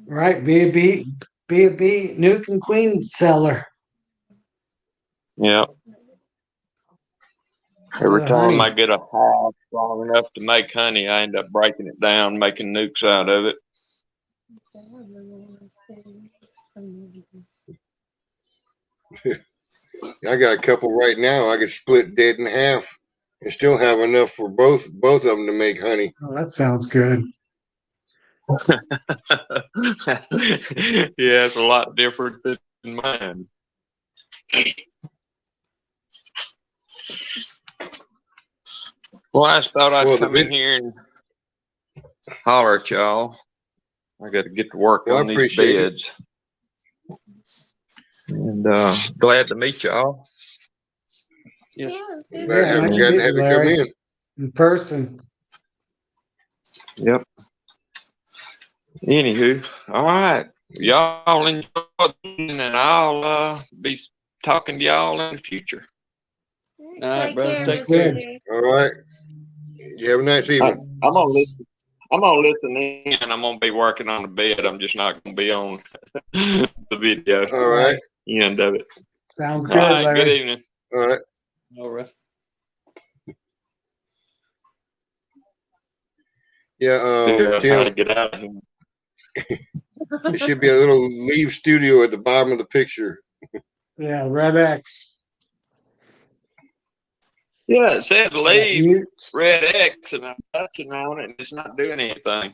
Right, be a bee, nuke and queen seller. Yeah. Every The time honey. I get a hive strong enough to make honey, I end up breaking it down, making nukes out of it. I got a couple right now. I could split dead in half and still have enough for both of them to make honey. Oh, that sounds good. Yeah, it's a lot different than mine. Well, I just thought I'd Well, come in here and holler at y'all. I got to get to work Well, I on these appreciate it. beds. And glad to meet y'all. Yes. Yeah, Glad nice to meeting have you, you come Larry. in. In person. Yep. Anywho, all right. Y'all enjoy and I'll be talking to y'all in the future. All right, Take brother, care, take Mr. care. Lee. All right. You have a nice evening. I'm gonna listen. I'm gonna listen in. I'm gonna be working on the bed. I'm just not gonna be on the video All right. end of it. Sounds All good, right. Good Larry. evening. All right. All right. Yeah. Yeah, how to Tim, get out of here. there should be a little leave studio at the bottom of the picture. Yeah, Red X. Yeah, it says leave Mute. red X, and I'm touching on it, and it's not doing anything.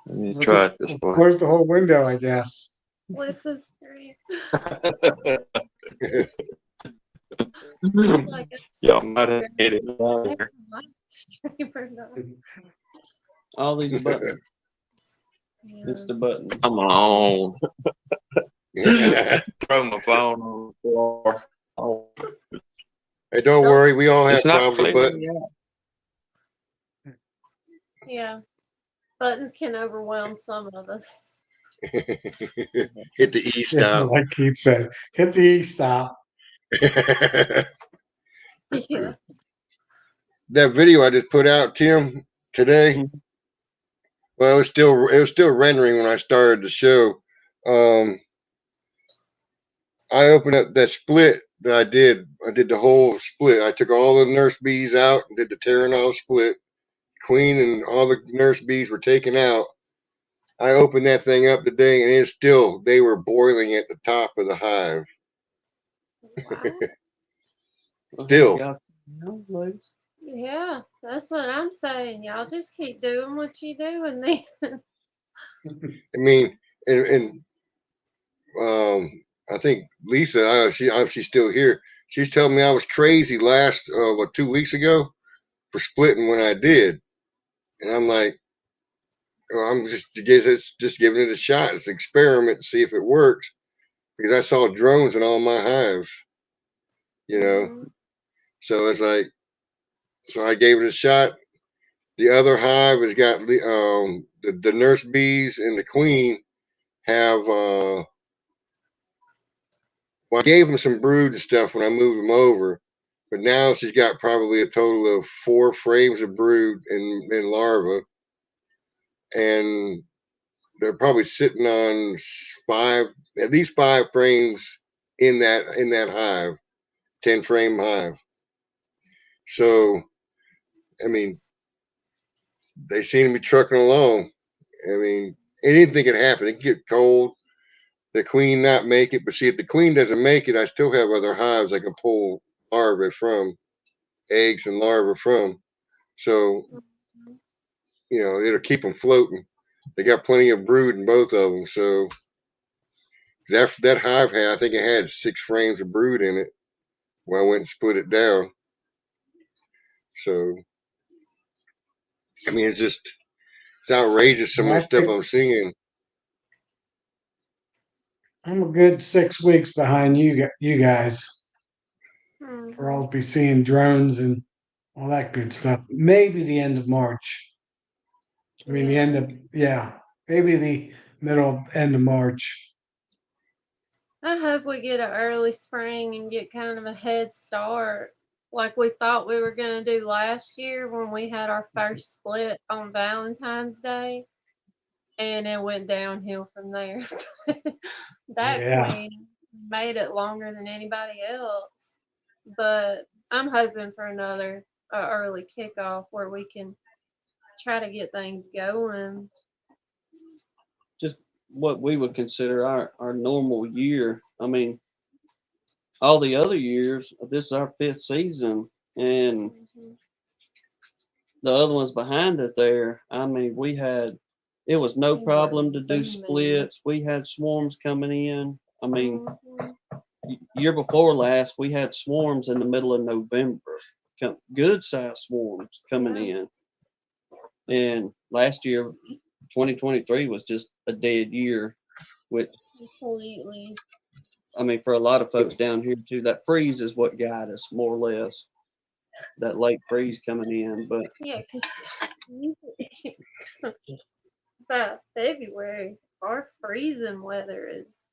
Let me We'll try just it this way. close the whole window, I guess. With the screen. Like a Y'all might have hit it down there. All these buttons. Yeah. It's the button. Come on. Throw my phone on the floor. Oh, Hey, don't worry, we all have it's not problems with cleaning buttons. me out. Yeah. Buttons can overwhelm some of us. Hit the E Yeah, stop. like Keith said, hit the E stop. Yeah. That video I just put out, Tim, today. Mhm. Well, it was still rendering when I started the show. I opened up that split that I did. I did the whole split. I took all the nurse bees out and did the Terranol split. Queen and all the nurse bees were taken out. I opened that thing up today, and they were boiling at the top of the hive. Wow. Well, hey, Still, y'all, you know, ladies. Yeah, that's what I'm saying. Y'all just keep doing what you doing then. I mean, and I think Lisa, she's still here. She's telling me I was crazy last 2 weeks ago for splitting when I did, and I'm like, oh, I'm just giving it a shot. It's an experiment to see if it works because I saw drones in all my hives, you know. Mhm. So it's like, so I gave it a shot. The other hive has got the nurse bees and the queen have well, I gave them some brood and stuff when I moved them over, but now she's got probably a total of 4 frames of brood in larva, and they're probably sitting on at least 5 frames in that hive, 10 frame hive. So, I mean, they seem to be trucking along. I mean, anything can happen. It can get cold. The queen not make it, but see, if the queen doesn't make it, I still have other hives I can pull larvae from, eggs and larvae from. So, it'll keep them floating. They got plenty of brood in both of them. So, that hive I think it had 6 frames of brood in it when I went and split it down. So, I mean, it's outrageous some of Well, the I stuff think I'm seeing. I'm a good 6 weeks behind you guys for Mhm. all to be seeing drones and all that good stuff. Maybe the end of March. I mean, the end Yeah. of, yeah, maybe the end of March. I hope we get an early spring and get kind of a head start like we thought we were going to do last year when we had our first split on Valentine's Day, and it went downhill from there. That Yeah. queen made it longer than anybody else, but I'm hoping for another early kickoff where we can try to get things going. Just what we would consider our normal year. I mean, all the other years, this is our 5th season, and Mhm. the other ones behind it there, I mean, it was no We were problem to do booming. splits. We had swarms coming in. I mean, Mhm. year before last, we had swarms in the middle of November, good sized swarms coming Yeah, in. And last year, 2023 was just a dead year, which, completely. I mean, for a lot of folks down here too, that freeze is what got us more or less. That late freeze coming in, but Yeah, because by February, our freezing weather is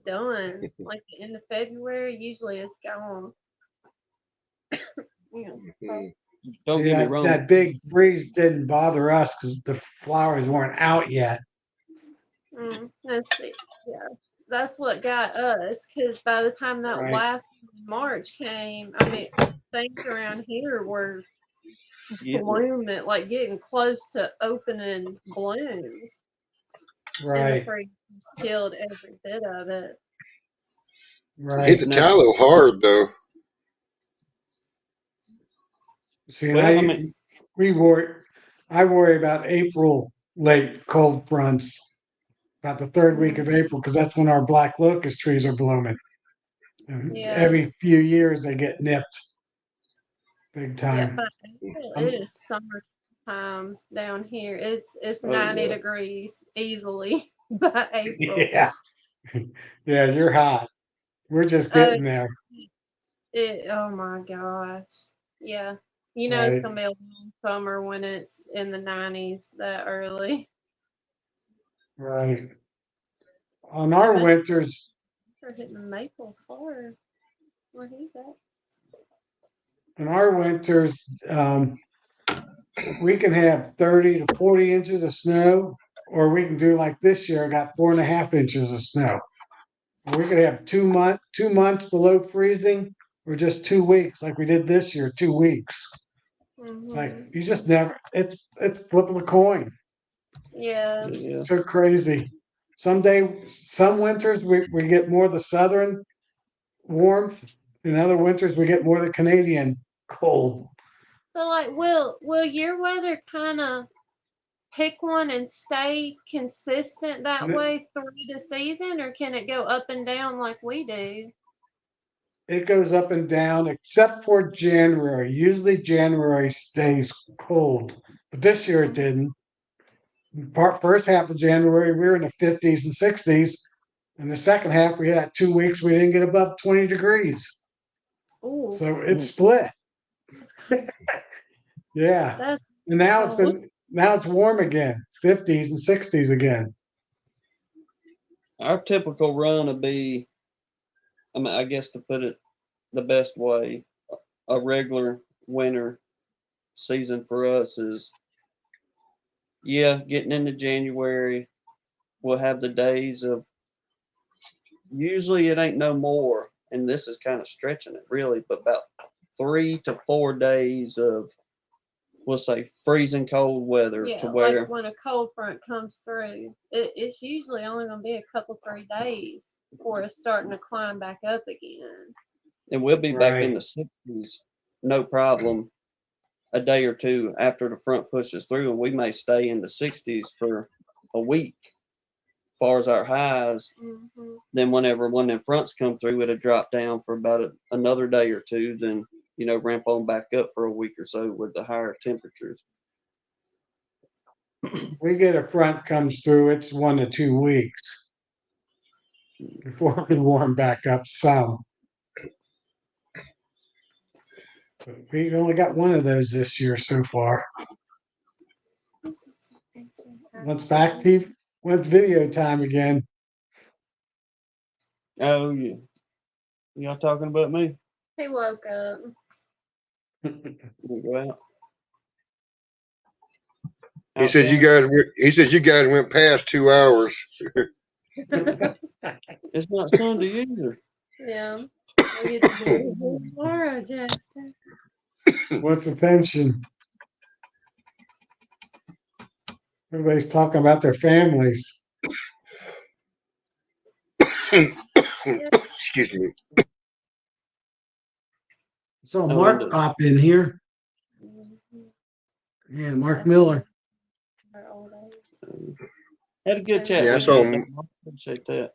done. Like the end of February, usually it's gone. You know, Mhm. don't See, get me that wrong. big freeze didn't bother us because the flowers weren't out yet. let's see. Yeah, that's what got us. Because by the time that Right. last March came, I mean, things around here were Getting blooming, like getting close to opening blooms, and the Right. freeze killed every bit of it. It hit Right. the now, tallow hard though. See, and well, I mean, we worry, I worry about April late cold fronts, about the third week of Mm, April, because that's when our black locust trees are blooming. And yeah. every few years they get nipped big Yeah, by time. April, it I'm, is summertime down here. It's oh 90 yeah, degrees easily by April. yeah. Yeah, you're hot. We're just Oh, getting there. oh my gosh. Yeah. You know it's Right. gonna be a long summer when it's in the 90s that early. Right. On our Especially winters, start hitting Maples hard where he's at. in our winters, we can have 30 to 40 inches of snow, or we can do like this year, I got 4.5 inches of snow. Or we could have 2 months below freezing, or just 2 weeks, like we did this year, 2 weeks. It's like Hmm. you just never. It's flipping a coin. Yeah. Yeah. So crazy. Some winters we get more of the southern warmth. In other winters we get more of the Canadian cold. But like, will your weather kind of pick one and stay consistent that And way through the season, or can it go up and down like we do? it goes up and down, except for January. Usually January stays cold, but this year it didn't. First half of January we were in the 50s and 60s, and the second half we had 2 weeks we didn't get above 20 degrees. Ooh, So it split. Yeah. that's And cold. now it's warm again, 50s and 60s again. Our typical run would be, I mean, I guess to put it the best way, a regular winter season for us is, yeah, getting into January, we'll have the days of, usually it ain't no more, and this is kind of stretching it really, but about 3 to 4 days of, we'll say, freezing cold weather to Yeah, like where, when a cold front comes through, it's usually only gonna be a couple 3 days before it's starting to climb back up again. and we'll be back in Right. the 60s, no problem, a day or two after the front pushes through, and we may stay in the 60s for a week, as far as our highs. Hmm. Then whenever one of them fronts come through, it'll drop down for about another day or two, then, ramp on back up for a week or so with the higher temperatures. We get a front comes through, it's 1 to 2 weeks before we warm back up some. But we only got one of those this year so far. What's back, Steve? What's video time again? Oh, yeah. Y'all talking about me? He woke up. Let me go out. He said you guys went past 2 hours. It's not Sunday either. Yeah. We'll get to do it tomorrow, Jasper. What's the tension? Everybody's talking about their families. Excuse me. So Oh, Mark and pop in here. Mhm. Yeah, Mark Miller. Our old age. had a good chat Yeah, I with saw you. him. I appreciate that.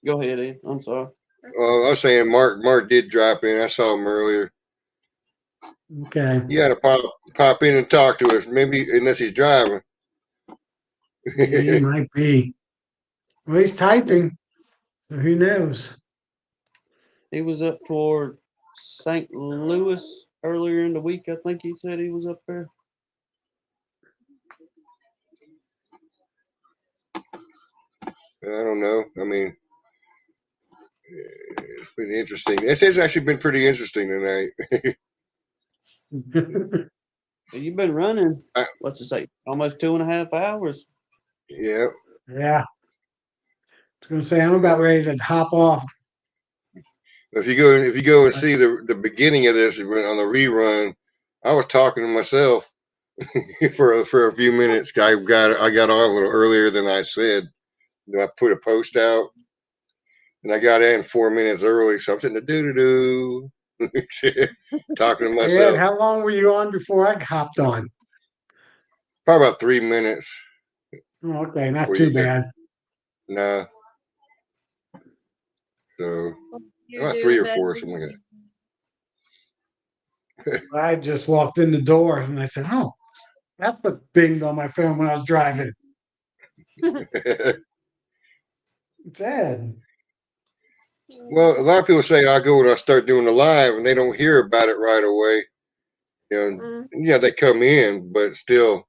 Go ahead, Ed. I'm sorry. I was saying Mark did drop in. I saw him earlier. Okay. You got to pop in and talk to us. Maybe unless he's driving. He might be. Well, he's typing. So who knows? He was up toward St. Louis earlier in the week. I think he said he was up there. I don't know. I mean, it's been interesting. This has actually been pretty interesting tonight. You've been running, I- what's it say, almost 2.5 hours. Yeah. Yeah. I was gonna say I'm about ready to hop off. If you go and see the beginning of this on the rerun, I was talking to myself for a few minutes. I got on a little earlier than I said. I put a post out, and I got in 4 minutes early. So I'm sitting there do talking to Ed, myself. how long were you on before I hopped on? Probably about 3 minutes. Oh, okay, not Before too you got bad. nah. So You're about doing 3 or better 4, something like I just walked in the door and I said, "Oh, that's what binged on my phone when I was driving." that. It's Ed. Well, a lot of people say I go and I start doing the live, and they don't hear about it right away. You know, Mm, yeah, they come in, but still,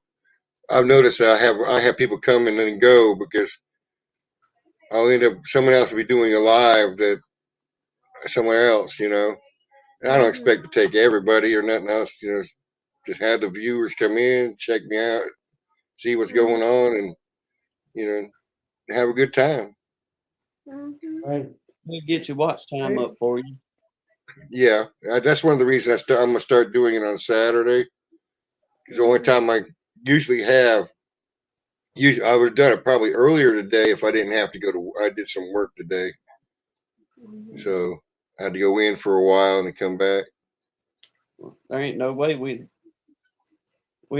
I've noticed that I have people come in and go because I'll end up someone else will be doing a live that somewhere else. You know, and I don't mhm, expect to take everybody or nothing else. You know, just have the viewers come in, check me out, see what's mhm, going on, and you know, have a good time. mhm. Right. We'll get your watch time Right. up for you. Yeah, that's one of the reasons I'm gonna start doing it on Saturday. It's the only time I usually have. Usually, I would have done it probably earlier today if I didn't have to go to. I did some work today, Mhm. so I had to go in for a while and then come back. There ain't no way we'd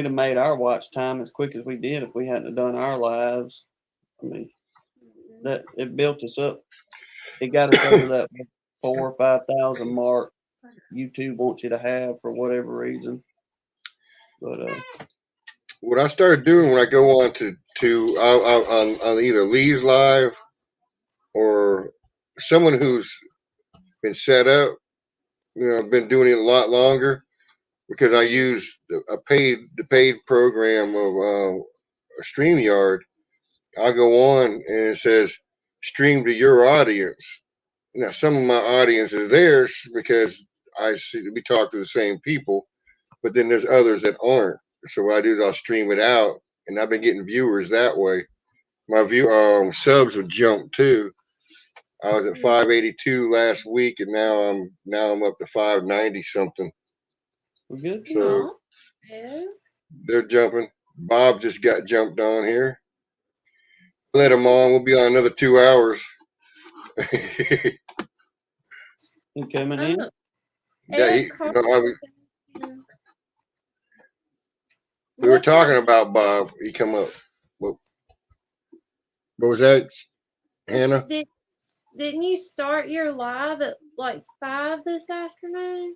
have made our watch time as quick as we did if we hadn't have done our lives. I mean, that it built us up. It got us over that 4 or 5 thousand mark YouTube wants you to have for whatever reason. But What I started doing when I go on on either Lee's live or someone who's been set up, you know, I've been doing it a lot longer because I use the paid program of StreamYard. I go on and it says stream to your audience. Now, some of my audience is theirs because we talk to the same people, but then there's others that aren't. So what I do is I'll stream it out, and I've been getting viewers that way. My subs would jump too. I was at 582 last week, and now I'm up to 590 something. we're good. So Oh, yeah. they're jumping. Bob just got jumped on here. Let him on. We'll be on another 2 hours. You coming in? Yeah, Ed you Carter know, was we were what's talking up? about Bob. He come up. What was that, Hannah? Didn't you start your live at like 5 this afternoon?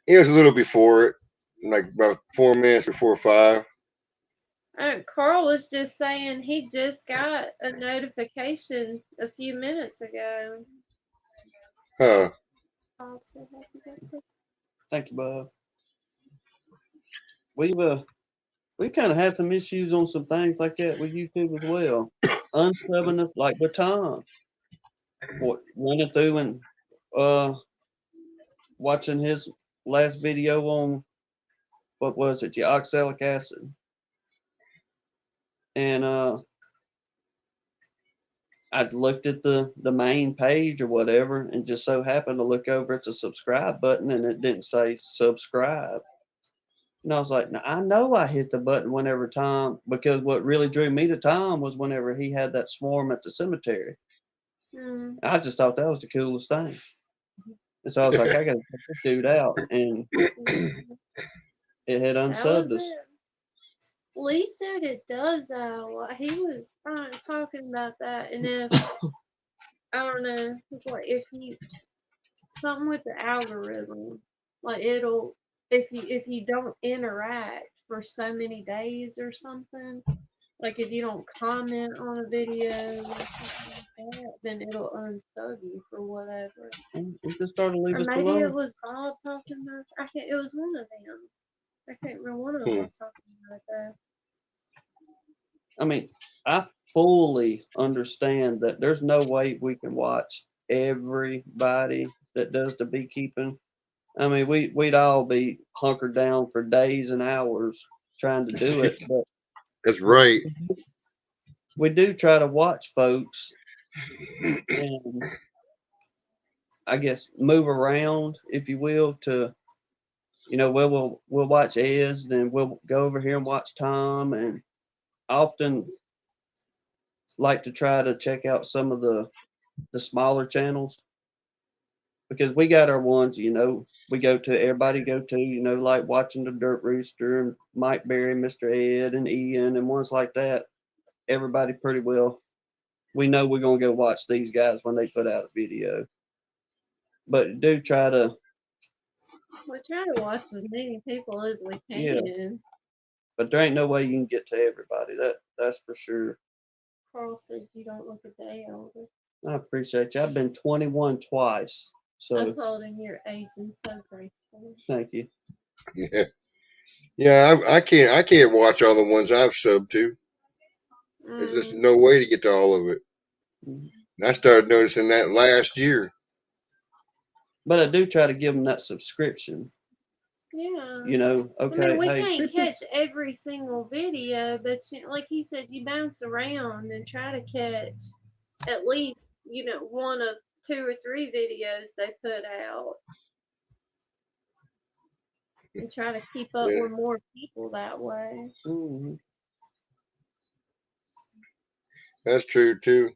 It was a little before it, like about 4 minutes before 5. Carl was just saying he just got a notification a few minutes ago. Huh. Carl said happy birthday. Thank you, Bob. We've kind of had some issues on some things like that with YouTube as well. Unsubbing us like with Tom. Running through and uh watching his last video on what was it, the oxalic acid. And I'd looked at the main page or whatever and just so happened to look over at the subscribe button and it didn't say subscribe. And I was like, now, I know I hit the button whenever Tom, because what really drew me to Tom was whenever he had that swarm at the cemetery. Mm. I just thought that was the coolest thing. And so I was like, I got to check this dude out. And it had That was unsubbed us. it. Lee said it does that a lot. He was talking about that, and if I don't know, it's like if you something with the algorithm, like it'll if you don't interact for so many days or something, like if you don't comment on a video or something like that, then it'll unsub you for whatever. And it just started to leave Or us maybe it alone. was Bob talking about. I can't. It was one of them. I can't remember. One of them Hmm. was talking about that. I mean, I fully understand that there's no way we can watch everybody that does the beekeeping. I mean, we'd all be hunkered down for days and hours trying to do it, but That's right. we do try to watch folks and I guess move around, if you will, to we'll watch Ez, then we'll go over here and watch Tom, and often like to try to check out some of the smaller channels because we got our ones, we go to, everybody go to, like watching the Dirt Rooster and Mike Berry, Mr. Ed and Ian and ones like that. Everybody pretty well, we know we're going to go watch these guys when they put out a video. But do try to, We try to watch as many people as we Yeah. can. but there ain't no way you can get to everybody. That's for sure. Carl said you don't look a day older. I appreciate you. I've been 21 twice. I So told him you're aging so gracefully. thank you. Yeah. Yeah, I can't watch all the ones I've subbed to. There's just Mm, no way to get to all of it. Mhm. And I started noticing that last year. But I do try to give them that subscription. yeah. You know, I okay, mean, we hey, can't catch every single video, but like he said, you bounce around and try to catch at least, one of 2 or 3 videos they put out and try to keep up Yeah, with more people that way. mhm. that's true too.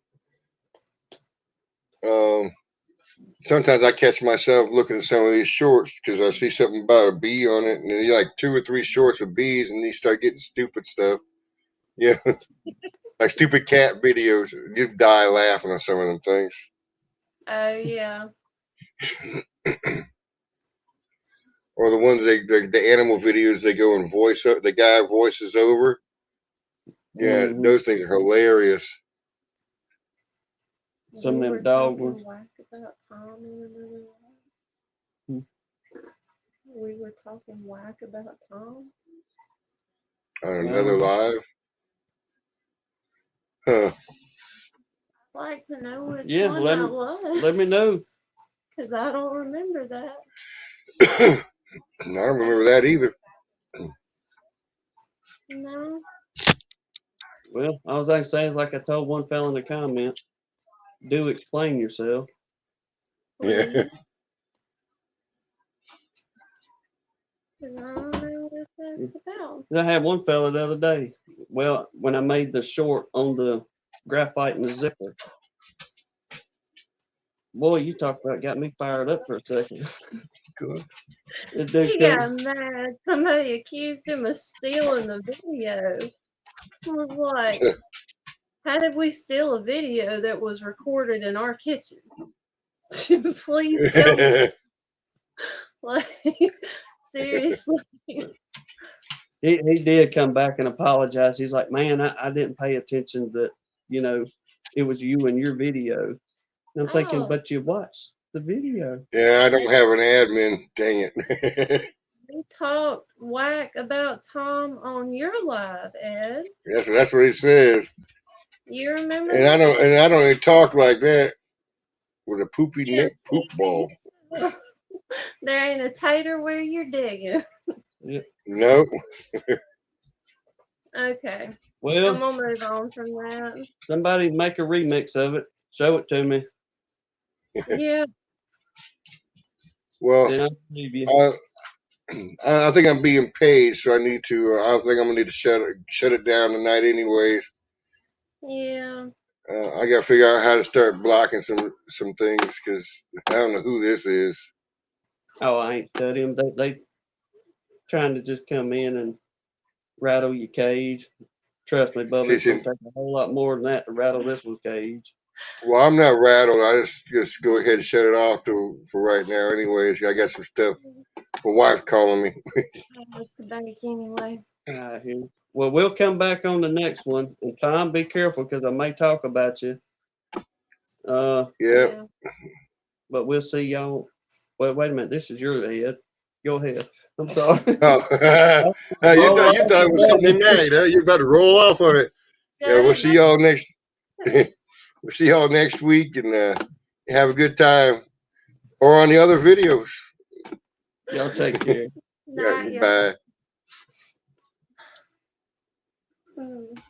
Sometimes I catch myself looking at some of these shorts because I see something about a bee on it, and then you like 2 or 3 shorts of bees, and you start getting stupid stuff. Yeah, like stupid cat videos. You die laughing at some of them things. Oh yeah. Or the ones the animal videos they go and the guy voices over. Yeah, Mhm. those things are hilarious. Some of We them were dog talking ones. whack about Tom in another Hmm. life. We were talking whack about Tom. On another live. Huh. I'd like to know which Yeah, one let that me was. let me know. Because I don't remember that. I don't remember that either. No. Well, all I can say is like I told one fella in the comment, do explain yourself. Yeah. Please. Because I don't know what that's about. I had one fella the other day. Well, when I made the short on the graphite and the zipper. Boy, you talk about got me fired up for a second. Good. The dude He come, got mad. Somebody accused him of stealing the video. I was like, how did we steal a video that was recorded in our kitchen? Please tell me. Like, seriously. he did come back and apologize. He's like, man, I didn't pay attention that, you know, it was you and your video. And I'm thinking, Oh, but you watched the video. Yeah, I don't have an admin. Dang it. we talked whack about Tom on your live, Ed. That's what he says. You remember And I don't even talk like that with a poopy neck poop ball. that? There ain't a tater where you're digging. Nope. Okay, I'm Well, gonna move on from that. somebody make a remix of it. Show it to me. Yeah, Well, Then I'll believe you. I think I'm being paid, so I need to. I think I'm gonna need to shut it down tonight, anyways. yeah. I gotta figure out how to start blocking some things because I don't know who this is. Oh, I ain't studying. They trying to just come in and rattle your cage. Trust me, Bubba, See, it's gonna take a whole lot more than that to rattle this one's cage. well, I'm not rattled. I just go ahead and shut it off for right now. Anyways, I got some stuff. My wife's calling me. I was the bank anyway. Here. Well, we'll come back on the next one. And Tom, be careful because I may talk about you. Yeah. Yeah. But we'll see y'all. Wait a minute. This is your head. Go ahead. I'm sorry. Oh, you Roll thought off it was the Sunday button. night, huh? You're about to roll off on it. Yeah, we'll Good. see y'all next. We'll see y'all next week, and have a good time, or on the other videos. Y'all take care. Night, Yeah, y'all. bye.